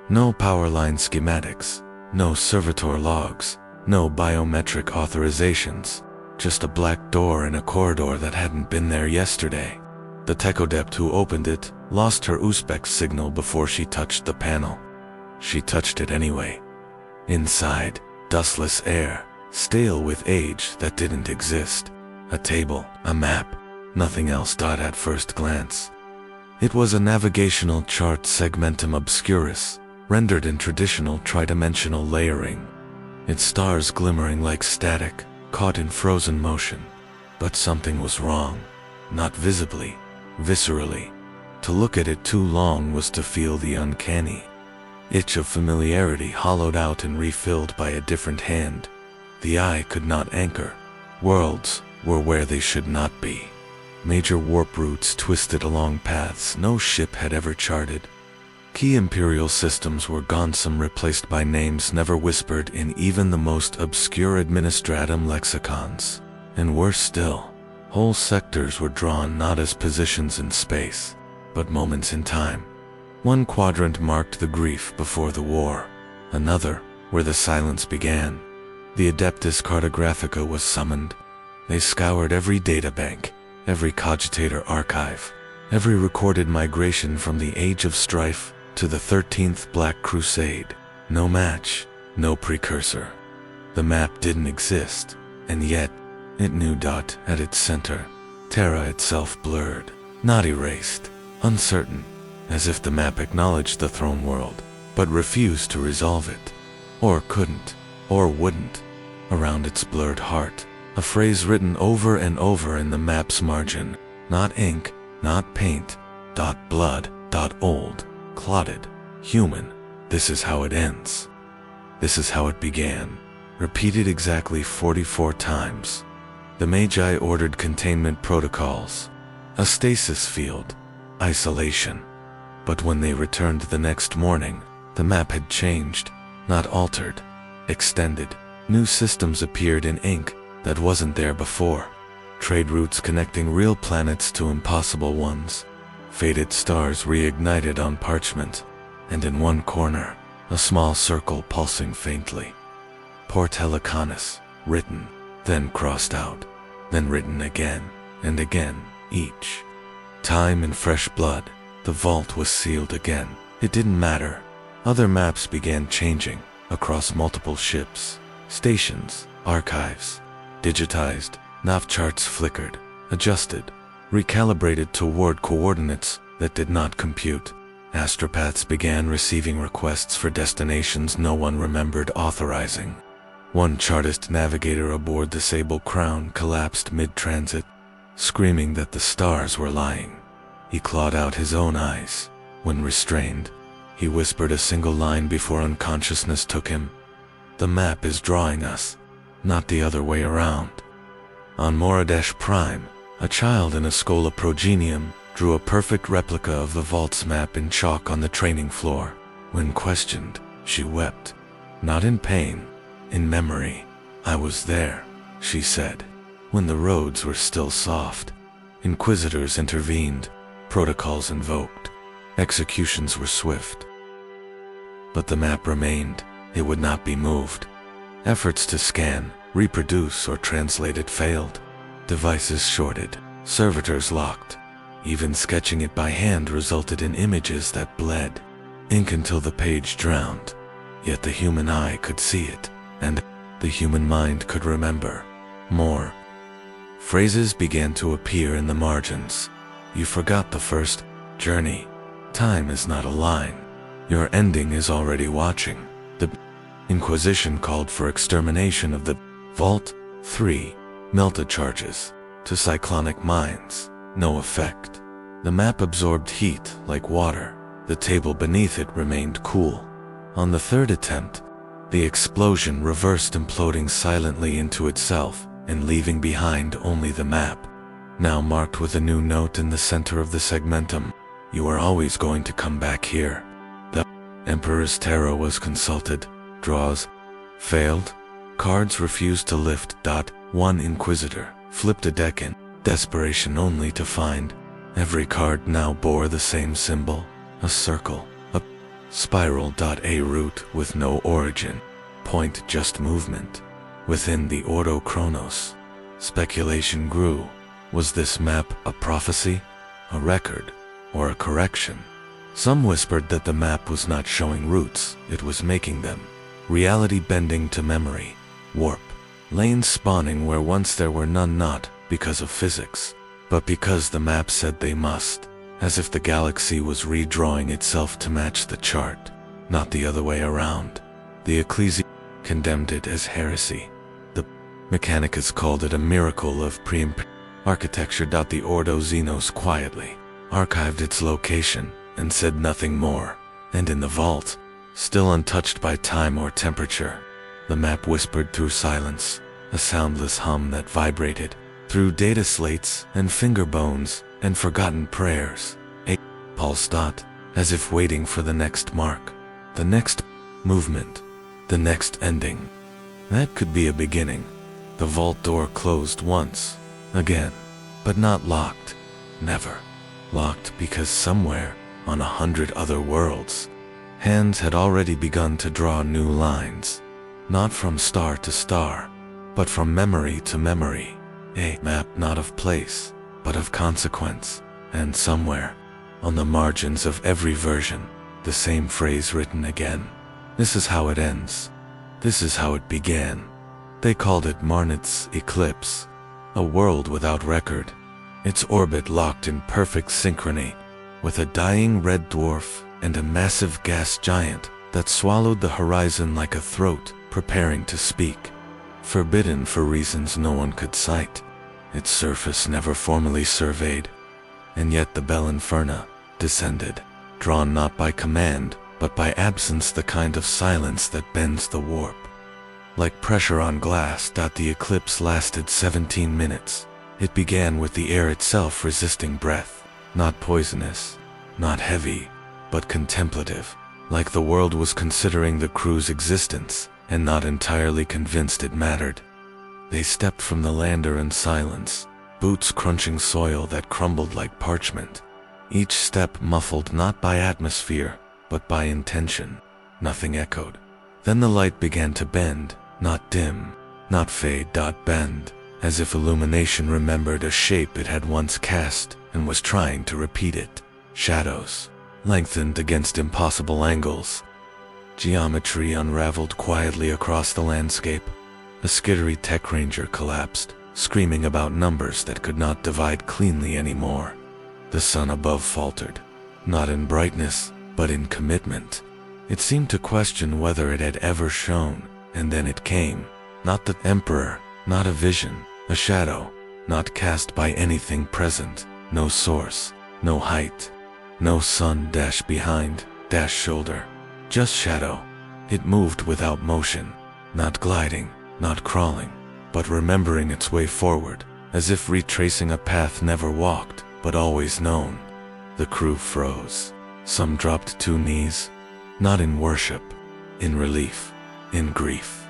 no power line schematics, no servitor logs, no biometric authorizations, just a black door in a corridor that hadn't been there yesterday. The techodept who opened it lost her Uzbek signal before she touched the panel. She touched it anyway. Inside, dustless air, stale with age that didn't exist. A table, a map, nothing else. At first glance, it was a navigational chart, segmentum obscurus, rendered in traditional tridimensional layering. Its stars glimmering like static, caught in frozen motion. But something was wrong. Not visibly, viscerally. To look at it too long was to feel the uncanny itch of familiarity hollowed out and refilled by a different hand. The eye could not anchor. Worlds were where they should not be. Major warp routes twisted along paths no ship had ever charted. Key Imperial systems were gone, some replaced by names never whispered in even the most obscure administratum lexicons. And worse still, whole sectors were drawn not as positions in space, but moments in time. One quadrant marked the grief before the war, another, where the silence began. The Adeptus Cartographica was summoned. They scoured every databank, every cogitator archive, every recorded migration from the Age of Strife to the 13th Black Crusade. No match, no precursor. The map didn't exist, and yet, it knew. At its center, Terra itself blurred, not erased, uncertain, as if the map acknowledged the throne world, but refused to resolve it. Or couldn't, or wouldn't. Around its blurred heart, a phrase written over and over in the map's margin. Not ink, not paint. Blood. Old, clotted, human. This is how it ends. This is how it began. Repeated exactly 44 times. The Magi ordered containment protocols, a stasis field, isolation. But when they returned the next morning, the map had changed, not altered, extended. New systems appeared in ink that wasn't there before. Trade routes connecting real planets to impossible ones. Faded stars reignited on parchment, and in one corner, a small circle pulsing faintly. Port Helicanus, written, then crossed out, then written again, and again, each time in fresh blood. The vault was sealed again. It didn't matter. Other maps began changing, across multiple ships, stations, archives. Digitized, nav charts flickered, adjusted, recalibrated toward coordinates that did not compute. Astropaths began receiving requests for destinations no one remembered authorizing. One Chartist navigator aboard the Sable Crown collapsed mid-transit, screaming that the stars were lying. He clawed out his own eyes. When restrained, he whispered a single line before unconsciousness took him. The map is drawing us, not the other way around. On Moradesh Prime, a child in a Schola Progenium drew a perfect replica of the vault's map in chalk on the training floor. When questioned, she wept. Not in pain, in memory. I was there, she said, when the roads were still soft. Inquisitors intervened, protocols invoked, executions were swift. But the map remained. It would not be moved. Efforts to scan, reproduce, or translate it failed. Devices shorted, servitors locked. Even sketching it by hand resulted in images that bled ink until the page drowned. Yet the human eye could see it, and the human mind could remember. More phrases began to appear in the margins. You forgot the first journey. Time is not a line. Your ending is already watching. The Inquisition called for extermination of the Vault. 3. Melta charges to cyclonic mines. No effect. The map absorbed heat like water. The table beneath it remained cool. On the third attempt, the explosion reversed, imploding silently into itself and leaving behind only the map. now marked with a new note in the center of the segmentum. You are always going to come back here. The Emperor's Tarot was consulted. Draws failed. Cards refused to lift. One Inquisitor flipped a deck in desperation only to find every card now bore the same symbol, a circle, a spiral. A root with no origin, point just movement. Within the Ordo Chronos, speculation grew. Was this map a prophecy, a record, or a correction? Some whispered that the map was not showing roots, it was making them. Reality bending to memory, warp, lanes spawning where once there were none, not because of physics, but because the map said they must, as if the galaxy was redrawing itself to match the chart, not the other way around. The Ecclesia condemned it as heresy. The Mechanicus called it a miracle of pre-Imperial architecture. The Ordo Xenos quietly archived its location and said nothing more. And in the vault, still untouched by time or temperature, the map whispered through silence, a soundless hum that vibrated through data slates and finger bones and forgotten prayers. A pulse dot, as if waiting for the next mark, the next movement, the next ending. That could be a beginning. The vault door closed once, again, but not locked. Never. Locked because somewhere, on 100 other worlds, hands had already begun to draw new lines. Not from star to star, but from memory to memory. A map not of place, but of consequence. And somewhere, on the margins of every version, the same phrase written again. This is how it ends. This is how it began. They called it Marnit's eclipse, a world without record, its orbit locked in perfect synchrony, with a dying red dwarf and a massive gas giant that swallowed the horizon like a throat preparing to speak. Forbidden for reasons no one could cite, its surface never formally surveyed, and yet the Bell Inferna descended, drawn not by command, but by absence, the kind of silence that bends the warp. Like pressure on glass. The eclipse lasted 17 minutes. It began with the air itself resisting breath, not poisonous, not heavy, but contemplative, like the world was considering the crew's existence, and not entirely convinced it mattered. They stepped from the lander in silence, boots crunching soil that crumbled like parchment. Each step muffled not by atmosphere, but by intention. Nothing echoed. Then the light began to bend, not dim, not fade. Bend, as if illumination remembered a shape it had once cast and was trying to repeat it. Shadows lengthened against impossible angles. Geometry unraveled quietly across the landscape. A skittery tech ranger collapsed, screaming about numbers that could not divide cleanly anymore. The sun above faltered, not in brightness, but in commitment. It seemed to question whether it had ever shone, and then it came. Not the Emperor, not a vision, a shadow, not cast by anything present, no source, no height, no sun behind, shoulder, just shadow. It moved without motion, not gliding, not crawling, but remembering its way forward, as if retracing a path never walked, but always known. The crew froze. Some dropped to knees, not in worship, in relief, in grief,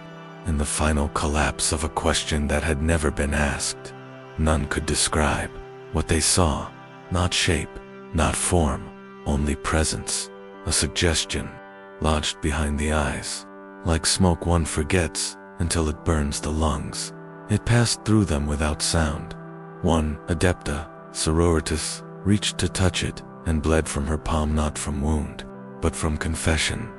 in the final collapse of a question that had never been asked. None could describe what they saw, not shape, not form, only presence, a suggestion, lodged behind the eyes, like smoke one forgets until it burns the lungs. It passed through them without sound. One, Adepta, Sororitas, reached to touch it, and bled from her palm, not from wound, but from confession.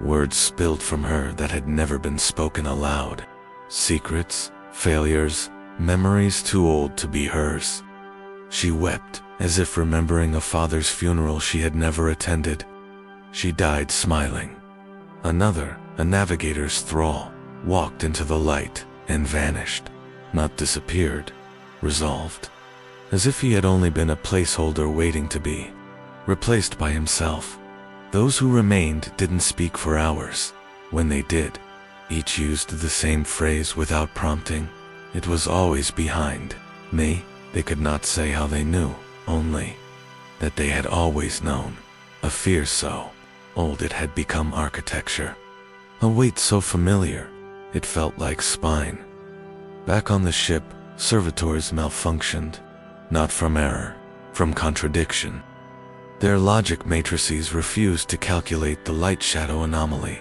Words spilled from her that had never been spoken aloud. Secrets, failures, memories too old to be hers. She wept, as if remembering a father's funeral she had never attended. She died smiling. Another, a navigator's thrall, walked into the light and vanished, not disappeared, resolved, as if he had only been a placeholder waiting to be replaced by himself. Those who remained didn't speak for hours. When they did, each used the same phrase without prompting. It was always behind me, They could not say how they knew, only that they had always known. A fear so old it had become architecture. A weight so familiar, it felt like spine. Back on the ship, servitors malfunctioned, not from error, from contradiction. Their logic matrices refused to calculate the light-shadow anomaly.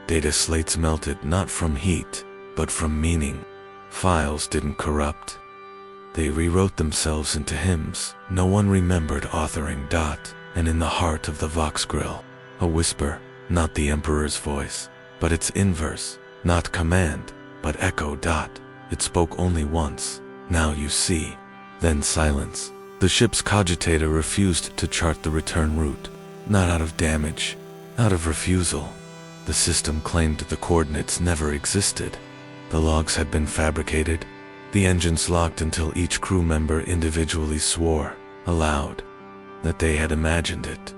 Data slates melted not from heat, but from meaning. Files didn't corrupt. They rewrote themselves into hymns no one remembered authoring. And in the heart of the Vox Grill, a whisper, not the Emperor's voice, but its inverse, not command, but echo. It spoke only once, now you see, then silence. The ship's cogitator refused to chart the return route, not out of damage, out of refusal. The system claimed the coordinates never existed. The logs had been fabricated, the engines locked until each crew member individually swore, aloud, that they had imagined it.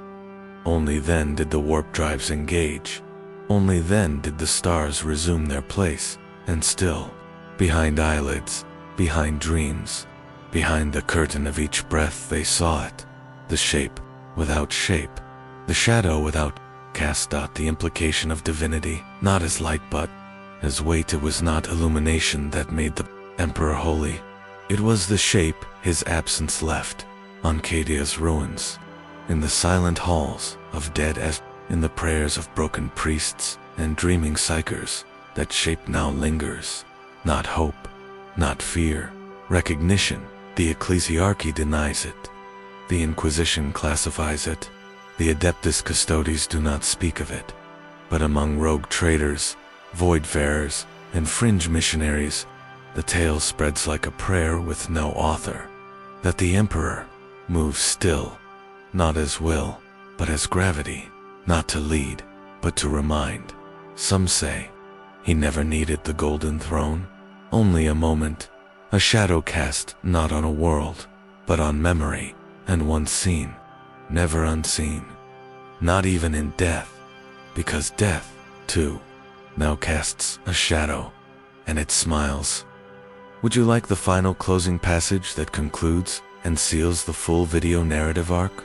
Only then did the warp drives engage. Only then did the stars resume their place, and still, behind eyelids, behind dreams, behind the curtain of each breath they saw it, the shape without shape, the shadow without cast. The implication of divinity, not as light but as weight. It was not illumination that made the Emperor holy. It was the shape his absence left on Cadia's ruins, in the silent halls of dead as in the prayers of broken priests and dreaming psychers. That shape now lingers. Not hope, not fear, recognition. The ecclesiarchy denies it. The Inquisition classifies it. The Adeptus Custodes do not speak of it. But among rogue traders, voidfarers, and fringe missionaries, the tale spreads like a prayer with no author. That the Emperor moves still, not as will, but as gravity, not to lead, but to remind. Some say he never needed the golden throne, only a moment, a shadow cast not on a world, but on memory, and once seen, never unseen. Not even in death, because death, too, now casts a shadow, and it smiles. Would you like the final closing passage that concludes and seals the full video narrative arc?